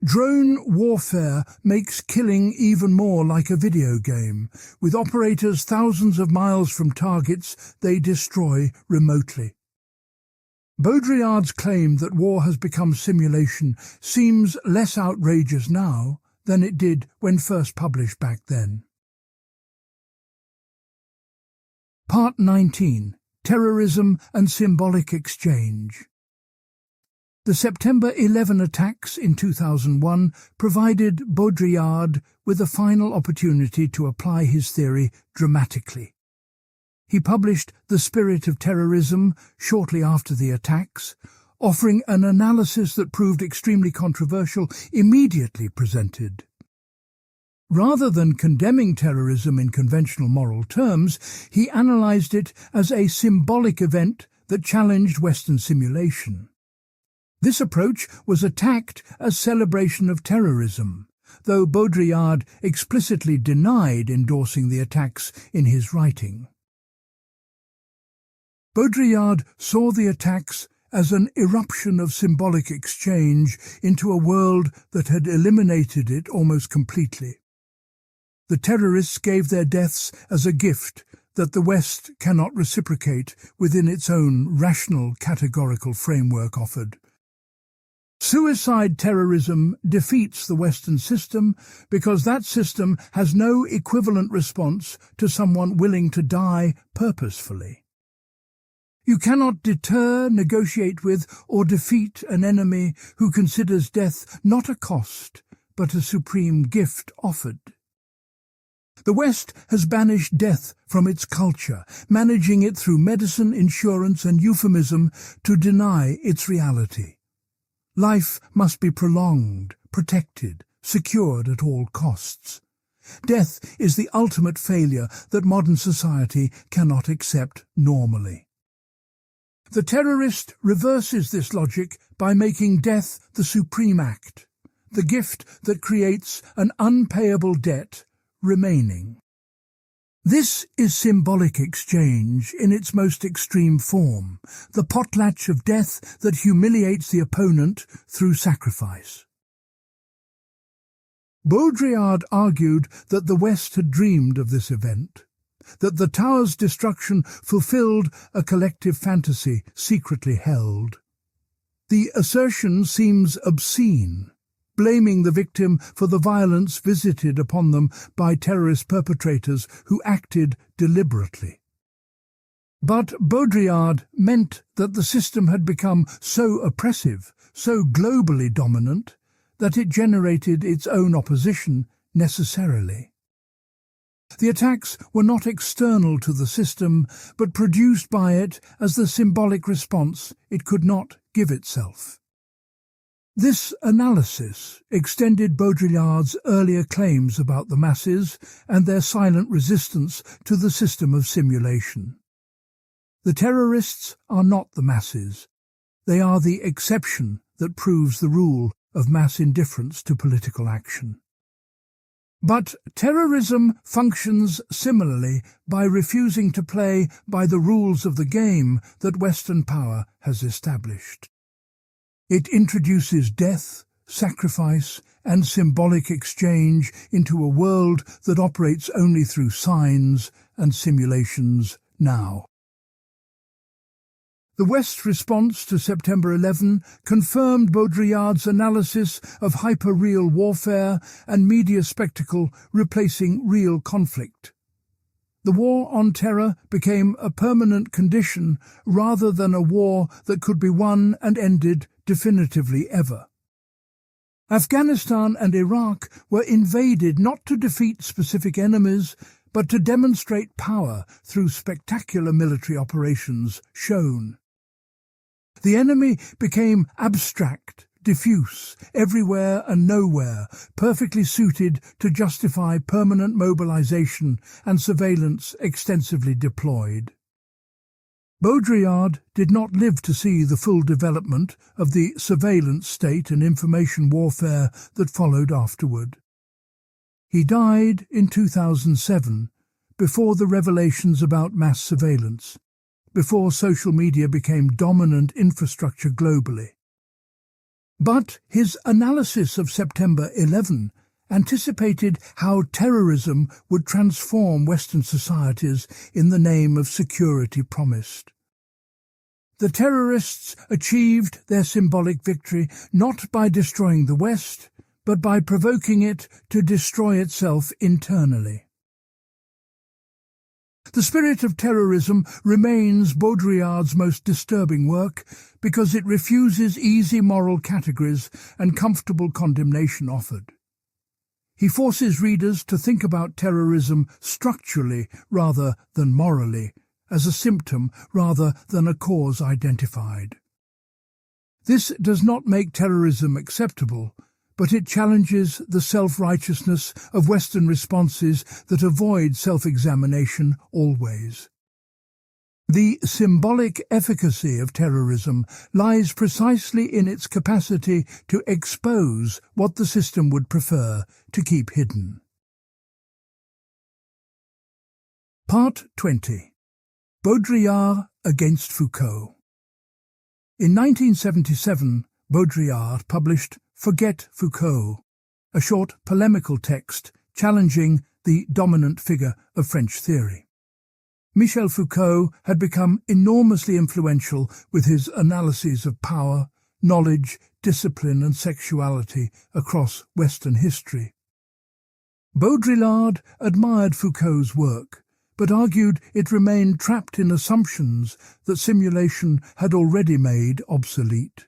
Drone warfare makes killing even more like a video game, with operators thousands of miles from targets they destroy remotely. Baudrillard's claim that war has become simulation seems less outrageous now than it did when first published back then. Part 19. Terrorism and Symbolic Exchange. The September 11 attacks in 2001 provided Baudrillard with a final opportunity to apply his theory dramatically. He published The Spirit of Terrorism shortly after the attacks, offering an analysis that proved extremely controversial immediately presented. Rather than condemning terrorism in conventional moral terms, he analyzed it as a symbolic event that challenged Western simulation. This approach was attacked as celebration of terrorism, though Baudrillard explicitly denied endorsing the attacks in his writing. Baudrillard saw the attacks as an eruption of symbolic exchange into a world that had eliminated it almost completely. The terrorists gave their deaths as a gift that the West cannot reciprocate within its own rational categorical framework offered. Suicide terrorism defeats the Western system because that system has no equivalent response to someone willing to die purposefully. You cannot deter, negotiate with, or defeat an enemy who considers death not a cost, but a supreme gift offered. The West has banished death from its culture, managing it through medicine, insurance, and euphemism to deny its reality. Life must be prolonged, protected, secured at all costs. Death is the ultimate failure that modern society cannot accept normally. The terrorist reverses this logic by making death the supreme act, the gift that creates an unpayable debt remaining. This is symbolic exchange in its most extreme form, the potlatch of death that humiliates the opponent through sacrifice. Baudrillard argued that the West had dreamed of this event, that the tower's destruction fulfilled a collective fantasy secretly held. The assertion seems obscene, blaming the victim for the violence visited upon them by terrorist perpetrators who acted deliberately. But Baudrillard meant that the system had become so oppressive, so globally dominant, that it generated its own opposition necessarily. The attacks were not external to the system, but produced by it as the symbolic response it could not give itself. This analysis extended Baudrillard's earlier claims about the masses and their silent resistance to the system of simulation. The terrorists are not the masses. They are the exception that proves the rule of mass indifference to political action. But terrorism functions similarly by refusing to play by the rules of the game that Western power has established. It introduces death, sacrifice, and symbolic exchange into a world that operates only through signs and simulations now. The West's response to September 11 confirmed Baudrillard's analysis of hyperreal warfare and media spectacle replacing real conflict. The war on terror became a permanent condition rather than a war that could be won and ended definitively ever. Afghanistan and Iraq were invaded not to defeat specific enemies, but to demonstrate power through spectacular military operations shown. The enemy became abstract, diffuse, everywhere and nowhere, perfectly suited to justify permanent mobilization and surveillance extensively deployed. Baudrillard did not live to see the full development of the surveillance state and information warfare that followed afterward. He died in 2007, before the revelations about mass surveillance, before social media became dominant infrastructure globally. But his analysis of September 11 anticipated how terrorism would transform Western societies in the name of security promised. The terrorists achieved their symbolic victory not by destroying the West, but by provoking it to destroy itself internally. The Spirit of Terrorism remains Baudrillard's most disturbing work because it refuses easy moral categories and comfortable condemnation offered. He forces readers to think about terrorism structurally rather than morally, as a symptom rather than a cause identified. This does not make terrorism acceptable, but it challenges the self-righteousness of Western responses that avoid self-examination always. The symbolic efficacy of terrorism lies precisely in its capacity to expose what the system would prefer to keep hidden. Part 20. Baudrillard against Foucault. In 1977, Baudrillard published Forget Foucault, a short polemical text challenging the dominant figure of French theory. Michel Foucault had become enormously influential with his analyses of power, knowledge, discipline and sexuality across Western history. Baudrillard admired Foucault's work, but argued it remained trapped in assumptions that simulation had already made obsolete.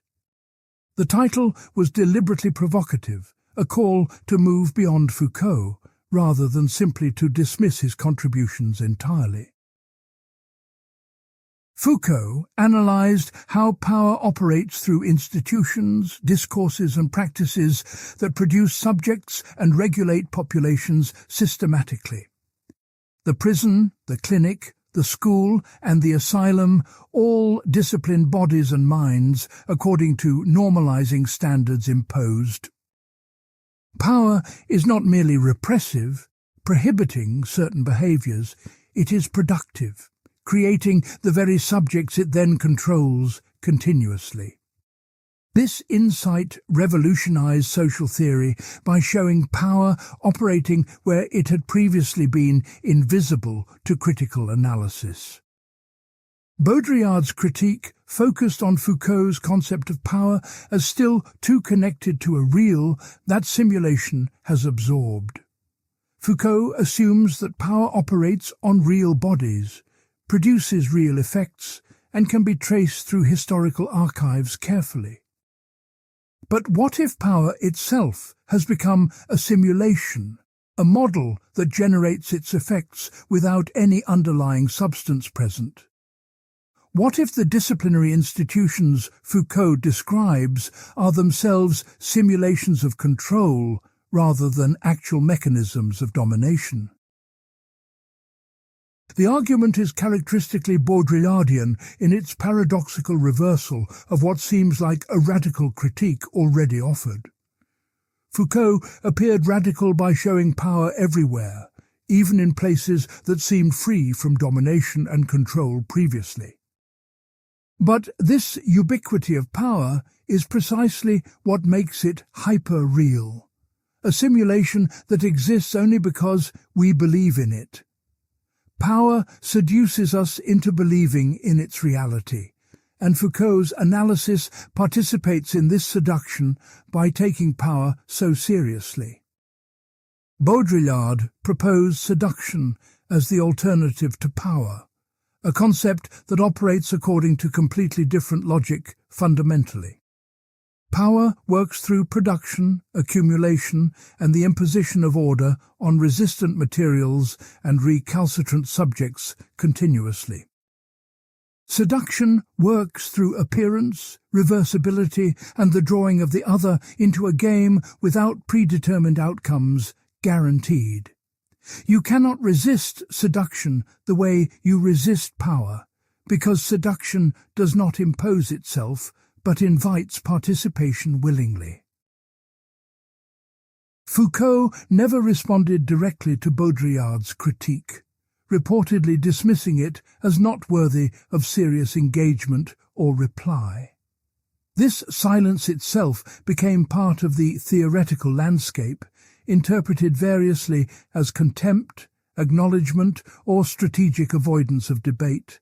The title was deliberately provocative, a call to move beyond Foucault, rather than simply to dismiss his contributions entirely. Foucault analyzed how power operates through institutions, discourses and practices that produce subjects and regulate populations systematically. The prison, the clinic, the school and the asylum all discipline bodies and minds according to normalizing standards imposed. Power is not merely repressive, prohibiting certain behaviors, it is productive, creating the very subjects it then controls continuously. This insight revolutionized social theory by showing power operating where it had previously been invisible to critical analysis. Baudrillard's critique focused on Foucault's concept of power as still too connected to a real that simulation has absorbed. Foucault assumes that power operates on real bodies, produces real effects, and can be traced through historical archives carefully. But what if power itself has become a simulation, a model that generates its effects without any underlying substance present? What if the disciplinary institutions Foucault describes are themselves simulations of control rather than actual mechanisms of domination? The argument is characteristically Baudrillardian in its paradoxical reversal of what seems like a radical critique already offered. Foucault appeared radical by showing power everywhere, even in places that seemed free from domination and control previously. But this ubiquity of power is precisely what makes it hyperreal, a simulation that exists only because we believe in it. Power seduces us into believing in its reality, and Foucault's analysis participates in this seduction by taking power so seriously. Baudrillard proposed seduction as the alternative to power, a concept that operates according to completely different logic fundamentally. Power works through production, accumulation, and the imposition of order on resistant materials and recalcitrant subjects continuously. Seduction works through appearance, reversibility, and the drawing of the other into a game without predetermined outcomes guaranteed. You cannot resist seduction the way you resist power, because seduction does not impose itself, but invites participation willingly. Foucault never responded directly to Baudrillard's critique, reportedly dismissing it as not worthy of serious engagement or reply. This silence itself became part of the theoretical landscape, interpreted variously as contempt, acknowledgement, or strategic avoidance of debate.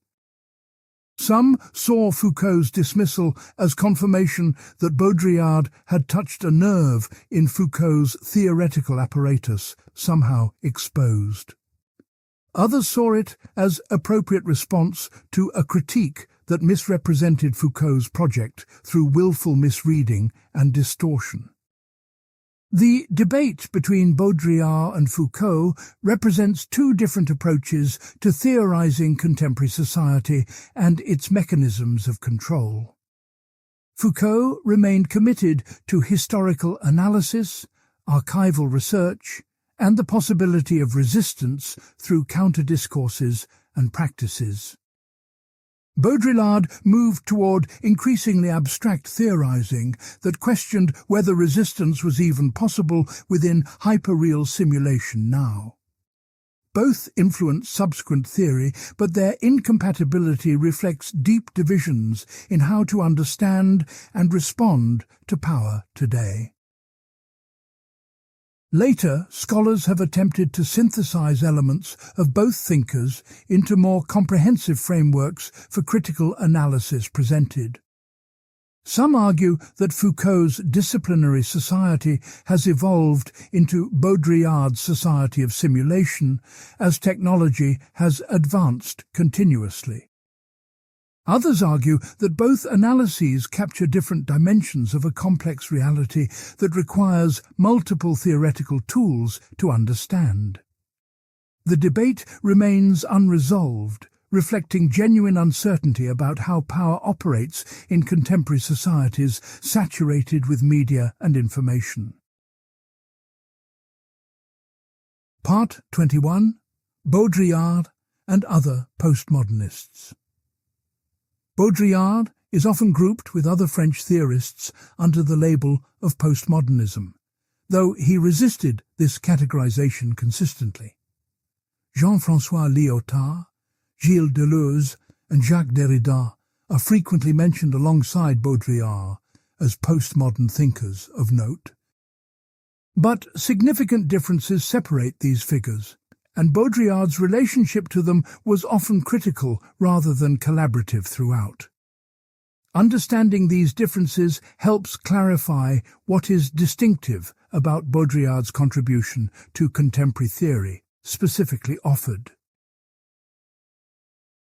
Some saw Foucault's dismissal as confirmation that Baudrillard had touched a nerve in Foucault's theoretical apparatus, somehow exposed. Others saw it as appropriate response to a critique that misrepresented Foucault's project through willful misreading and distortion. The debate between Baudrillard and Foucault represents two different approaches to theorizing contemporary society and its mechanisms of control. Foucault remained committed to historical analysis, archival research, and the possibility of resistance through counter-discourses and practices. Baudrillard moved toward increasingly abstract theorizing that questioned whether resistance was even possible within hyperreal simulation now. Both influenced subsequent theory, but their incompatibility reflects deep divisions in how to understand and respond to power today. Later, scholars have attempted to synthesize elements of both thinkers into more comprehensive frameworks for critical analysis presented. Some argue that Foucault's disciplinary society has evolved into Baudrillard's society of simulation as technology has advanced continuously. Others argue that both analyses capture different dimensions of a complex reality that requires multiple theoretical tools to understand. The debate remains unresolved, reflecting genuine uncertainty about how power operates in contemporary societies saturated with media and information. Part 21. Baudrillard and other postmodernists. Baudrillard is often grouped with other French theorists under the label of postmodernism, though he resisted this categorization consistently. Jean-François Lyotard, Gilles Deleuze, and Jacques Derrida are frequently mentioned alongside Baudrillard as postmodern thinkers of note. But significant differences separate these figures, and Baudrillard's relationship to them was often critical rather than collaborative throughout. Understanding these differences helps clarify what is distinctive about Baudrillard's contribution to contemporary theory, specifically offered.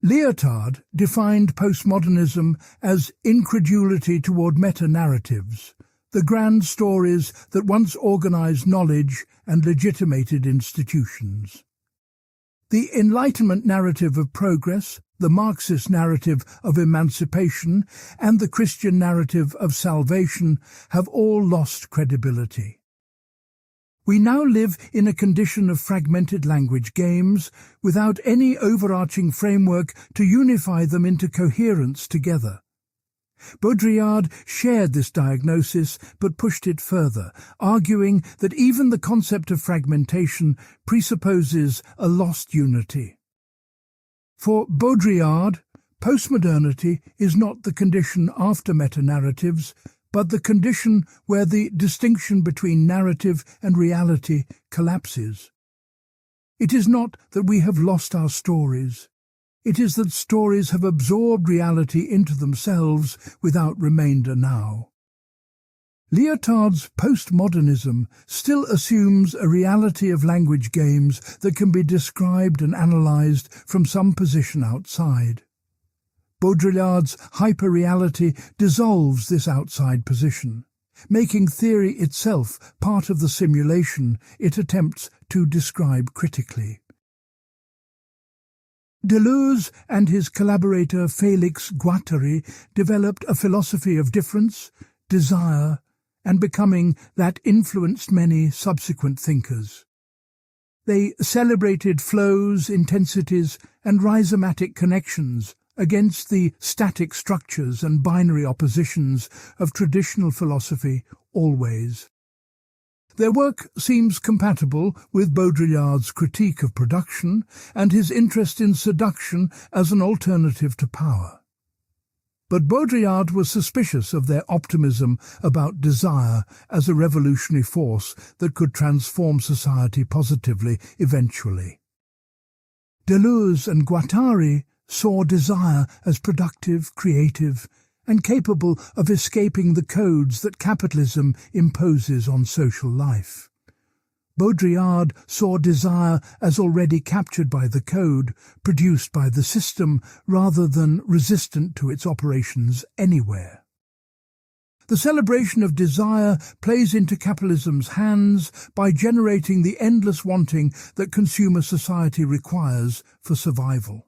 Lyotard defined postmodernism as incredulity toward meta-narratives, the grand stories that once organized knowledge and legitimated institutions. The Enlightenment narrative of progress, the Marxist narrative of emancipation, and the Christian narrative of salvation have all lost credibility. We now live in a condition of fragmented language games without any overarching framework to unify them into coherence together. Baudrillard shared this diagnosis but pushed it further, arguing that even the concept of fragmentation presupposes a lost unity. For Baudrillard, postmodernity is not the condition after meta-narratives, but the condition where the distinction between narrative and reality collapses. It is not that we have lost our stories. It is that stories have absorbed reality into themselves without remainder now. Lyotard's postmodernism still assumes a reality of language games that can be described and analysed from some position outside. Baudrillard's hyperreality dissolves this outside position, making theory itself part of the simulation it attempts to describe critically. Deleuze and his collaborator Félix Guattari developed a philosophy of difference, desire, and becoming that influenced many subsequent thinkers. They celebrated flows, intensities, and rhizomatic connections against the static structures and binary oppositions of traditional philosophy always. Their work seems compatible with Baudrillard's critique of production and his interest in seduction as an alternative to power. But Baudrillard was suspicious of their optimism about desire as a revolutionary force that could transform society positively eventually. Deleuze and Guattari saw desire as productive, creative, and capable of escaping the codes that capitalism imposes on social life. Baudrillard saw desire as already captured by the code, produced by the system, rather than resistant to its operations anywhere. The celebration of desire plays into capitalism's hands by generating the endless wanting that consumer society requires for survival.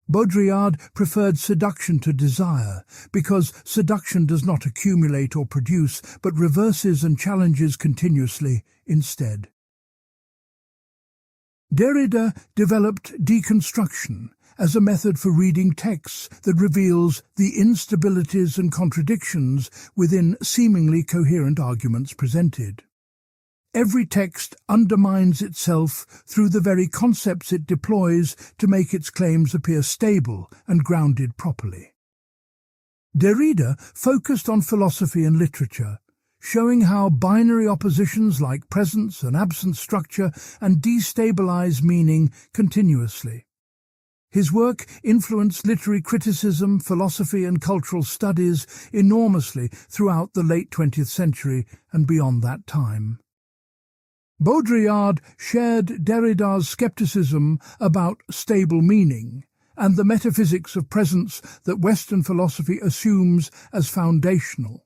Baudrillard preferred seduction to desire because seduction does not accumulate or produce but reverses and challenges continuously instead. Derrida developed deconstruction as a method for reading texts that reveals the instabilities and contradictions within seemingly coherent arguments presented. Every text undermines itself through the very concepts it deploys to make its claims appear stable and grounded properly. Derrida focused on philosophy and literature, showing how binary oppositions like presence and absence structure and destabilize meaning continuously. His work influenced literary criticism, philosophy and cultural studies enormously throughout the late 20th century and beyond that time. Baudrillard shared Derrida's skepticism about stable meaning and the metaphysics of presence that Western philosophy assumes as foundational.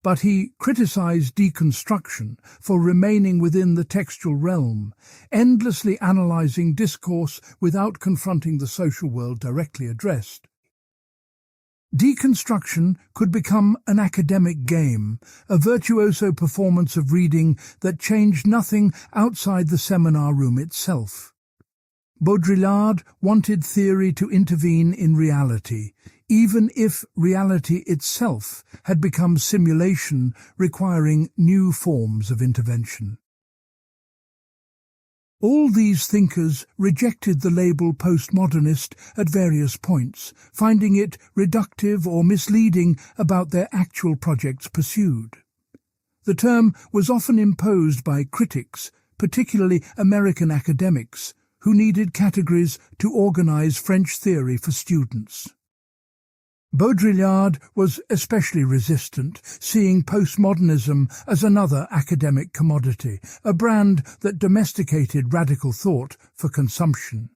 But he criticized deconstruction for remaining within the textual realm, endlessly analyzing discourse without confronting the social world directly addressed. Deconstruction could become an academic game, a virtuoso performance of reading that changed nothing outside the seminar room itself. Baudrillard wanted theory to intervene in reality, even if reality itself had become simulation requiring new forms of intervention. All these thinkers rejected the label postmodernist at various points, finding it reductive or misleading about their actual projects pursued. The term was often imposed by critics, particularly American academics, who needed categories to organize French theory for students. Baudrillard was especially resistant, seeing postmodernism as another academic commodity, a brand that domesticated radical thought for consumption.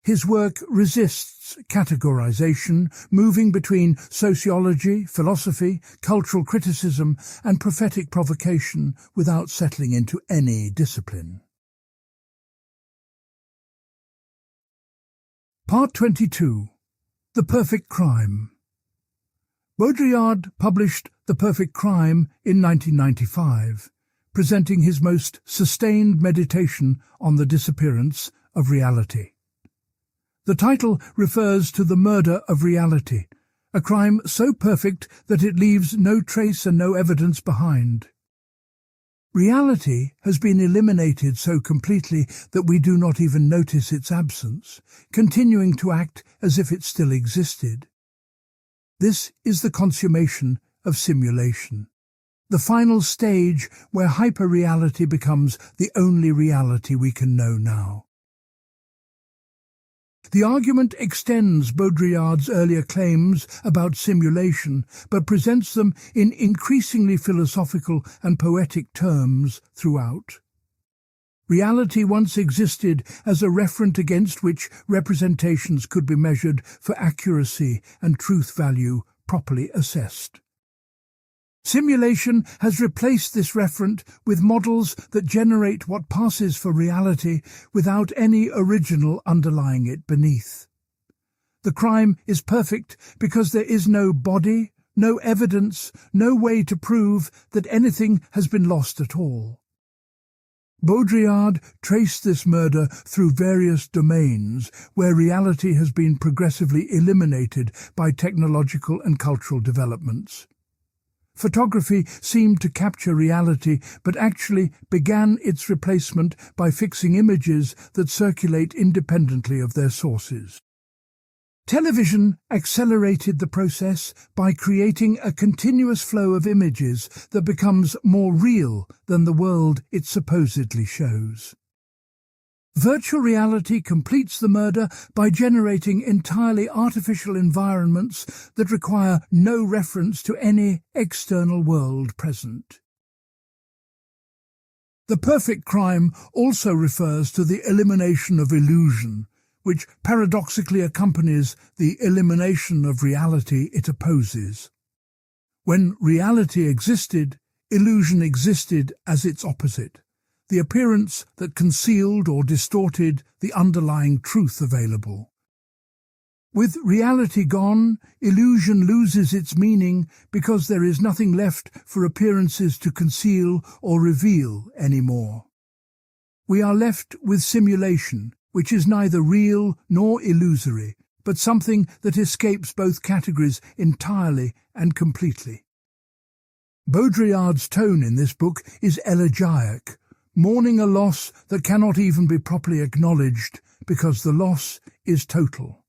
His work resists categorization, moving between sociology, philosophy, cultural criticism, and prophetic provocation without settling into any discipline. Part 22. The Perfect Crime. Baudrillard published The Perfect Crime in 1995, presenting his most sustained meditation on the disappearance of reality. The title refers to the murder of reality, a crime so perfect that it leaves no trace and no evidence behind. Reality has been eliminated so completely that we do not even notice its absence, continuing to act as if it still existed. This is the consummation of simulation, the final stage where hyperreality becomes the only reality we can know now. The argument extends Baudrillard's earlier claims about simulation, but presents them in increasingly philosophical and poetic terms throughout. Reality once existed as a referent against which representations could be measured for accuracy and truth value properly assessed. Simulation has replaced this referent with models that generate what passes for reality without any original underlying it beneath. The crime is perfect because there is no body, no evidence, no way to prove that anything has been lost at all. Baudrillard traced this murder through various domains where reality has been progressively eliminated by technological and cultural developments. Photography seemed to capture reality, but actually began its replacement by fixing images that circulate independently of their sources. Television accelerated the process by creating a continuous flow of images that becomes more real than the world it supposedly shows. Virtual reality completes the murder by generating entirely artificial environments that require no reference to any external world present. The perfect crime also refers to the elimination of illusion, which paradoxically accompanies the elimination of reality it opposes. When reality existed, illusion existed as its opposite, the appearance that concealed or distorted the underlying truth available. With reality gone, illusion loses its meaning because there is nothing left for appearances to conceal or reveal anymore. We are left with simulation, which is neither real nor illusory, but something that escapes both categories entirely and completely. Baudrillard's tone in this book is elegiac, mourning a loss that cannot even be properly acknowledged because the loss is total.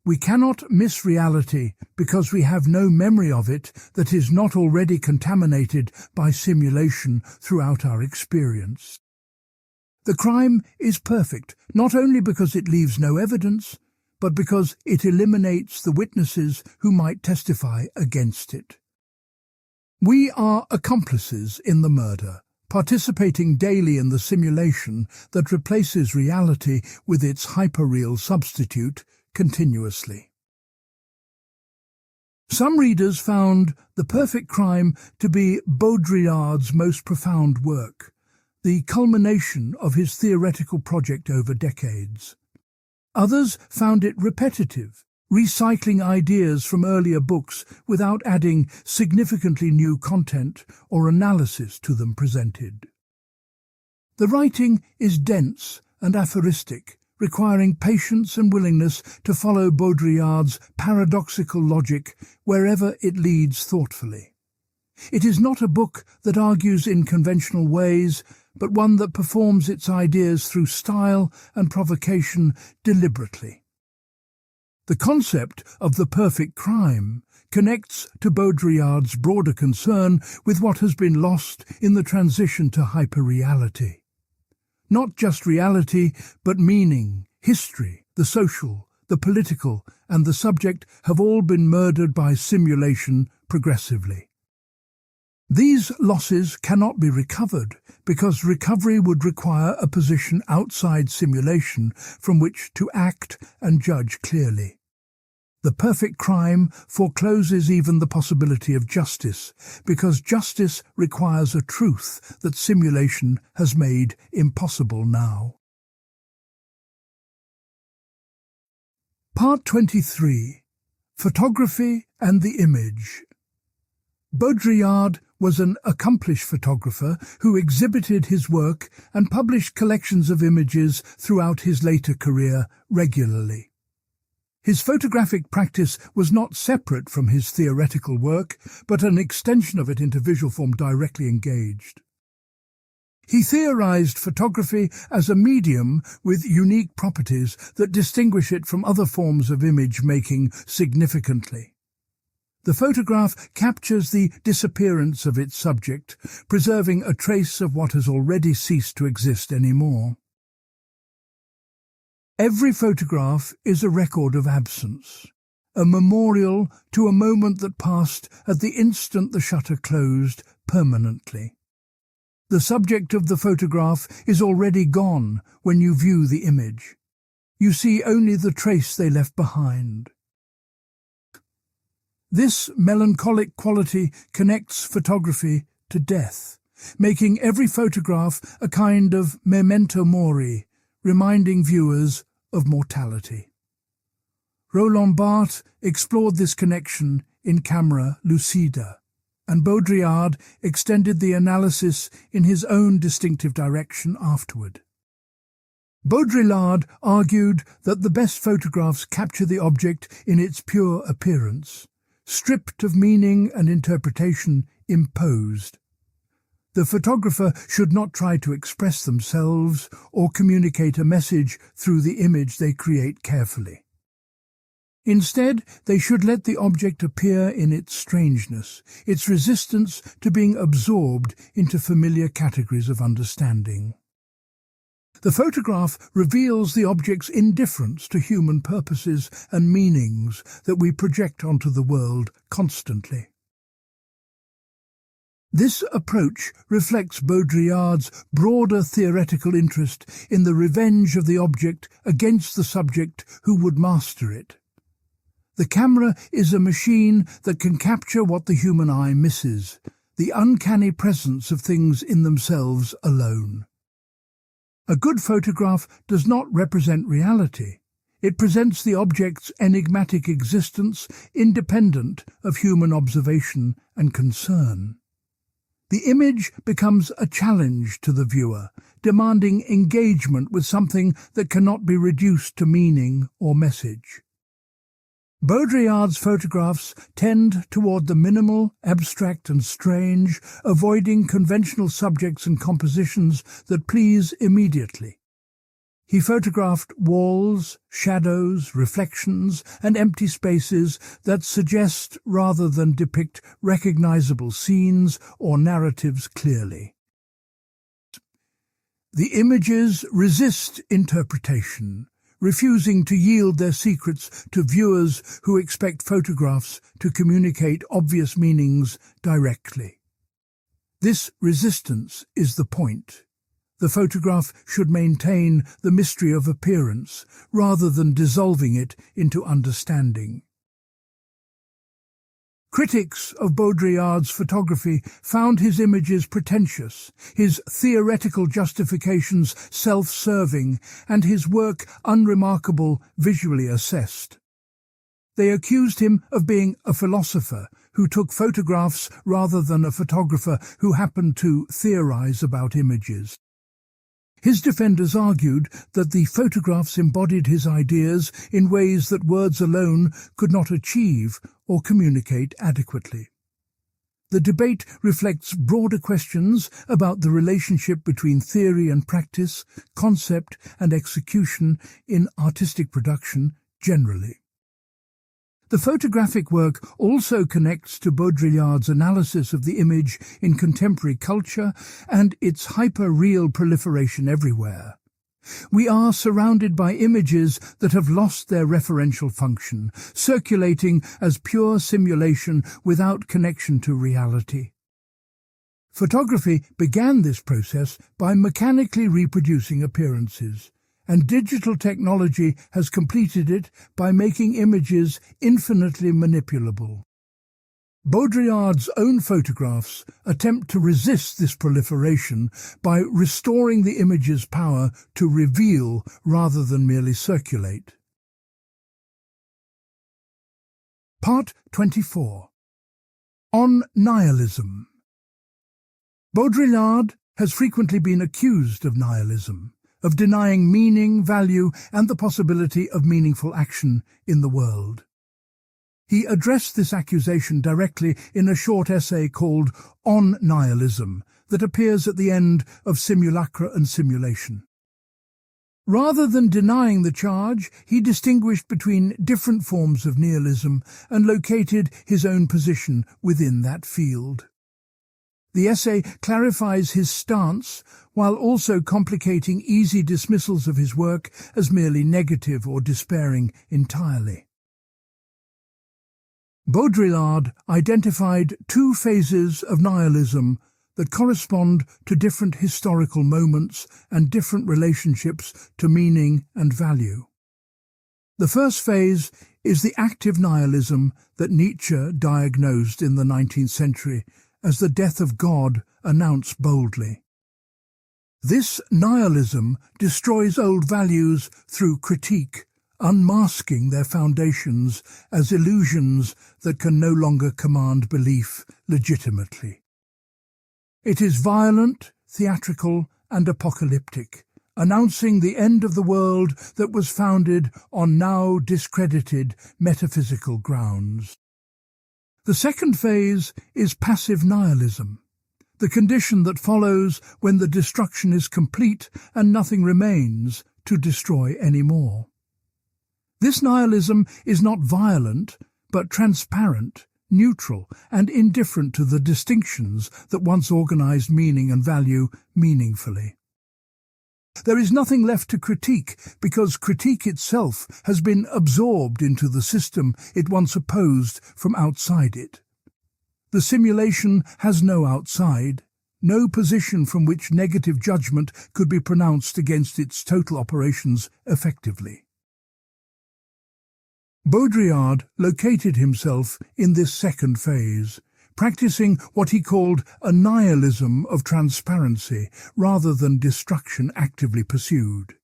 We cannot miss reality because we have no memory of it that is not already contaminated by simulation throughout our experience. The crime is perfect, not only because it leaves no evidence, but because it eliminates the witnesses who might testify against it. We are accomplices in the murder, participating daily in the simulation that replaces reality with its hyperreal substitute continuously. Some readers found The Perfect Crime to be Baudrillard's most profound work, the culmination of his theoretical project over decades. Others found it repetitive, recycling ideas from earlier books without adding significantly new content or analysis to them presented. The writing is dense and aphoristic, requiring patience and willingness to follow Baudrillard's paradoxical logic wherever it leads thoughtfully. It is not a book that argues in conventional ways, but one that performs its ideas through style and provocation deliberately. The concept of the perfect crime connects to Baudrillard's broader concern with what has been lost in the transition to hyperreality. Not just reality, but meaning, history, the social, the political, and the subject have all been murdered by simulation progressively. These losses cannot be recovered because recovery would require a position outside simulation from which to act and judge clearly. The perfect crime forecloses even the possibility of justice, because justice requires a truth that simulation has made impossible now. Part 23. Photography and the Image. Baudrillard was an accomplished photographer who exhibited his work and published collections of images throughout his later career regularly. His photographic practice was not separate from his theoretical work, but an extension of it into visual form directly engaged. He theorized photography as a medium with unique properties that distinguish it from other forms of image-making significantly. The photograph captures the disappearance of its subject, preserving a trace of what has already ceased to exist anymore. Every photograph is a record of absence, a memorial to a moment that passed at the instant the shutter closed permanently. The subject of the photograph is already gone when you view the image. You see only the trace they left behind. This melancholic quality connects photography to death, making every photograph a kind of memento mori, reminding viewers of mortality. Roland Barthes explored this connection in Camera Lucida, and Baudrillard extended the analysis in his own distinctive direction afterward. Baudrillard argued that the best photographs capture the object in its pure appearance, stripped of meaning and interpretation imposed. The photographer should not try to express themselves or communicate a message through the image they create carefully. Instead, they should let the object appear in its strangeness, its resistance to being absorbed into familiar categories of understanding. The photograph reveals the object's indifference to human purposes and meanings that we project onto the world constantly. This approach reflects Baudrillard's broader theoretical interest in the revenge of the object against the subject who would master it. The camera is a machine that can capture what the human eye misses, the uncanny presence of things in themselves alone. A good photograph does not represent reality. It presents the object's enigmatic existence independent of human observation and concern. The image becomes a challenge to the viewer, demanding engagement with something that cannot be reduced to meaning or message. Baudrillard's photographs tend toward the minimal, abstract and strange, avoiding conventional subjects and compositions that please immediately. He photographed walls, shadows, reflections and empty spaces that suggest rather than depict recognizable scenes or narratives clearly. The images resist interpretation, refusing to yield their secrets to viewers who expect photographs to communicate obvious meanings directly. This resistance is the point. The photograph should maintain the mystery of appearance rather than dissolving it into understanding. Critics of Baudrillard's photography found his images pretentious, his theoretical justifications self-serving, and his work unremarkable visually assessed. They accused him of being a philosopher who took photographs rather than a photographer who happened to theorize about images. His defenders argued that the photographs embodied his ideas in ways that words alone could not achieve or communicate adequately. The debate reflects broader questions about the relationship between theory and practice, concept and execution in artistic production generally. The photographic work also connects to Baudrillard's analysis of the image in contemporary culture and its hyper-real proliferation everywhere. We are surrounded by images that have lost their referential function, circulating as pure simulation without connection to reality. Photography began this process by mechanically reproducing appearances, and digital technology has completed it by making images infinitely manipulable. Baudrillard's own photographs attempt to resist this proliferation by restoring the image's power to reveal rather than merely circulate. Part 24. On Nihilism. Baudrillard has frequently been accused of nihilism, of denying meaning, value, and the possibility of meaningful action in the world. He addressed this accusation directly in a short essay called On Nihilism that appears at the end of Simulacra and Simulation. Rather than denying the charge, he distinguished between different forms of nihilism and located his own position within that field. The essay clarifies his stance while also complicating easy dismissals of his work as merely negative or despairing entirely. Baudrillard identified two phases of nihilism that correspond to different historical moments and different relationships to meaning and value. The first phase is the active nihilism that Nietzsche diagnosed in the 19th century as the death of God announced boldly. This nihilism destroys old values through critique, unmasking their foundations as illusions that can no longer command belief legitimately. It is violent, theatrical, and apocalyptic, announcing the end of the world that was founded on now discredited metaphysical grounds. The second phase is passive nihilism, the condition that follows when the destruction is complete and nothing remains to destroy any more. This nihilism is not violent, but transparent, neutral, and indifferent to the distinctions that once organized meaning and value meaningfully. There is nothing left to critique because critique itself has been absorbed into the system it once opposed from outside it. The simulation has no outside, no position from which negative judgment could be pronounced against its total operations effectively. Baudrillard located himself in this second phase, practicing what he called a nihilism of transparency rather than destruction actively pursued.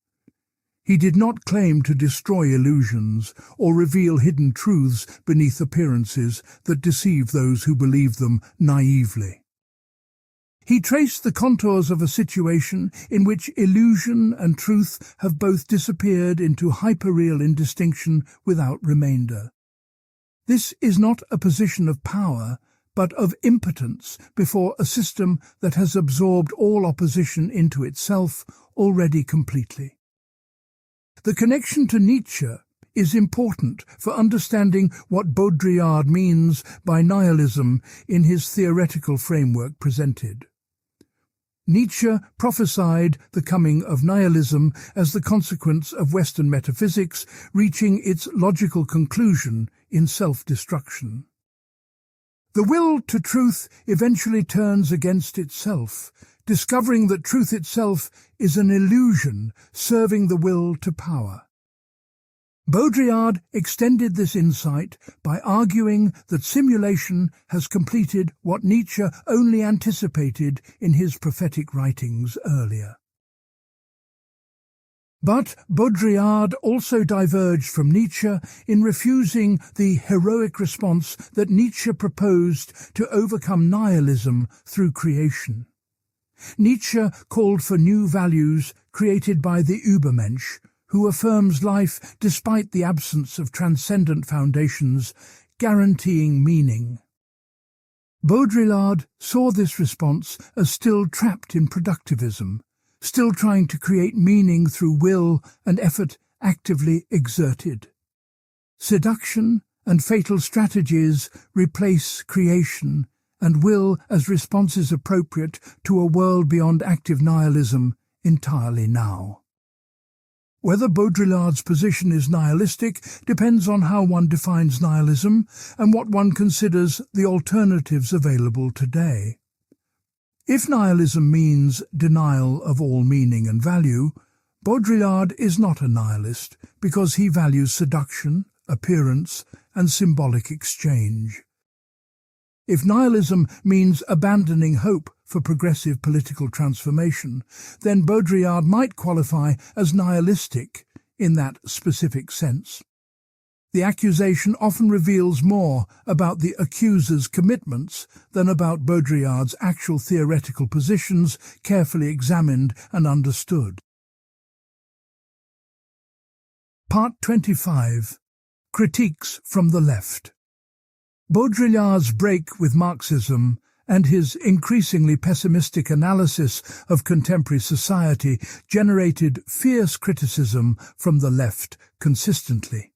He did not claim to destroy illusions or reveal hidden truths beneath appearances that deceive those who believe them naively. He traced the contours of a situation in which illusion and truth have both disappeared into hyperreal indistinction without remainder. This is not a position of power, but of impotence before a system that has absorbed all opposition into itself already completely. The connection to Nietzsche is important for understanding what Baudrillard means by nihilism in his theoretical framework presented. Nietzsche prophesied the coming of nihilism as the consequence of Western metaphysics reaching its logical conclusion in self-destruction. The will to truth eventually turns against itself, discovering that truth itself is an illusion serving the will to power. Baudrillard extended this insight by arguing that simulation has completed what Nietzsche only anticipated in his prophetic writings earlier. But Baudrillard also diverged from Nietzsche in refusing the heroic response that Nietzsche proposed to overcome nihilism through creation. Nietzsche called for new values created by the Übermensch, who affirms life despite the absence of transcendent foundations, guaranteeing meaning. Baudrillard saw this response as still trapped in productivism, still trying to create meaning through will and effort actively exerted. Seduction and fatal strategies replace creation and will as responses appropriate to a world beyond active nihilism entirely now. Whether Baudrillard's position is nihilistic depends on how one defines nihilism and what one considers the alternatives available today. If nihilism means denial of all meaning and value, Baudrillard is not a nihilist because he values seduction, appearance, and symbolic exchange. If nihilism means abandoning hope for progressive political transformation, then Baudrillard might qualify as nihilistic in that specific sense. The accusation often reveals more about the accuser's commitments than about Baudrillard's actual theoretical positions carefully examined and understood. Part 25. Critiques from the Left. Baudrillard's break with Marxism and his increasingly pessimistic analysis of contemporary society generated fierce criticism from the left consistently.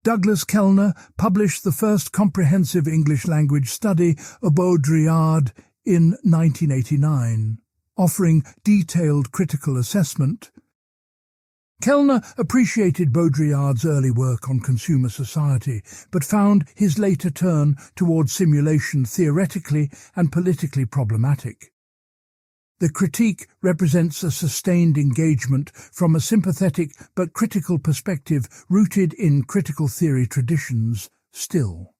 Douglas Kellner published the first comprehensive English-language study of Baudrillard in 1989, offering detailed critical assessment. Kellner appreciated Baudrillard's early work on consumer society, but found his later turn towards simulation theoretically and politically problematic. The critique represents a sustained engagement from a sympathetic but critical perspective rooted in critical theory traditions still.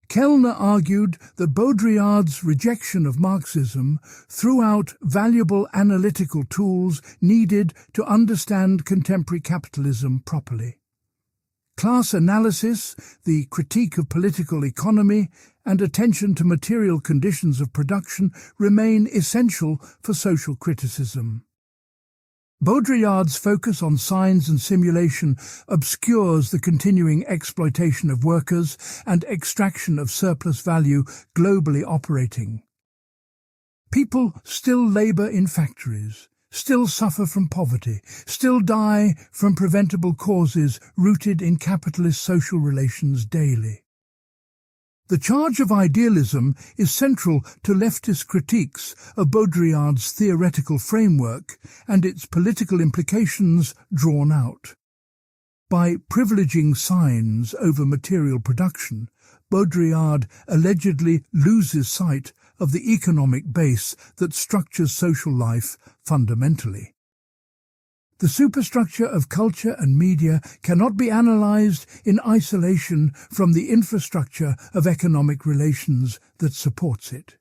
Kellner argued that Baudrillard's rejection of Marxism threw out valuable analytical tools needed to understand contemporary capitalism properly. Class analysis, the critique of political economy, and attention to material conditions of production remain essential for social criticism. Baudrillard's focus on signs and simulation obscures the continuing exploitation of workers and extraction of surplus value globally operating. People still labor in factories, still suffer from poverty, still die from preventable causes rooted in capitalist social relations daily. The charge of idealism is central to leftist critiques of Baudrillard's theoretical framework and its political implications drawn out. By privileging signs over material production, Baudrillard allegedly loses sight of the economic base that structures social life fundamentally. The superstructure of culture and media cannot be analysed in isolation from the infrastructure of economic relations that supports it.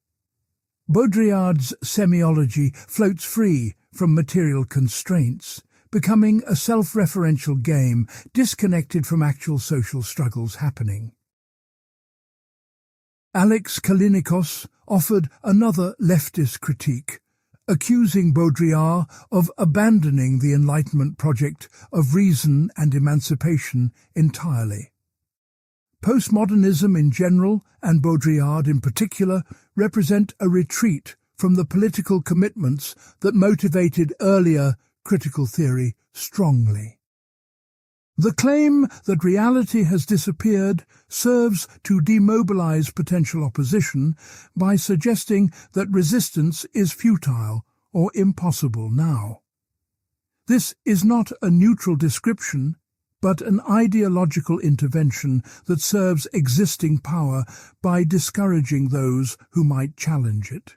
Baudrillard's semiology floats free from material constraints, becoming a self-referential game disconnected from actual social struggles happening. Alex Kalinikos offered another leftist critique, accusing Baudrillard of abandoning the Enlightenment project of reason and emancipation entirely. Postmodernism in general, and Baudrillard in particular, represent a retreat from the political commitments that motivated earlier critical theory strongly. The claim that reality has disappeared serves to demobilize potential opposition by suggesting that resistance is futile or impossible now. This is not a neutral description, but an ideological intervention that serves existing power by discouraging those who might challenge it.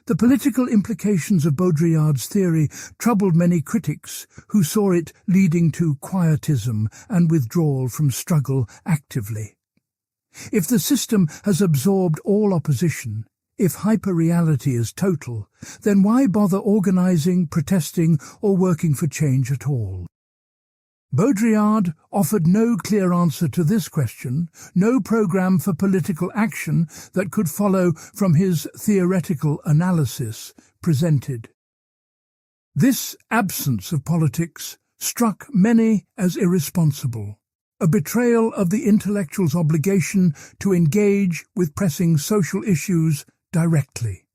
The political implications of Baudrillard's theory troubled many critics who saw it leading to quietism and withdrawal from struggle actively. If the system has absorbed all opposition, if hyperreality is total, then why bother organizing, protesting, or working for change at all? Baudrillard offered no clear answer to this question, no program for political action that could follow from his theoretical analysis presented. This absence of politics struck many as irresponsible, a betrayal of the intellectual's obligation to engage with pressing social issues directly.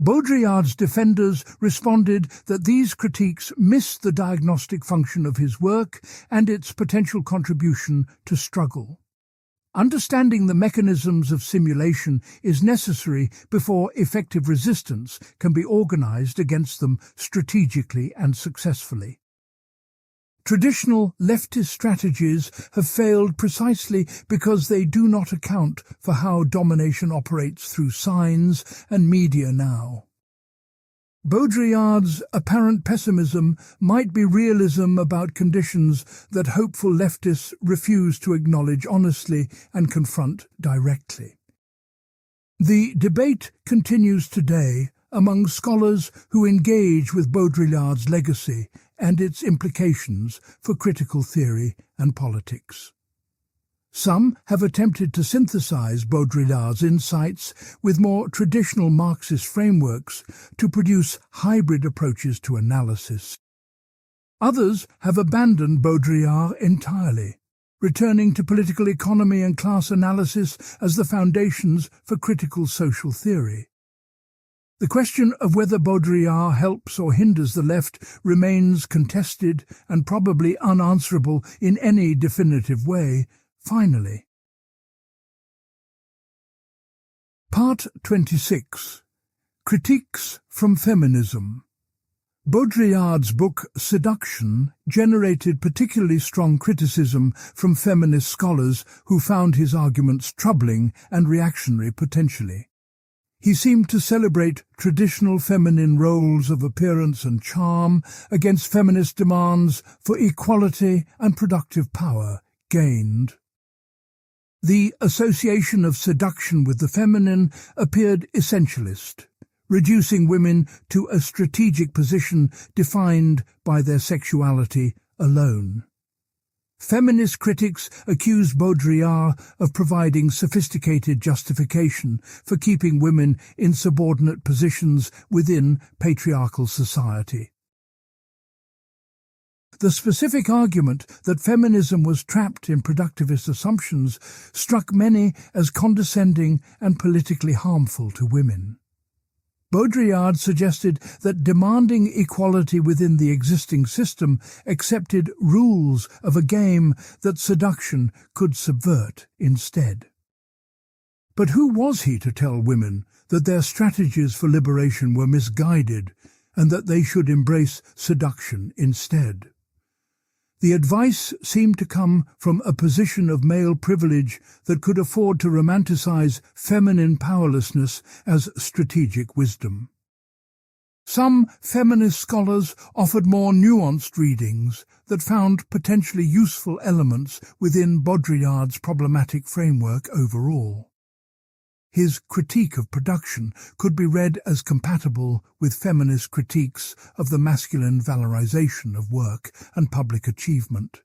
Baudrillard's defenders responded that these critiques missed the diagnostic function of his work and its potential contribution to struggle. Understanding the mechanisms of simulation is necessary before effective resistance can be organized against them strategically and successfully. Traditional leftist strategies have failed precisely because they do not account for how domination operates through signs and media now. Baudrillard's apparent pessimism might be realism about conditions that hopeful leftists refuse to acknowledge honestly and confront directly. The debate continues today among scholars who engage with Baudrillard's legacy and its implications for critical theory and politics. Some have attempted to synthesize Baudrillard's insights with more traditional Marxist frameworks to produce hybrid approaches to analysis. Others have abandoned Baudrillard entirely, returning to political economy and class analysis as the foundations for critical social theory. The question of whether Baudrillard helps or hinders the left remains contested and probably unanswerable in any definitive way, finally. Part 26. Critiques from Feminism. Baudrillard's book Seduction generated particularly strong criticism from feminist scholars who found his arguments troubling and reactionary potentially. He seemed to celebrate traditional feminine roles of appearance and charm against feminist demands for equality and productive power gained. The association of seduction with the feminine appeared essentialist, reducing women to a strategic position defined by their sexuality alone. Feminist critics accused Baudrillard of providing sophisticated justification for keeping women in subordinate positions within patriarchal society. The specific argument that feminism was trapped in productivist assumptions struck many as condescending and politically harmful to women. Baudrillard suggested that demanding equality within the existing system accepted rules of a game that seduction could subvert instead. But who was he to tell women that their strategies for liberation were misguided and that they should embrace seduction instead? The advice seemed to come from a position of male privilege that could afford to romanticize feminine powerlessness as strategic wisdom. Some feminist scholars offered more nuanced readings that found potentially useful elements within Baudrillard's problematic framework overall. His critique of production could be read as compatible with feminist critiques of the masculine valorization of work and public achievement.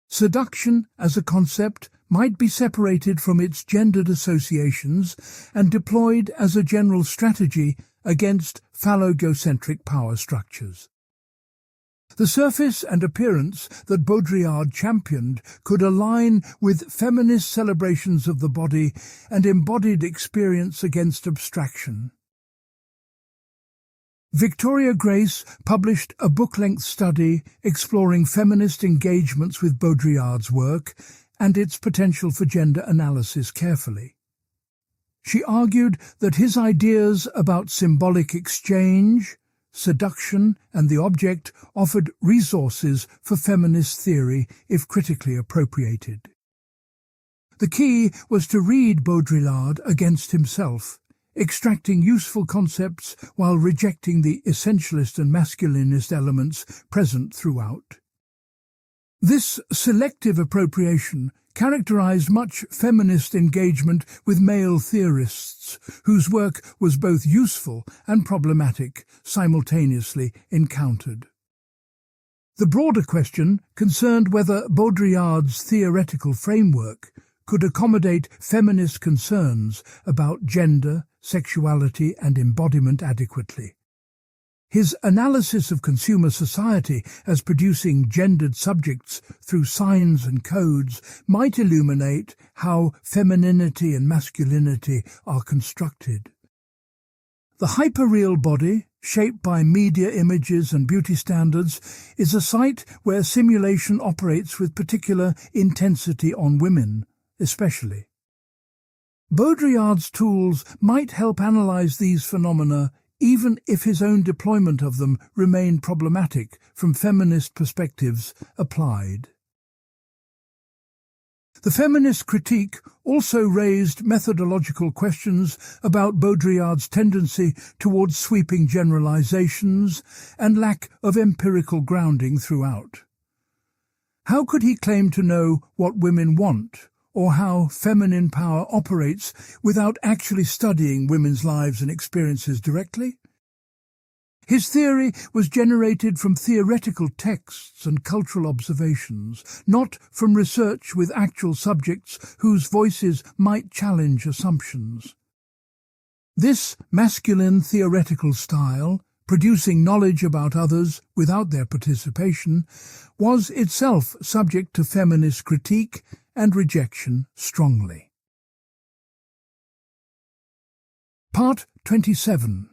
Seduction as a concept might be separated from its gendered associations and deployed as a general strategy against phallogocentric power structures. The surface and appearance that Baudrillard championed could align with feminist celebrations of the body and embodied experience against abstraction. Victoria Grace published a book-length study exploring feminist engagements with Baudrillard's work and its potential for gender analysis carefully. She argued that his ideas about symbolic exchange, seduction and the object offered resources for feminist theory if critically appropriated. The key was to read Baudrillard against himself, extracting useful concepts while rejecting the essentialist and masculinist elements present throughout. This selective appropriation characterized much feminist engagement with male theorists, whose work was both useful and problematic simultaneously encountered. The broader question concerned whether Baudrillard's theoretical framework could accommodate feminist concerns about gender, sexuality and embodiment adequately. His analysis of consumer society as producing gendered subjects through signs and codes might illuminate how femininity and masculinity are constructed. The hyperreal body, shaped by media images and beauty standards, is a site where simulation operates with particular intensity on women, especially. Baudrillard's tools might help analyze these phenomena even if his own deployment of them remained problematic from feminist perspectives applied. The feminist critique also raised methodological questions about Baudrillard's tendency towards sweeping generalizations and lack of empirical grounding throughout. How could he claim to know what women want, or how feminine power operates without actually studying women's lives and experiences directly? His theory was generated from theoretical texts and cultural observations, not from research with actual subjects whose voices might challenge assumptions. This masculine theoretical style, producing knowledge about others without their participation, was itself subject to feminist critique and rejection strongly. Part 27.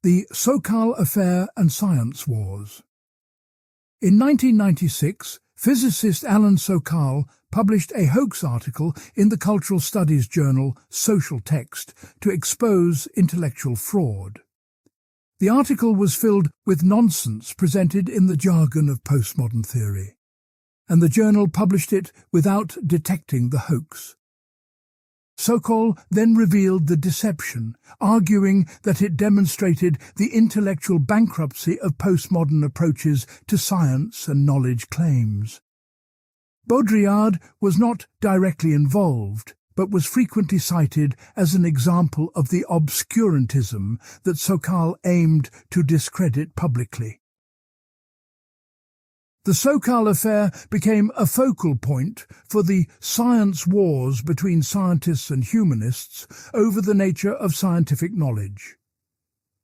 The Sokal Affair and Science Wars. In 1996, Physicist Alan Sokal published a hoax article in the cultural studies journal Social Text to expose intellectual fraud. The article was filled with nonsense presented in the jargon of postmodern theory, and the journal published it without detecting the hoax. Sokal then revealed the deception, arguing that it demonstrated the intellectual bankruptcy of postmodern approaches to science and knowledge claims. Baudrillard was not directly involved, but was frequently cited as an example of the obscurantism that Sokal aimed to discredit publicly. The Sokal affair became a focal point for the science wars between scientists and humanists over the nature of scientific knowledge.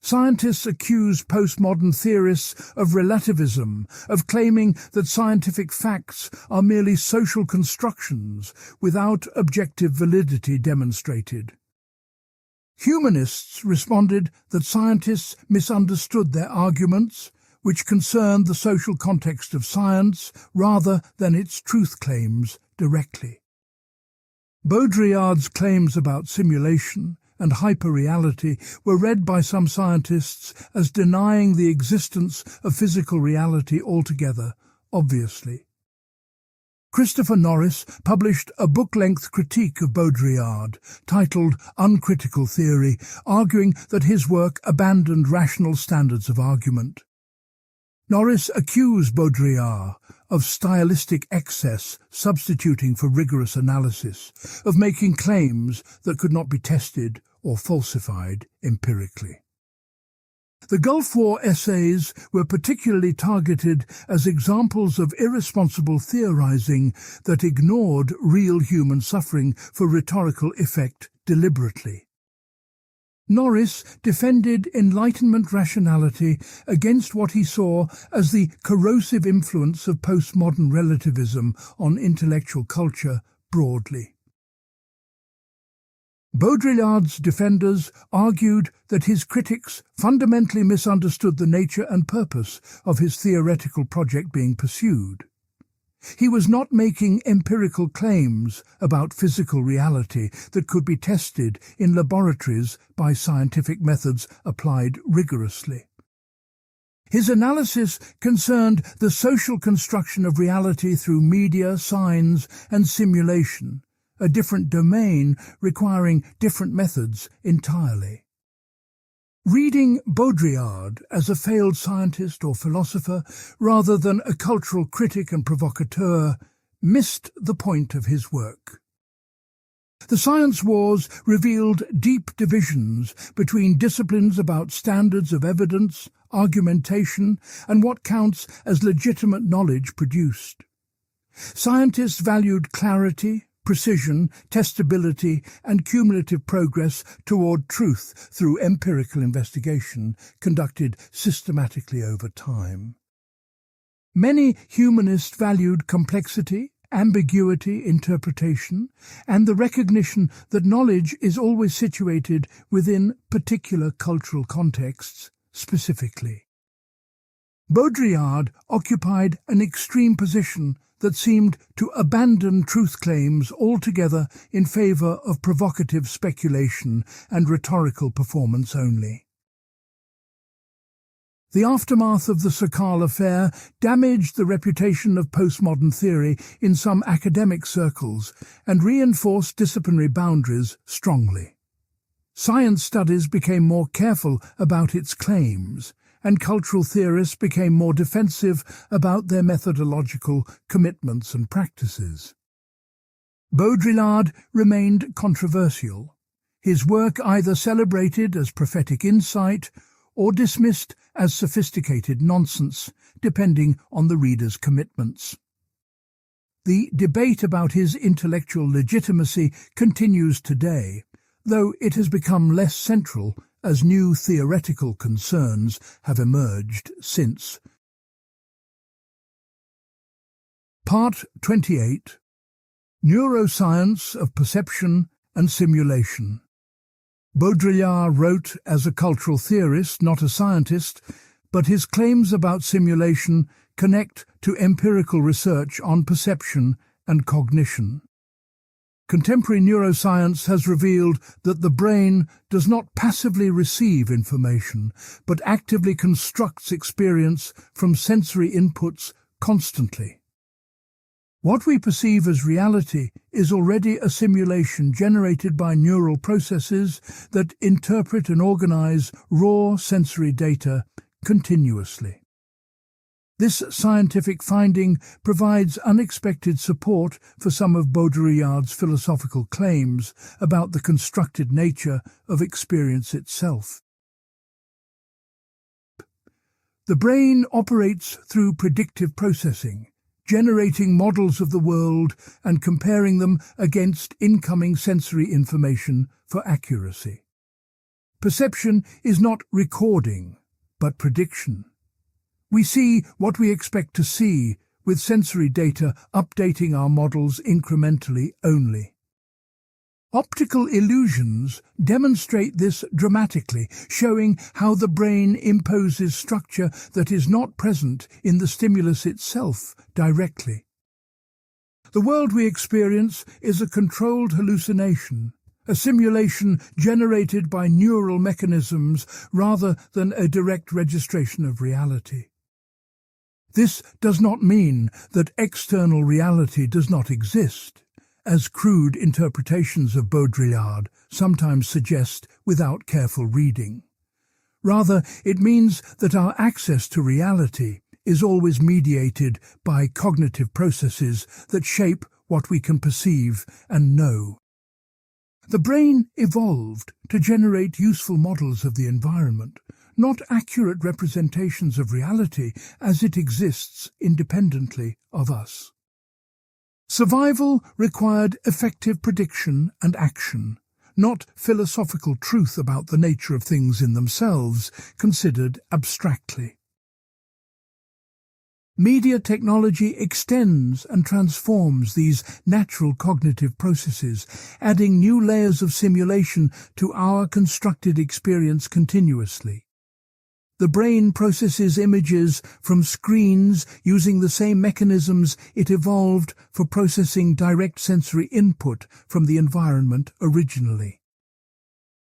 Scientists accuse postmodern theorists of relativism, of claiming that scientific facts are merely social constructions without objective validity demonstrated. Humanists responded that scientists misunderstood their arguments, which concerned the social context of science rather than its truth claims directly. Baudrillard's claims about simulation and hyperreality were read by some scientists as denying the existence of physical reality altogether, obviously. Christopher Norris published a book-length critique of Baudrillard, titled Uncritical Theory, arguing that his work abandoned rational standards of argument. Norris accused Baudrillard of stylistic excess, substituting for rigorous analysis, of making claims that could not be tested or falsified empirically. The Gulf War essays were particularly targeted as examples of irresponsible theorizing that ignored real human suffering for rhetorical effect deliberately. Norris defended Enlightenment rationality against what he saw as the corrosive influence of postmodern relativism on intellectual culture broadly. Baudrillard's defenders argued that his critics fundamentally misunderstood the nature and purpose of his theoretical project being pursued. He was not making empirical claims about physical reality that could be tested in laboratories by scientific methods applied rigorously. His analysis concerned the social construction of reality through media, signs, and simulation, a different domain requiring different methods entirely. Reading Baudrillard as a failed scientist or philosopher rather than a cultural critic and provocateur missed the point of his work. The science wars revealed deep divisions between disciplines about standards of evidence, argumentation, and what counts as legitimate knowledge produced. Scientists valued clarity, precision, testability, and cumulative progress toward truth through empirical investigation conducted systematically over time. Many humanists valued complexity, ambiguity, interpretation, and the recognition that knowledge is always situated within particular cultural contexts, specifically. Baudrillard occupied an extreme position that seemed to abandon truth claims altogether in favour of provocative speculation and rhetorical performance only. The aftermath of the Sokal affair damaged the reputation of postmodern theory in some academic circles and reinforced disciplinary boundaries strongly. Science studies became more careful about its claims, and cultural theorists became more defensive about their methodological commitments and practices. Baudrillard remained controversial, his work either celebrated as prophetic insight or dismissed as sophisticated nonsense, depending on the reader's commitments. The debate about his intellectual legitimacy continues today, though it has become less central as new theoretical concerns have emerged since. Part 28. Neuroscience of Perception and Simulation. Baudrillard wrote as a cultural theorist, not a scientist, but his claims about simulation connect to empirical research on perception and cognition. Contemporary neuroscience has revealed that the brain does not passively receive information, but actively constructs experience from sensory inputs constantly. What we perceive as reality is already a simulation generated by neural processes that interpret and organize raw sensory data continuously. This scientific finding provides unexpected support for some of Baudrillard's philosophical claims about the constructed nature of experience itself. The brain operates through predictive processing, generating models of the world and comparing them against incoming sensory information for accuracy. Perception is not recording, but prediction. We see what we expect to see, with sensory data updating our models incrementally only. Optical illusions demonstrate this dramatically, showing how the brain imposes structure that is not present in the stimulus itself directly. The world we experience is a controlled hallucination, a simulation generated by neural mechanisms rather than a direct registration of reality. This does not mean that external reality does not exist, as crude interpretations of Baudrillard sometimes suggest without careful reading. Rather, it means that our access to reality is always mediated by cognitive processes that shape what we can perceive and know. The brain evolved to generate useful models of the environment, not accurate representations of reality as it exists independently of us. Survival required effective prediction and action, not philosophical truth about the nature of things in themselves, considered abstractly. Media technology extends and transforms these natural cognitive processes, adding new layers of simulation to our constructed experience continuously. The brain processes images from screens using the same mechanisms it evolved for processing direct sensory input from the environment originally.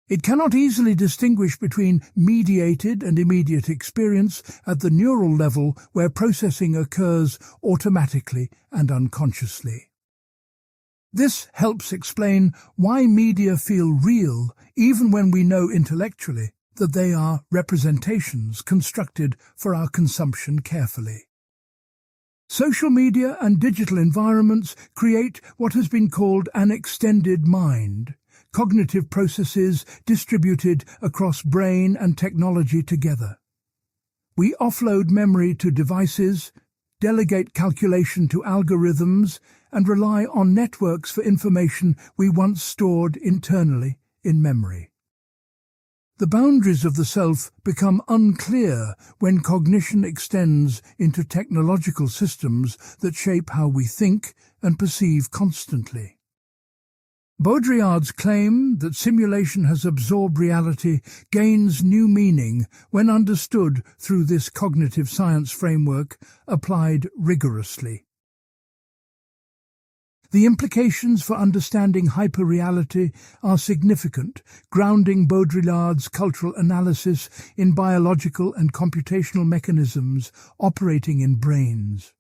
It cannot easily distinguish between mediated and immediate experience at the neural level, where processing occurs automatically and unconsciously. This helps explain why media feel real even when we know intellectually that they are representations constructed for our consumption carefully. Social media and digital environments create what has been called an extended mind, cognitive processes distributed across brain and technology together. We offload memory to devices, delegate calculation to algorithms, and rely on networks for information we once stored internally in memory. The boundaries of the self become unclear when cognition extends into technological systems that shape how we think and perceive constantly. Baudrillard's claim that simulation has absorbed reality gains new meaning when understood through this cognitive science framework applied rigorously. The implications for understanding hyperreality are significant, grounding Baudrillard's cultural analysis in biological and computational mechanisms operating in brains.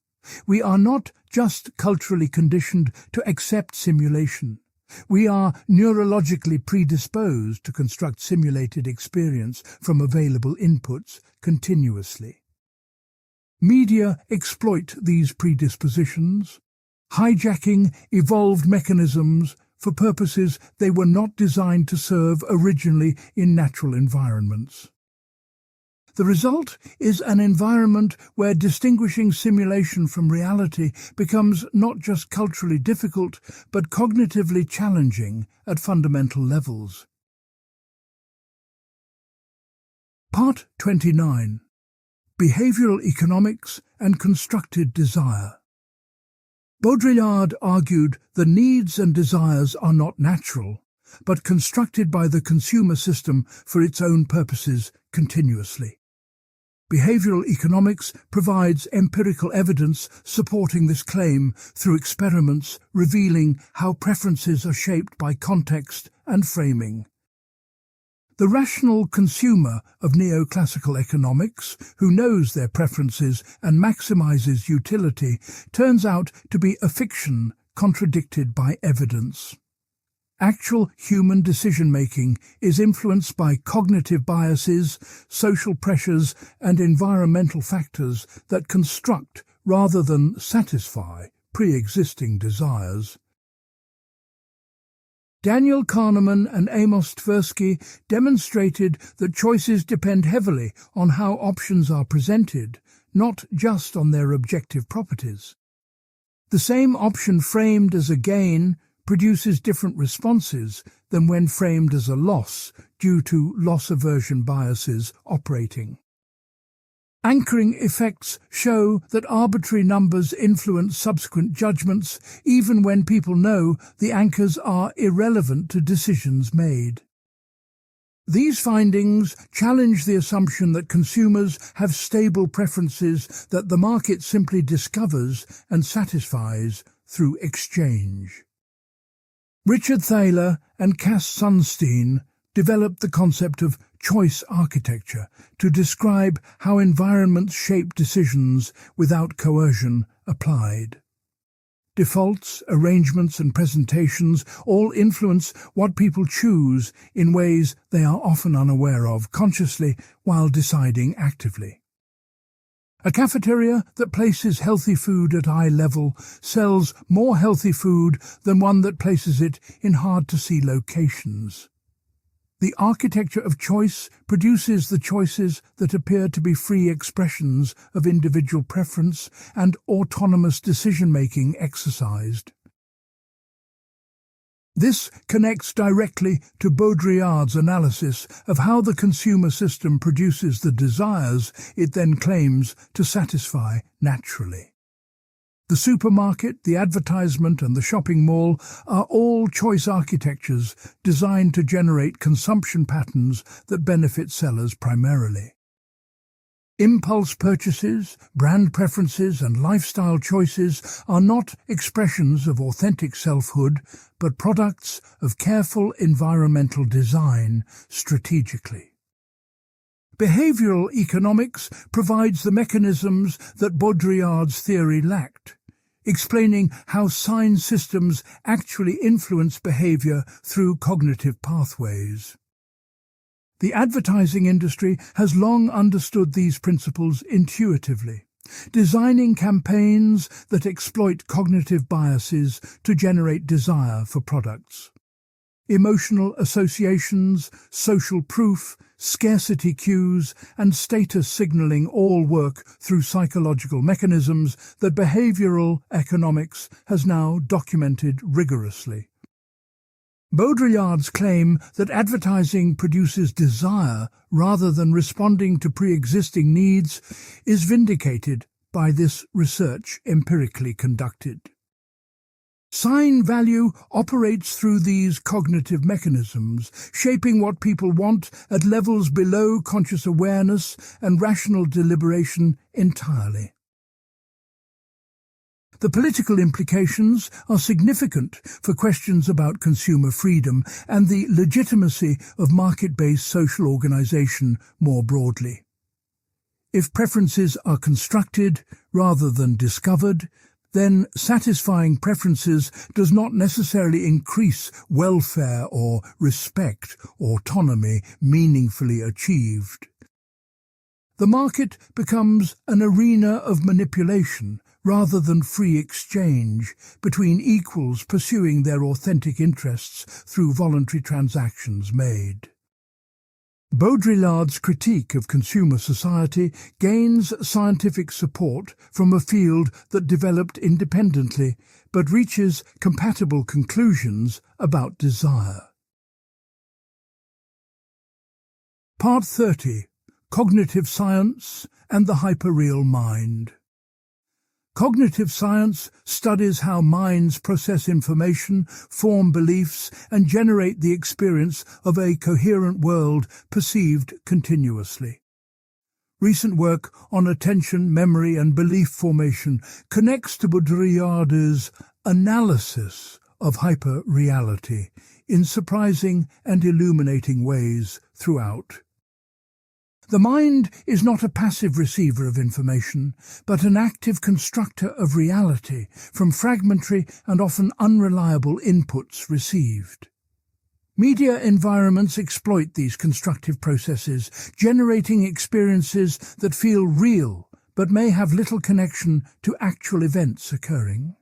We are not just culturally conditioned to accept simulation. We are neurologically predisposed to construct simulated experience from available inputs continuously. Media exploit these predispositions, hijacking evolved mechanisms for purposes they were not designed to serve originally in natural environments. The result is an environment where distinguishing simulation from reality becomes not just culturally difficult, but cognitively challenging at fundamental levels. Part 29. Behavioral Economics and Constructed Desire. Baudrillard argued the needs and desires are not natural, but constructed by the consumer system for its own purposes continuously. Behavioral economics provides empirical evidence supporting this claim through experiments revealing how preferences are shaped by context and framing. The rational consumer of neoclassical economics, who knows their preferences and maximizes utility, turns out to be a fiction contradicted by evidence. Actual human decision-making is influenced by cognitive biases, social pressures, and environmental factors that construct rather than satisfy pre-existing desires. Daniel Kahneman and Amos Tversky demonstrated that choices depend heavily on how options are presented, not just on their objective properties. The same option framed as a gain produces different responses than when framed as a loss due to loss aversion biases operating. Anchoring effects show that arbitrary numbers influence subsequent judgments even when people know the anchors are irrelevant to decisions made. These findings challenge the assumption that consumers have stable preferences that the market simply discovers and satisfies through exchange. Richard Thaler and Cass Sunstein developed the concept of choice architecture to describe how environments shape decisions without coercion applied. Defaults, arrangements, and presentations all influence what people choose in ways they are often unaware of consciously while deciding actively. A cafeteria that places healthy food at eye level sells more healthy food than one that places it in hard-to-see locations. The architecture of choice produces the choices that appear to be free expressions of individual preference and autonomous decision-making exercised. This connects directly to Baudrillard's analysis of how the consumer system produces the desires it then claims to satisfy naturally. The supermarket, the advertisement, and the shopping mall are all choice architectures designed to generate consumption patterns that benefit sellers primarily. Impulse purchases, brand preferences, and lifestyle choices are not expressions of authentic selfhood, but products of careful environmental design strategically. Behavioral economics provides the mechanisms that Baudrillard's theory lacked, explaining how sign systems actually influence behavior through cognitive pathways. The advertising industry has long understood these principles intuitively, designing campaigns that exploit cognitive biases to generate desire for products. Emotional associations, social proof, scarcity cues, and status signaling all work through psychological mechanisms that behavioral economics has now documented rigorously. Baudrillard's claim that advertising produces desire rather than responding to pre-existing needs is vindicated by this research empirically conducted. Sign value operates through these cognitive mechanisms, shaping what people want at levels below conscious awareness and rational deliberation entirely. The political implications are significant for questions about consumer freedom and the legitimacy of market-based social organization more broadly. If preferences are constructed rather than discovered, then satisfying preferences does not necessarily increase welfare or respect, autonomy meaningfully achieved. The market becomes an arena of manipulation rather than free exchange between equals pursuing their authentic interests through voluntary transactions made. Baudrillard's critique of consumer society gains scientific support from a field that developed independently but reaches compatible conclusions about desire. Part 30. Cognitive Science and the Hyperreal Mind. Cognitive science studies how minds process information, form beliefs, and generate the experience of a coherent world perceived continuously. Recent work on attention, memory and belief formation connects to Baudrillard's analysis of hyperreality in surprising and illuminating ways throughout. The mind is not a passive receiver of information, but an active constructor of reality from fragmentary and often unreliable inputs received. Media environments exploit these constructive processes, generating experiences that feel real but may have little connection to actual events occurring.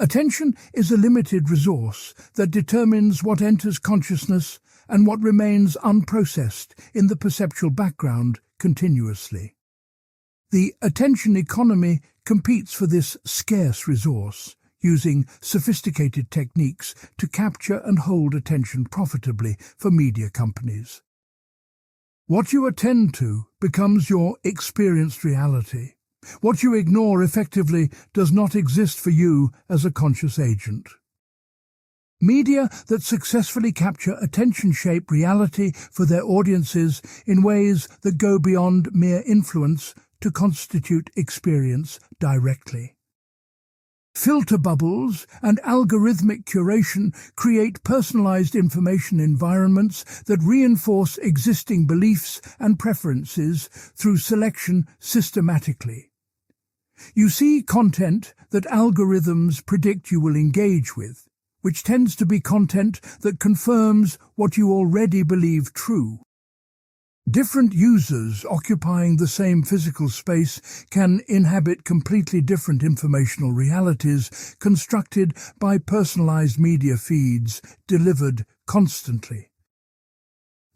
Attention is a limited resource that determines what enters consciousness and what remains unprocessed in the perceptual background continuously. The attention economy competes for this scarce resource, using sophisticated techniques to capture and hold attention profitably for media companies. What you attend to becomes your experienced reality. What you ignore effectively does not exist for you as a conscious agent. Media that successfully capture attention shape reality for their audiences in ways that go beyond mere influence to constitute experience directly. Filter bubbles and algorithmic curation create personalized information environments that reinforce existing beliefs and preferences through selection systematically. You see content that algorithms predict you will engage with, which tends to be content that confirms what you already believe true. Different users occupying the same physical space can inhabit completely different informational realities constructed by personalized media feeds delivered constantly.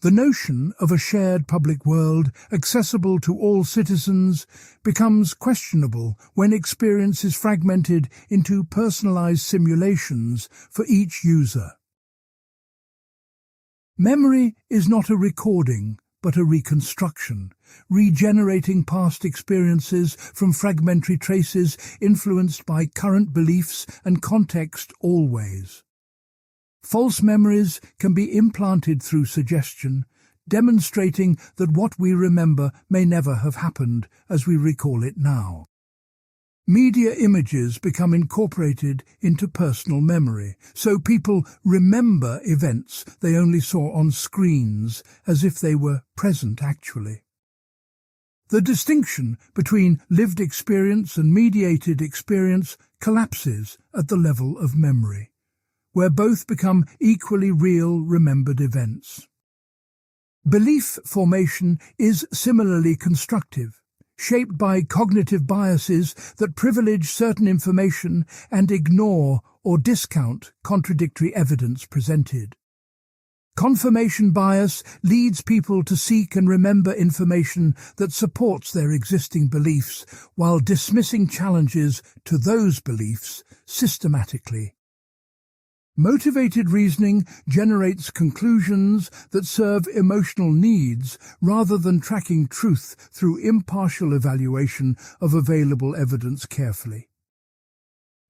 The notion of a shared public world accessible to all citizens becomes questionable when experience is fragmented into personalized simulations for each user. Memory is not a recording, but a reconstruction, regenerating past experiences from fragmentary traces influenced by current beliefs and context always. False memories can be implanted through suggestion, demonstrating that what we remember may never have happened as we recall it now. Media images become incorporated into personal memory, so people remember events they only saw on screens as if they were present actually. The distinction between lived experience and mediated experience collapses at the level of memory, where both become equally real remembered events. Belief formation is similarly constructive, shaped by cognitive biases that privilege certain information and ignore or discount contradictory evidence presented. Confirmation bias leads people to seek and remember information that supports their existing beliefs while dismissing challenges to those beliefs systematically. Motivated reasoning generates conclusions that serve emotional needs rather than tracking truth through impartial evaluation of available evidence carefully.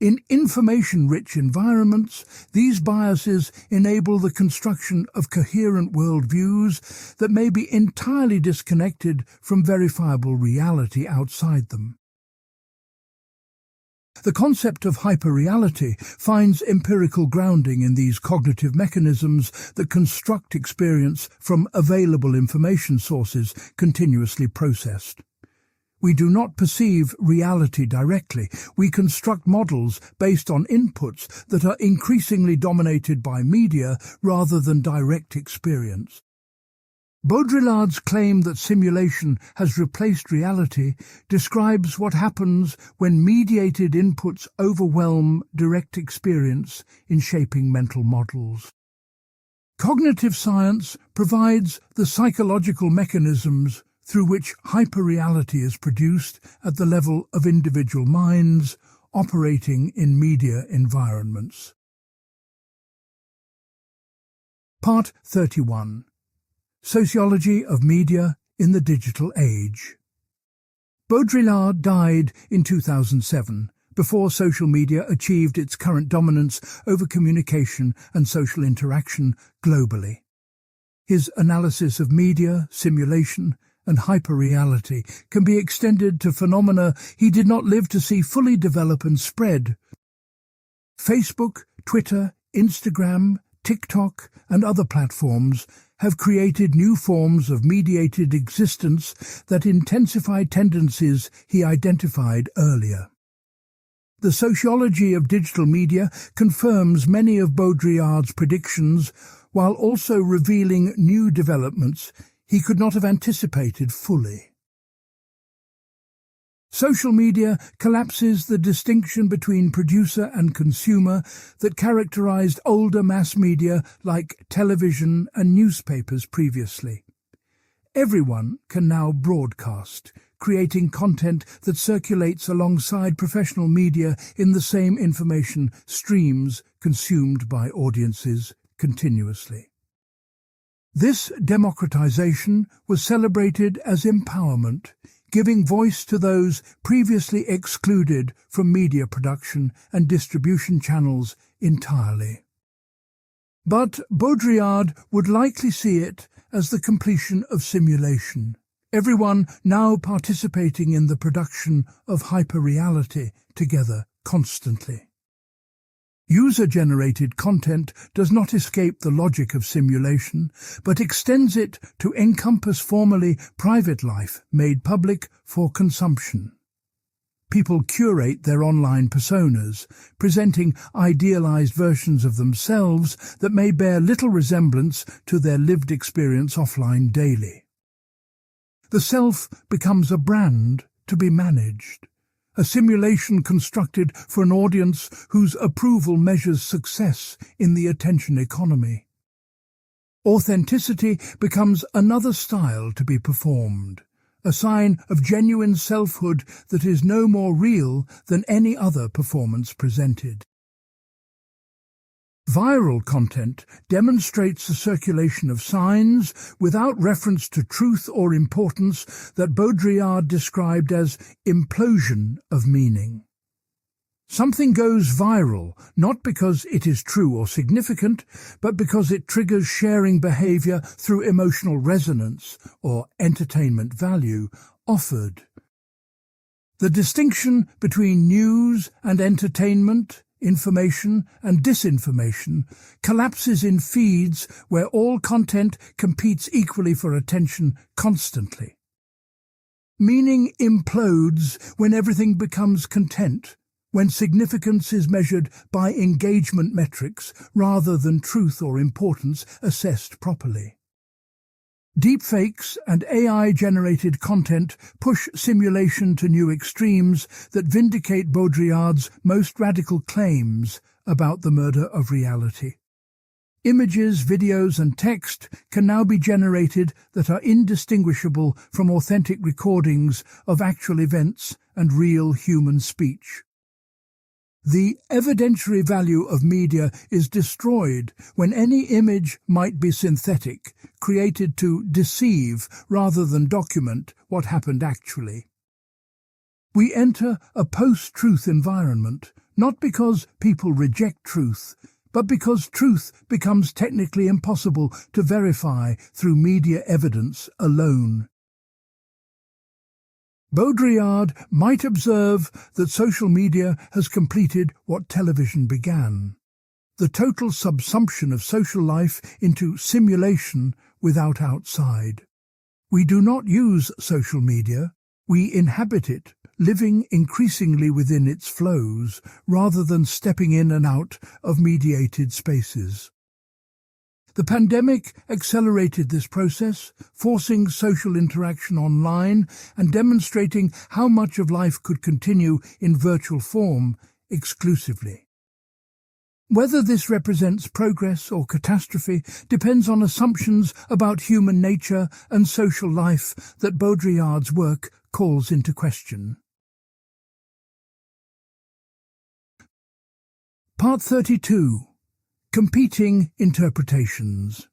In information-rich environments, these biases enable the construction of coherent worldviews that may be entirely disconnected from verifiable reality outside them. The concept of hyperreality finds empirical grounding in these cognitive mechanisms that construct experience from available information sources continuously processed. We do not perceive reality directly. We construct models based on inputs that are increasingly dominated by media rather than direct experience. Baudrillard's claim that simulation has replaced reality describes what happens when mediated inputs overwhelm direct experience in shaping mental models. Cognitive science provides the psychological mechanisms through which hyperreality is produced at the level of individual minds operating in media environments. Part 31. Sociology of Media in the Digital Age. Baudrillard died in 2007, before social media achieved its current dominance over communication and social interaction globally. His analysis of media, simulation, and hyperreality can be extended to phenomena he did not live to see fully develop and spread. Facebook, Twitter, Instagram, TikTok, and other platforms have created new forms of mediated existence that intensify tendencies he identified earlier. The sociology of digital media confirms many of Baudrillard's predictions while also revealing new developments he could not have anticipated fully. Social media collapses the distinction between producer and consumer that characterized older mass media like television and newspapers previously. Everyone can now broadcast, creating content that circulates alongside professional media in the same information streams consumed by audiences continuously. This democratization was celebrated as empowerment, giving voice to those previously excluded from media production and distribution channels entirely. But Baudrillard would likely see it as the completion of simulation, everyone now participating in the production of hyperreality together constantly. User-generated content does not escape the logic of simulation, but extends it to encompass formerly private life made public for consumption. People curate their online personas, presenting idealized versions of themselves that may bear little resemblance to their lived experience offline daily. The self becomes a brand to be managed, a simulation constructed for an audience whose approval measures success in the attention economy. Authenticity becomes another style to be performed, a sign of genuine selfhood that is no more real than any other performance presented. Viral content demonstrates the circulation of signs without reference to truth or importance that Baudrillard described as implosion of meaning. Something goes viral not because it is true or significant, but because it triggers sharing behavior through emotional resonance or entertainment value offered. The distinction between news and entertainment, information and disinformation collapses in feeds where all content competes equally for attention constantly. Meaning implodes when everything becomes content, when significance is measured by engagement metrics rather than truth or importance assessed properly. Deepfakes and AI-generated content push simulation to new extremes that vindicate Baudrillard's most radical claims about the murder of reality. Images, videos, and text can now be generated that are indistinguishable from authentic recordings of actual events and real human speech. The evidentiary value of media is destroyed when any image might be synthetic, created to deceive rather than document what happened actually. We enter a post-truth environment, not because people reject truth, but because truth becomes technically impossible to verify through media evidence alone. Baudrillard might observe that social media has completed what television began, the total subsumption of social life into simulation without outside. We do not use social media, we inhabit it, living increasingly within its flows, rather than stepping in and out of mediated spaces. The pandemic accelerated this process, forcing social interaction online and demonstrating how much of life could continue in virtual form exclusively. Whether this represents progress or catastrophe depends on assumptions about human nature and social life that Baudrillard's work calls into question. Part 32. Competing interpretations.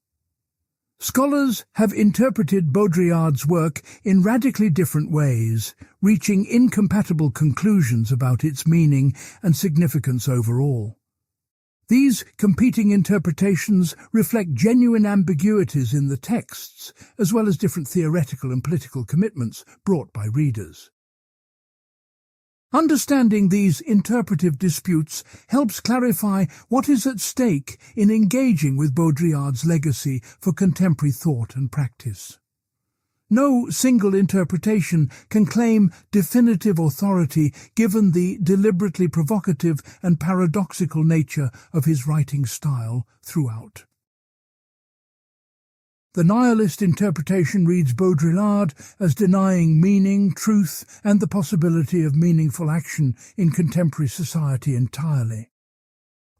Scholars have interpreted Baudrillard's work in radically different ways, reaching incompatible conclusions about its meaning and significance overall. These competing interpretations reflect genuine ambiguities in the texts, as well as different theoretical and political commitments brought by readers. Understanding these interpretive disputes helps clarify what is at stake in engaging with Baudrillard's legacy for contemporary thought and practice. No single interpretation can claim definitive authority given the deliberately provocative and paradoxical nature of his writing style throughout. The nihilist interpretation reads Baudrillard as denying meaning, truth, and the possibility of meaningful action in contemporary society entirely.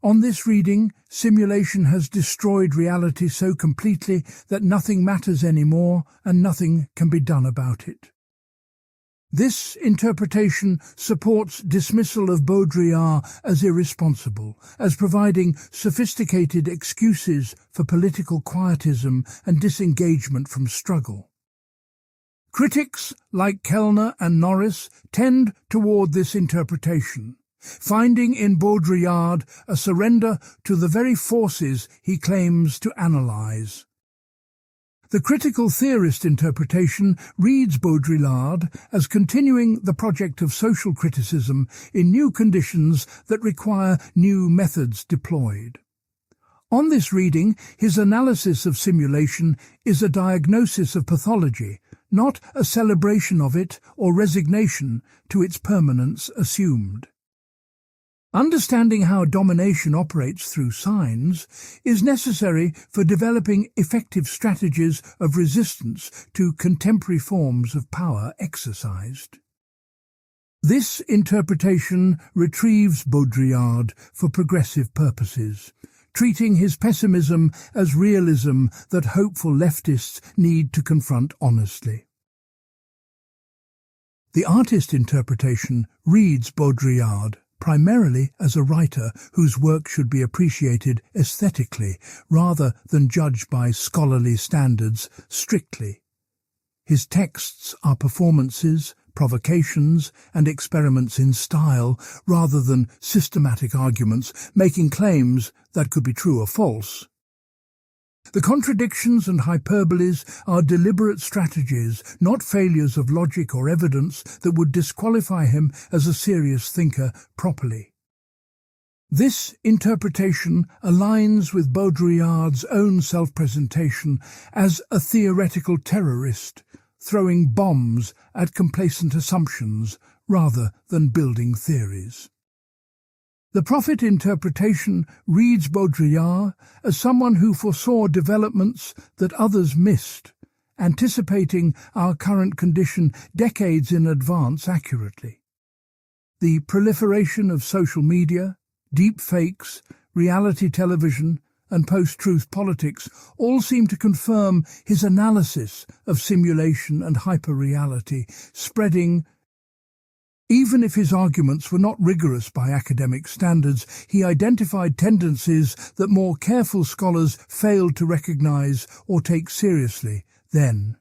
On this reading, simulation has destroyed reality so completely that nothing matters anymore and nothing can be done about it. This interpretation supports dismissal of Baudrillard as irresponsible, as providing sophisticated excuses for political quietism and disengagement from struggle. Critics like Kellner and Norris tend toward this interpretation, finding in Baudrillard a surrender to the very forces he claims to analyze. The critical theorist interpretation reads Baudrillard as continuing the project of social criticism in new conditions that require new methods deployed. On this reading, his analysis of simulation is a diagnosis of pathology, not a celebration of it or resignation to its permanence assumed. Understanding how domination operates through signs is necessary for developing effective strategies of resistance to contemporary forms of power exercised. This interpretation retrieves Baudrillard for progressive purposes, treating his pessimism as realism that hopeful leftists need to confront honestly. The artist interpretation reads Baudrillard primarily as a writer whose work should be appreciated aesthetically rather than judged by scholarly standards strictly. His texts are performances, provocations, and experiments in style rather than systematic arguments making claims that could be true or false. The contradictions and hyperboles are deliberate strategies, not failures of logic or evidence that would disqualify him as a serious thinker properly. This interpretation aligns with Baudrillard's own self-presentation as a theoretical terrorist, throwing bombs at complacent assumptions rather than building theories. The prophet interpretation reads Baudrillard as someone who foresaw developments that others missed, anticipating our current condition decades in advance accurately. The proliferation of social media, deep fakes, reality television, and post-truth politics all seem to confirm his analysis of simulation and hyperreality, spreading. Even if his arguments were not rigorous by academic standards, he identified tendencies that more careful scholars failed to recognize or take seriously then.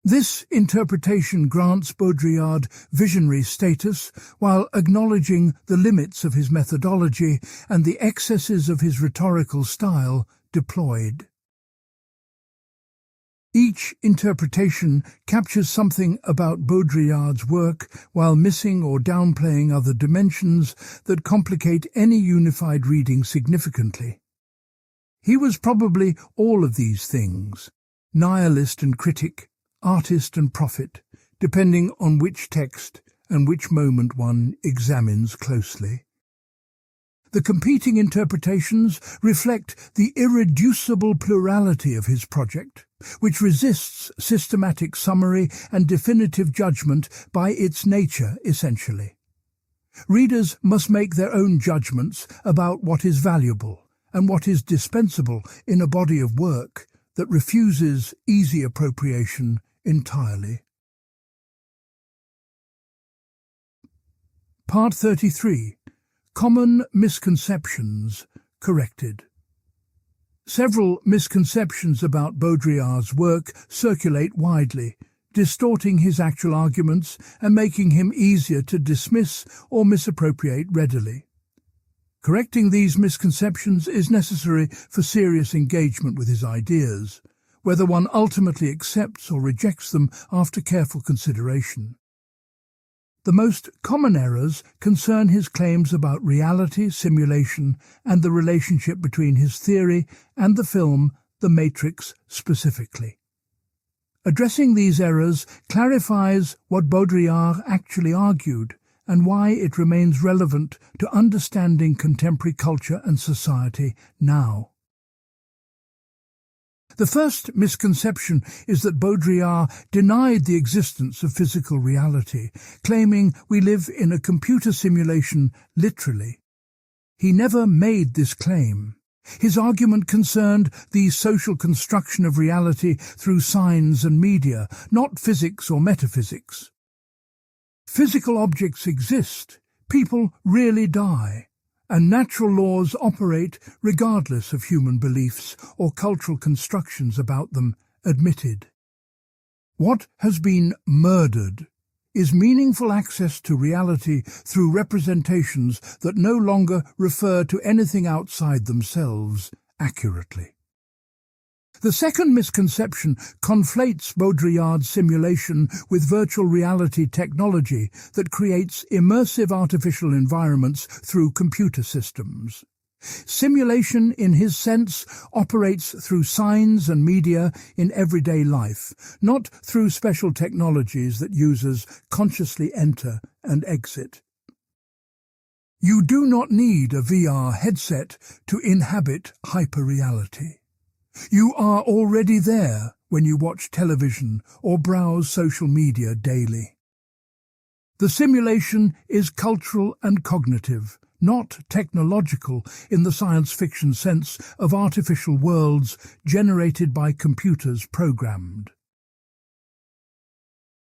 This interpretation grants Baudrillard visionary status while acknowledging the limits of his methodology and the excesses of his rhetorical style deployed. Each interpretation captures something about Baudrillard's work while missing or downplaying other dimensions that complicate any unified reading significantly. He was probably all of these things, nihilist and critic, artist and prophet, depending on which text and which moment one examines closely. The competing interpretations reflect the irreducible plurality of his project, which resists systematic summary and definitive judgment by its nature, essentially. Readers must make their own judgments about what is valuable and what is dispensable in a body of work that refuses easy appropriation entirely. Part 33. Common misconceptions corrected. Several misconceptions about Baudrillard's work circulate widely, distorting his actual arguments and making him easier to dismiss or misappropriate readily. Correcting these misconceptions is necessary for serious engagement with his ideas, whether one ultimately accepts or rejects them after careful consideration. The most common errors concern his claims about reality, simulation, and the relationship between his theory and the film The Matrix specifically. Addressing these errors clarifies what Baudrillard actually argued and why it remains relevant to understanding contemporary culture and society now. The first misconception is that Baudrillard denied the existence of physical reality, claiming we live in a computer simulation literally. He never made this claim. His argument concerned the social construction of reality through signs and media, not physics or metaphysics. Physical objects exist, people really die, and natural laws operate regardless of human beliefs or cultural constructions about them admitted. What has been murdered is meaningful access to reality through representations that no longer refer to anything outside themselves accurately. The second misconception conflates Baudrillard's simulation with virtual reality technology that creates immersive artificial environments through computer systems. Simulation, in his sense, operates through signs and media in everyday life, not through special technologies that users consciously enter and exit. You do not need a VR headset to inhabit hyperreality. You are already there when you watch television or browse social media daily. The simulation is cultural and cognitive, not technological in the science fiction sense of artificial worlds generated by computers programmed.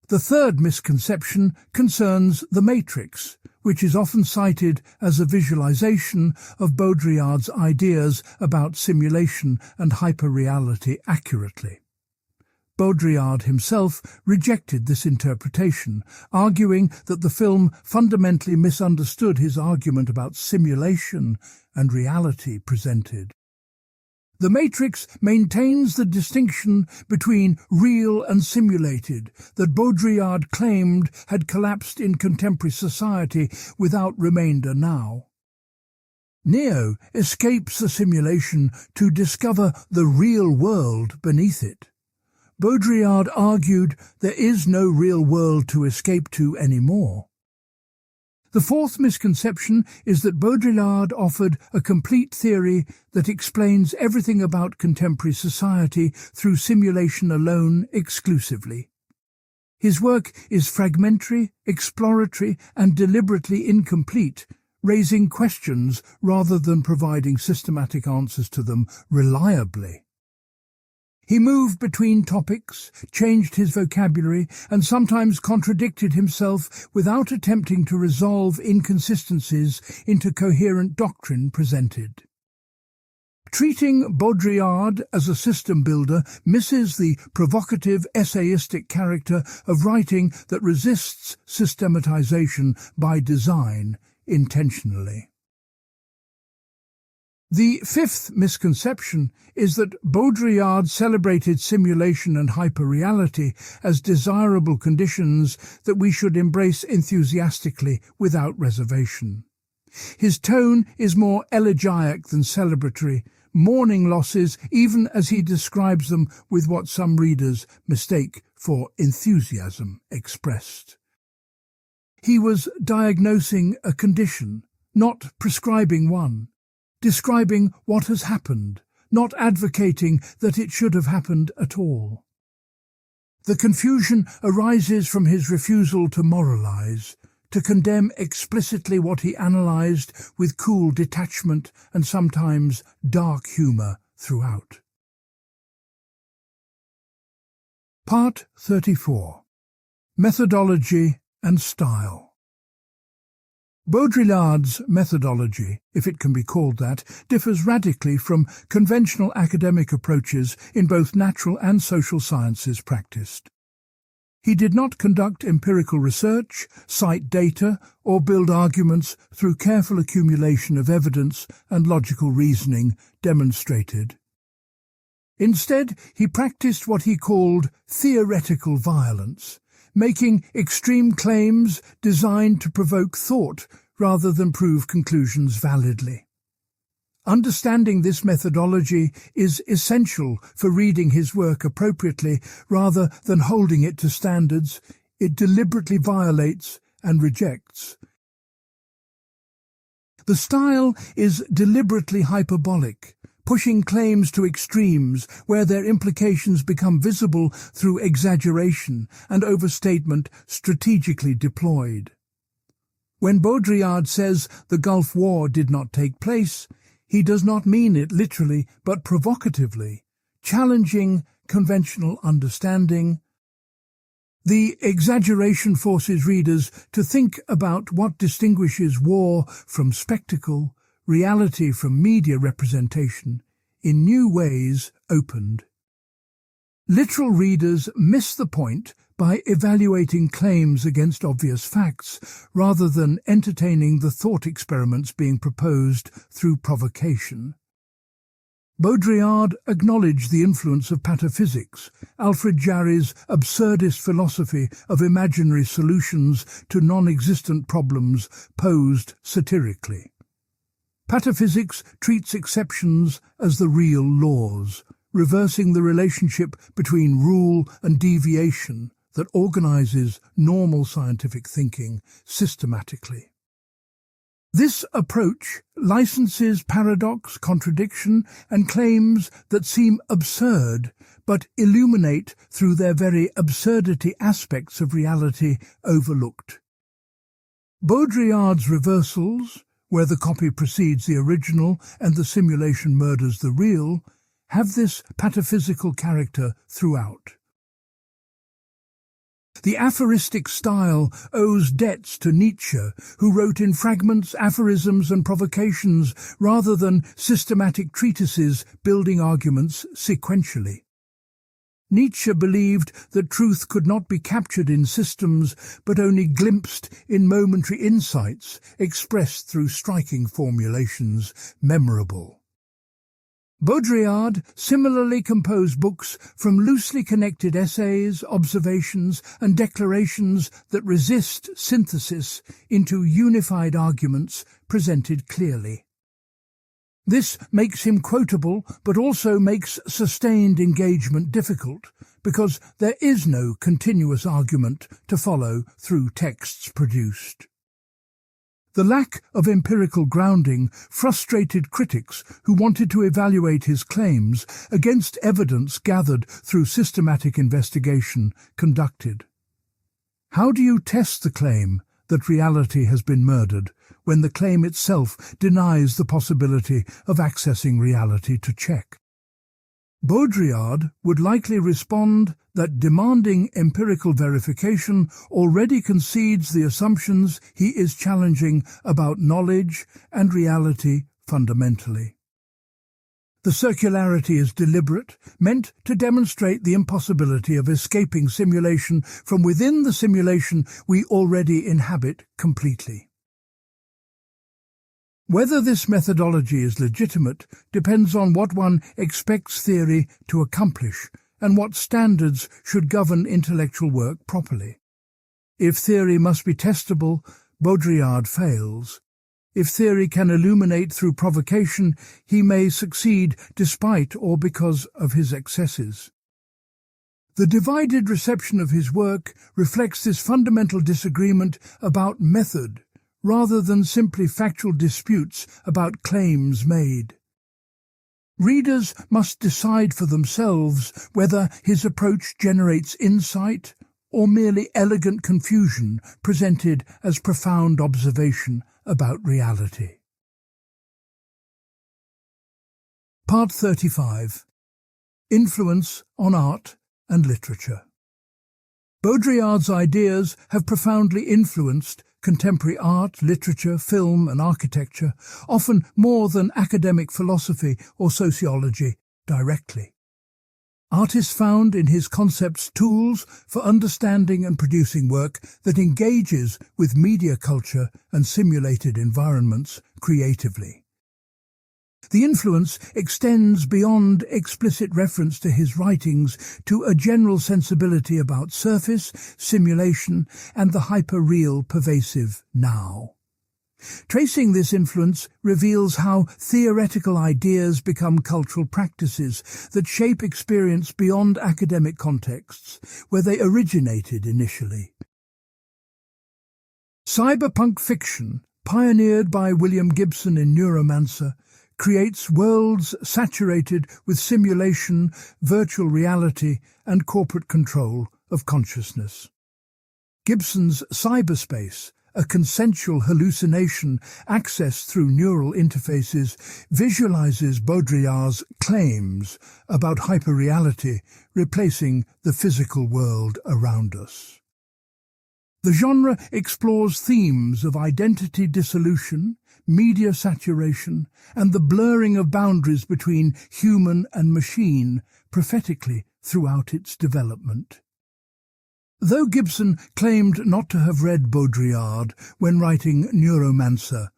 The third misconception concerns the Matrix, which is often cited as a visualization of Baudrillard's ideas about simulation and hyperreality accurately. Baudrillard himself rejected this interpretation, arguing that the film fundamentally misunderstood his argument about simulation and reality presented. The Matrix maintains the distinction between real and simulated that Baudrillard claimed had collapsed in contemporary society without remainder now. Neo escapes the simulation to discover the real world beneath it. Baudrillard argued there is no real world to escape to anymore. The fourth misconception is that Baudrillard offered a complete theory that explains everything about contemporary society through simulation alone exclusively. His work is fragmentary, exploratory, and deliberately incomplete, raising questions rather than providing systematic answers to them reliably. He moved between topics, changed his vocabulary, and sometimes contradicted himself without attempting to resolve inconsistencies into coherent doctrine presented. Treating Baudrillard as a system builder misses the provocative, essayistic character of writing that resists systematization by design intentionally. The fifth misconception is that Baudrillard celebrated simulation and hyperreality as desirable conditions that we should embrace enthusiastically without reservation. His tone is more elegiac than celebratory, mourning losses even as he describes them with what some readers mistake for enthusiasm expressed. He was diagnosing a condition, not prescribing one. Describing what has happened, not advocating that it should have happened at all. The confusion arises from his refusal to moralize, to condemn explicitly what he analyzed with cool detachment and sometimes dark humor throughout. Part 34. Methodology and Style. Baudrillard's methodology, if it can be called that, differs radically from conventional academic approaches in both natural and social sciences practiced. He did not conduct empirical research, cite data, or build arguments through careful accumulation of evidence and logical reasoning demonstrated. Instead, he practiced what he called theoretical violence, making extreme claims designed to provoke thought rather than prove conclusions validly. Understanding this methodology is essential for reading his work appropriately rather than holding it to standards it deliberately violates and rejects. The style is deliberately hyperbolic, pushing claims to extremes where their implications become visible through exaggeration and overstatement strategically deployed. When Baudrillard says the Gulf War did not take place, he does not mean it literally but provocatively, challenging conventional understanding. The exaggeration forces readers to think about what distinguishes war from spectacle, reality from media representation, in new ways opened. Literal readers miss the point by evaluating claims against obvious facts, rather than entertaining the thought experiments being proposed through provocation. Baudrillard acknowledged the influence of pataphysics, Alfred Jarry's absurdist philosophy of imaginary solutions to non-existent problems posed satirically. Pataphysics treats exceptions as the real laws, reversing the relationship between rule and deviation that organizes normal scientific thinking systematically. This approach licenses paradox, contradiction, and claims that seem absurd but illuminate through their very absurdity aspects of reality overlooked. Baudrillard's reversals, where the copy precedes the original and the simulation murders the real, have this pataphysical character throughout. The aphoristic style owes debts to Nietzsche, who wrote in fragments, aphorisms and provocations rather than systematic treatises building arguments sequentially. Nietzsche believed that truth could not be captured in systems but only glimpsed in momentary insights expressed through striking formulations memorable. Baudrillard similarly composed books from loosely connected essays, observations, and declarations that resist synthesis into unified arguments presented clearly. This makes him quotable, but also makes sustained engagement difficult, because there is no continuous argument to follow through texts produced. The lack of empirical grounding frustrated critics who wanted to evaluate his claims against evidence gathered through systematic investigation conducted. How do you test the claim that reality has been murdered when the claim itself denies the possibility of accessing reality to check? Baudrillard would likely respond that demanding empirical verification already concedes the assumptions he is challenging about knowledge and reality fundamentally. The circularity is deliberate, meant to demonstrate the impossibility of escaping simulation from within the simulation we already inhabit completely. Whether this methodology is legitimate depends on what one expects theory to accomplish and what standards should govern intellectual work properly. If theory must be testable, Baudrillard fails. If theory can illuminate through provocation, he may succeed despite or because of his excesses. The divided reception of his work reflects this fundamental disagreement about method, rather than simply factual disputes about claims made. Readers must decide for themselves whether his approach generates insight or merely elegant confusion presented as profound observation about reality. Part 35. Influence on Art and Literature. Baudrillard's ideas have profoundly influenced contemporary art, literature, film and architecture, often more than academic philosophy or sociology directly. Artists found in his concepts tools for understanding and producing work that engages with media culture and simulated environments creatively. The influence extends beyond explicit reference to his writings to a general sensibility about surface, simulation, and the hyperreal pervasive now. Tracing this influence reveals how theoretical ideas become cultural practices that shape experience beyond academic contexts, where they originated initially. Cyberpunk fiction, pioneered by William Gibson in Neuromancer, creates worlds saturated with simulation, virtual reality, and corporate control of consciousness. Gibson's cyberspace, a consensual hallucination accessed through neural interfaces, visualizes Baudrillard's claims about hyperreality replacing the physical world around us. The genre explores themes of identity dissolution, media saturation, and the blurring of boundaries between human and machine prophetically throughout its development. Though Gibson claimed not to have read Baudrillard when writing Neuromancer,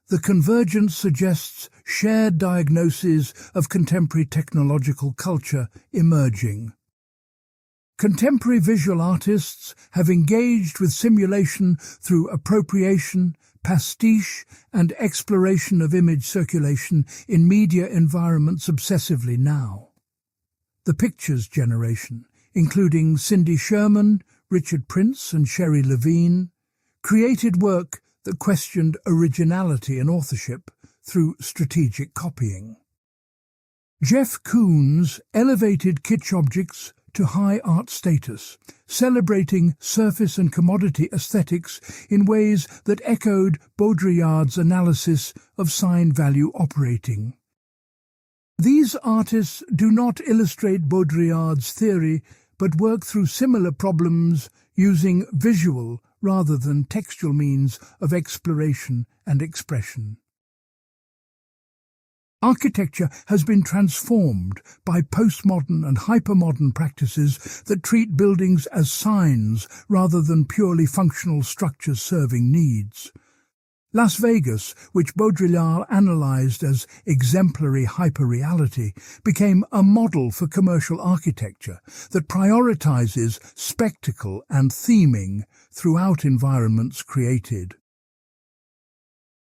the convergence suggests shared diagnoses of contemporary technological culture emerging. Contemporary visual artists have engaged with simulation through appropriation, pastiche, and exploration of image circulation in media environments obsessively now. The Pictures generation, including Cindy Sherman, Richard Prince and Sherry Levine, created work that questioned originality and authorship through strategic copying. Jeff Koons elevated kitsch objects to high art status, celebrating surface and commodity aesthetics in ways that echoed Baudrillard's analysis of sign-value operating. These artists do not illustrate Baudrillard's theory, but work through similar problems using visual rather than textual means of exploration and expression. Architecture has been transformed by postmodern and hypermodern practices that treat buildings as signs rather than purely functional structures serving needs. Las Vegas, which Baudrillard analyzed as exemplary hyperreality, became a model for commercial architecture that prioritizes spectacle and theming throughout environments created.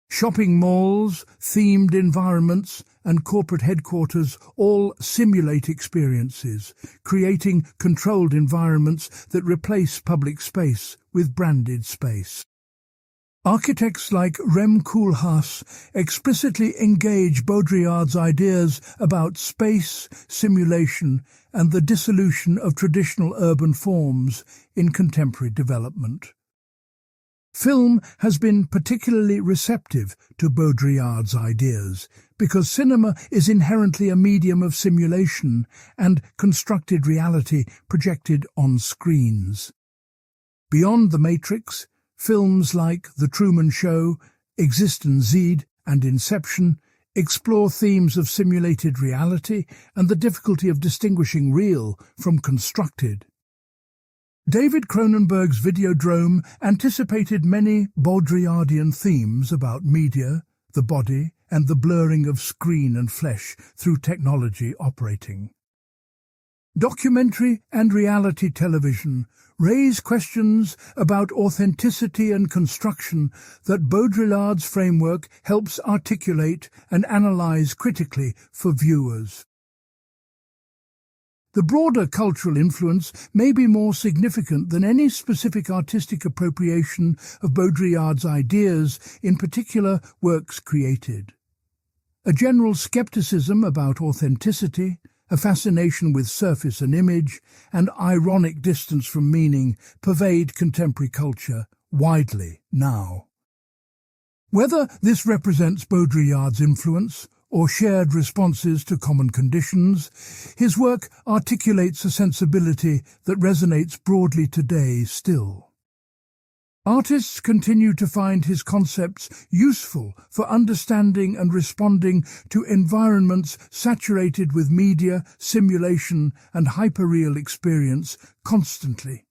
Shopping malls, themed environments, and corporate headquarters all simulate experiences, creating controlled environments that replace public space with branded space. Architects like Rem Koolhaas explicitly engage Baudrillard's ideas about space, simulation, and the dissolution of traditional urban forms in contemporary development. Film has been particularly receptive to Baudrillard's ideas because cinema is inherently a medium of simulation and constructed reality projected on screens. Beyond the Matrix, films like The Truman Show, Existenz and Inception explore themes of simulated reality and the difficulty of distinguishing real from constructed. David Cronenberg's Videodrome anticipated many Baudrillardian themes about media, the body, and the blurring of screen and flesh through technology operating. Documentary and reality television raise questions about authenticity and construction that Baudrillard's framework helps articulate and analyze critically for viewers. The broader cultural influence may be more significant than any specific artistic appropriation of Baudrillard's ideas in particular works created. A general skepticism about authenticity, a fascination with surface and image, and ironic distance from meaning pervade contemporary culture widely now. Whether this represents Baudrillard's influence or shared responses to common conditions, his work articulates a sensibility that resonates broadly today still. Artists continue to find his concepts useful for understanding and responding to environments saturated with media, simulation, and hyperreal experience constantly.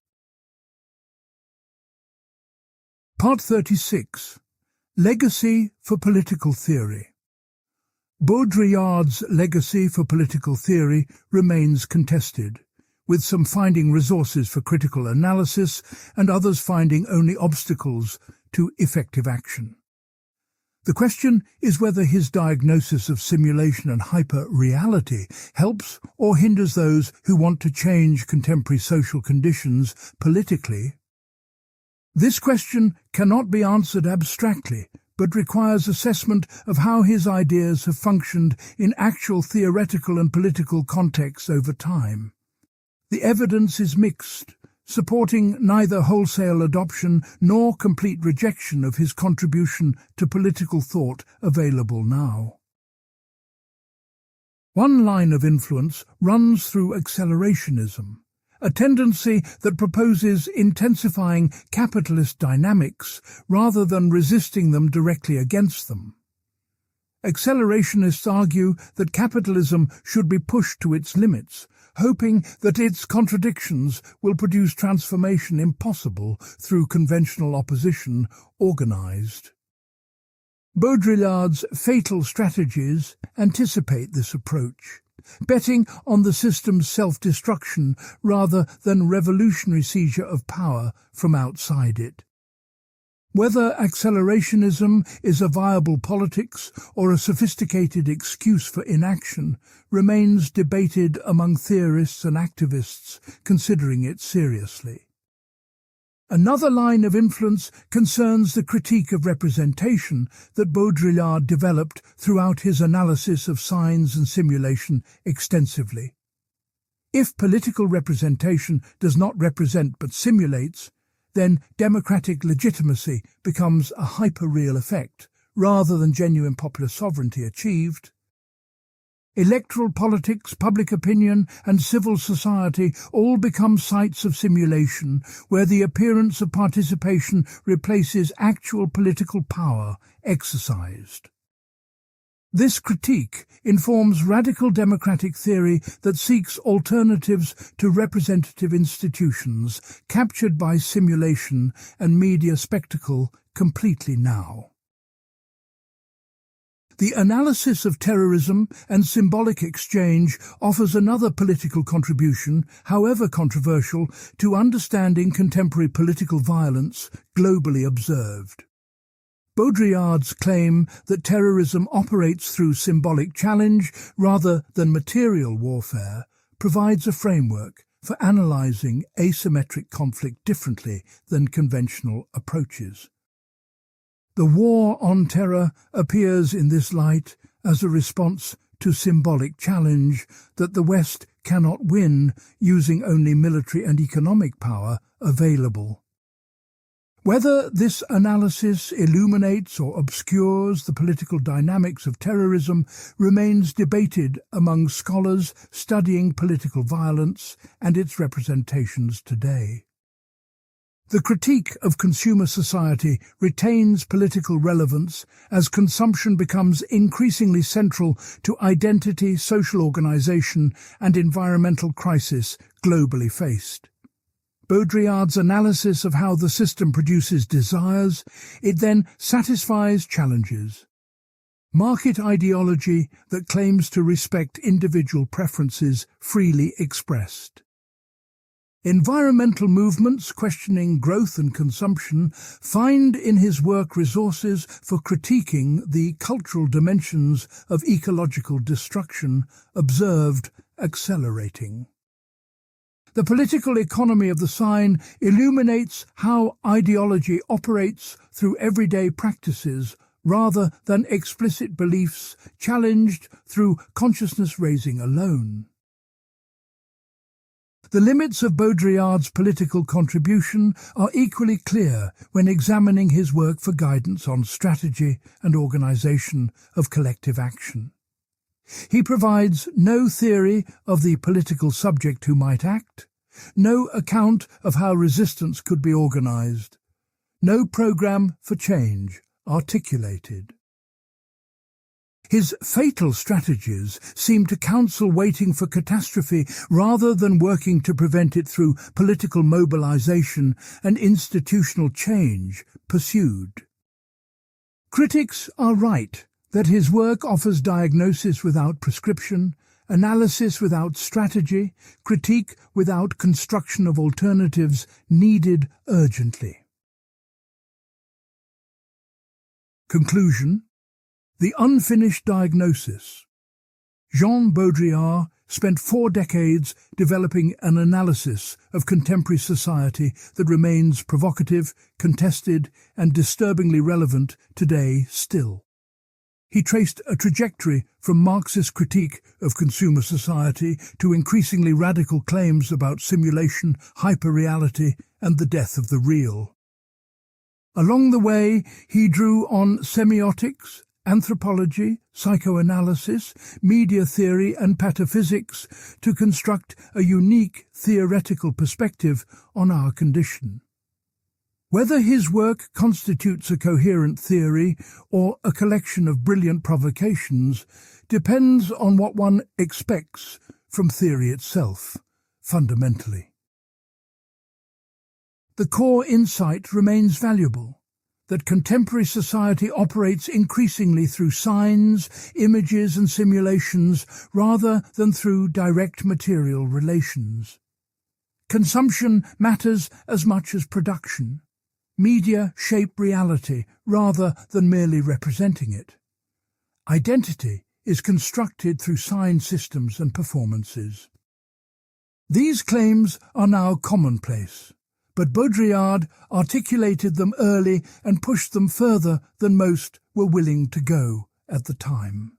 Part 36. Legacy for Political Theory. Baudrillard's legacy for political theory remains contested, with some finding resources for critical analysis and others finding only obstacles to effective action. The question is whether his diagnosis of simulation and hyperreality helps or hinders those who want to change contemporary social conditions politically. This question cannot be answered abstractly, but requires assessment of how his ideas have functioned in actual theoretical and political contexts over time. The evidence is mixed, supporting neither wholesale adoption nor complete rejection of his contribution to political thought available now. One line of influence runs through accelerationism, a tendency that proposes intensifying capitalist dynamics rather than resisting them directly against them. Accelerationists argue that capitalism should be pushed to its limits, hoping that its contradictions will produce transformation impossible through conventional opposition organized. Baudrillard's fatal strategies anticipate this approach, betting on the system's self-destruction rather than revolutionary seizure of power from outside it. Whether accelerationism is a viable politics or a sophisticated excuse for inaction remains debated among theorists and activists considering it seriously. Another line of influence concerns the critique of representation that Baudrillard developed throughout his analysis of signs and simulation extensively. If political representation does not represent but simulates, then democratic legitimacy becomes a hyperreal effect, rather than genuine popular sovereignty achieved. Electoral politics, public opinion, and civil society all become sites of simulation, where the appearance of participation replaces actual political power exercised. This critique informs radical democratic theory that seeks alternatives to representative institutions captured by simulation and media spectacle completely now. The analysis of terrorism and symbolic exchange offers another political contribution, however controversial, to understanding contemporary political violence globally observed. Baudrillard's claim that terrorism operates through symbolic challenge rather than material warfare provides a framework for analyzing asymmetric conflict differently than conventional approaches. The war on terror appears in this light as a response to symbolic challenge that the West cannot win using only military and economic power available. Whether this analysis illuminates or obscures the political dynamics of terrorism remains debated among scholars studying political violence and its representations today. The critique of consumer society retains political relevance as consumption becomes increasingly central to identity, social organization, and environmental crisis globally faced. Baudrillard's analysis of how the system produces desires, it then satisfies challenges. Market ideology that claims to respect individual preferences freely expressed. Environmental movements questioning growth and consumption find in his work resources for critiquing the cultural dimensions of ecological destruction observed accelerating. The political economy of the sign illuminates how ideology operates through everyday practices rather than explicit beliefs challenged through consciousness-raising alone. The limits of Baudrillard's political contribution are equally clear when examining his work for guidance on strategy and organization of collective action. He provides no theory of the political subject who might act, no account of how resistance could be organized, no program for change articulated. His fatal strategies seem to counsel waiting for catastrophe rather than working to prevent it through political mobilization and institutional change pursued. Critics are right that his work offers diagnosis without prescription, analysis without strategy, critique without construction of alternatives needed urgently. Conclusion: the unfinished diagnosis. Jean Baudrillard spent 4 decades developing an analysis of contemporary society that remains provocative, contested, and disturbingly relevant today still. He traced a trajectory from Marxist critique of consumer society to increasingly radical claims about simulation, hyperreality, and the death of the real. Along the way, he drew on semiotics, anthropology, psychoanalysis, media theory and pataphysics to construct a unique theoretical perspective on our condition. Whether his work constitutes a coherent theory or a collection of brilliant provocations depends on what one expects from theory itself, fundamentally. The core insight remains valuable, that contemporary society operates increasingly through signs, images and simulations rather than through direct material relations. Consumption matters as much as production. Media shape reality rather than merely representing it. Identity is constructed through sign systems and performances. These claims are now commonplace, but Baudrillard articulated them early and pushed them further than most were willing to go at the time.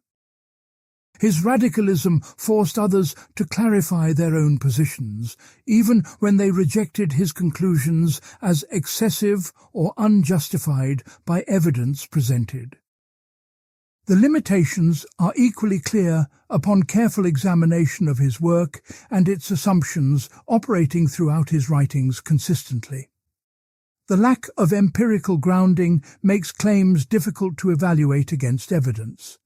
His radicalism forced others to clarify their own positions, even when they rejected his conclusions as excessive or unjustified by evidence presented. The limitations are equally clear upon careful examination of his work and its assumptions operating throughout his writings consistently. The lack of empirical grounding makes claims difficult to evaluate against evidence.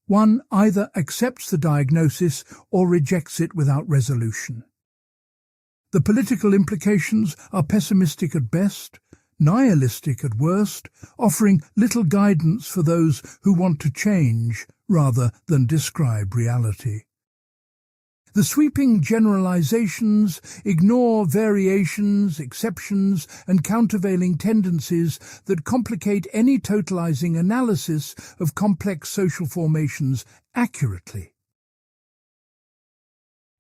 One either accepts the diagnosis or rejects it without resolution. The political implications are pessimistic at best, nihilistic at worst, offering little guidance for those who want to change rather than describe reality. The sweeping generalizations ignore variations, exceptions, and countervailing tendencies that complicate any totalizing analysis of complex social formations accurately.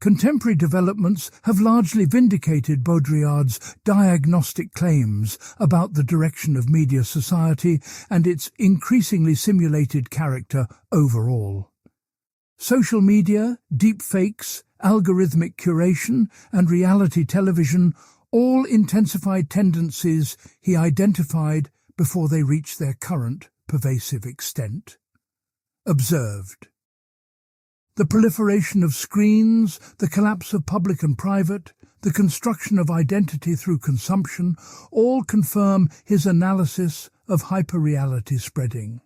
Contemporary developments have largely vindicated Baudrillard's diagnostic claims about the direction of media society and its increasingly simulated character overall. Social media, deepfakes, algorithmic curation, and reality television all intensified tendencies he identified before they reached their current pervasive extent. Observed. The proliferation of screens, the collapse of public and private, the construction of identity through consumption all confirm his analysis of hyperreality spreading.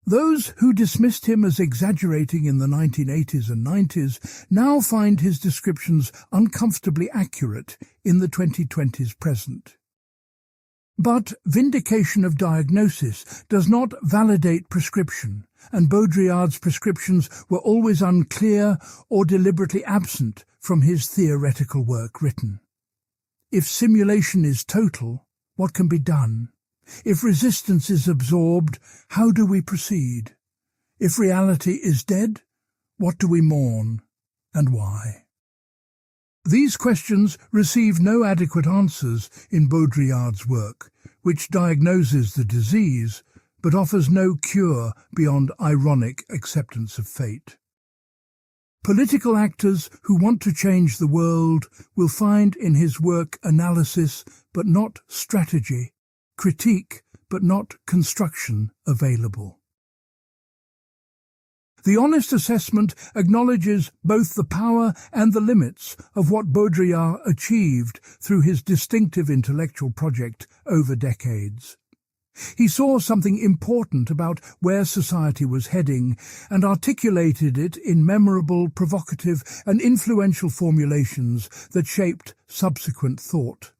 Those who dismissed him as exaggerating in the 1980s and 90s now find his descriptions uncomfortably accurate in the 2020s present. But vindication of diagnosis does not validate prescription, and Baudrillard's prescriptions were always unclear or deliberately absent from his theoretical work written. If simulation is total, what can be done? If resistance is absorbed, how do we proceed? If reality is dead, what do we mourn, and why? These questions receive no adequate answers in Baudrillard's work, which diagnoses the disease, but offers no cure beyond ironic acceptance of fate. Political actors who want to change the world will find in his work analysis but not strategy, critique but not construction available. The honest assessment acknowledges both the power and the limits of what Baudrillard achieved through his distinctive intellectual project over decades. He saw something important about where society was heading and articulated it in memorable, provocative and influential formulations that shaped subsequent thought.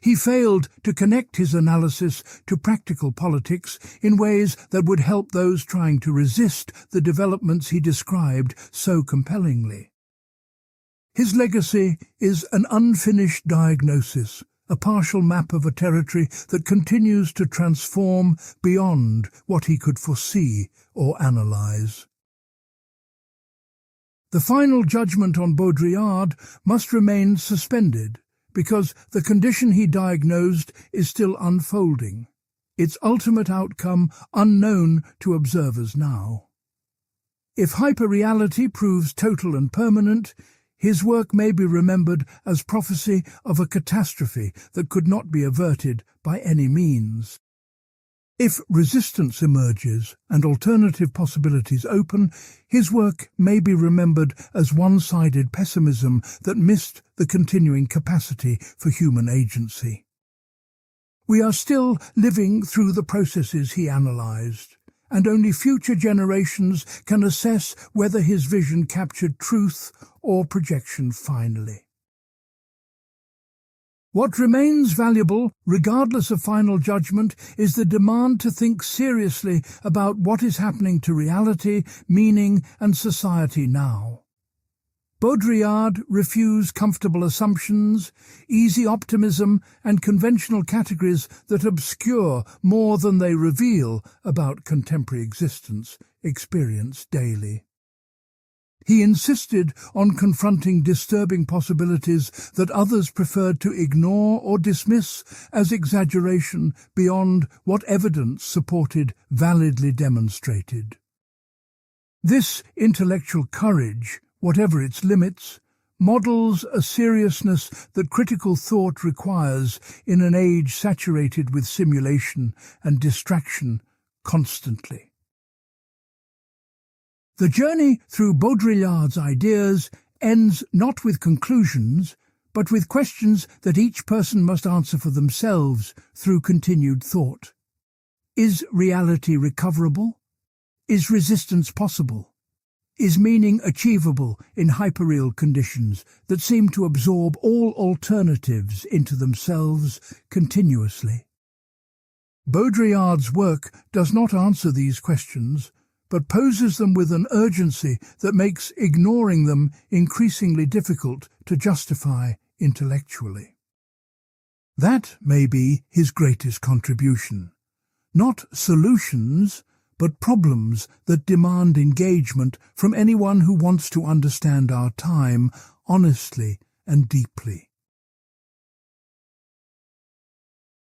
He failed to connect his analysis to practical politics in ways that would help those trying to resist the developments he described so compellingly. His legacy is an unfinished diagnosis, a partial map of a territory that continues to transform beyond what he could foresee or analyze. The final judgment on Baudrillard must remain suspended, because the condition he diagnosed is still unfolding, its ultimate outcome unknown to observers now. If hyperreality proves total and permanent, his work may be remembered as prophecy of a catastrophe that could not be averted by any means. If resistance emerges and alternative possibilities open, his work may be remembered as one-sided pessimism that missed the continuing capacity for human agency. We are still living through the processes he analyzed, and only future generations can assess whether his vision captured truth or projection finally. What remains valuable, regardless of final judgment, is the demand to think seriously about what is happening to reality, meaning, and society now. Baudrillard refused comfortable assumptions, easy optimism, and conventional categories that obscure more than they reveal about contemporary existence, experienced daily. He insisted on confronting disturbing possibilities that others preferred to ignore or dismiss as exaggeration beyond what evidence supported validly demonstrated. This intellectual courage, whatever its limits, models a seriousness that critical thought requires in an age saturated with simulation and distraction constantly. The journey through Baudrillard's ideas ends not with conclusions, but with questions that each person must answer for themselves through continued thought. Is reality recoverable? Is resistance possible? Is meaning achievable in hyperreal conditions that seem to absorb all alternatives into themselves continuously? Baudrillard's work does not answer these questions, but poses them with an urgency that makes ignoring them increasingly difficult to justify intellectually. That may be his greatest contribution. Not solutions, but problems that demand engagement from anyone who wants to understand our time honestly and deeply.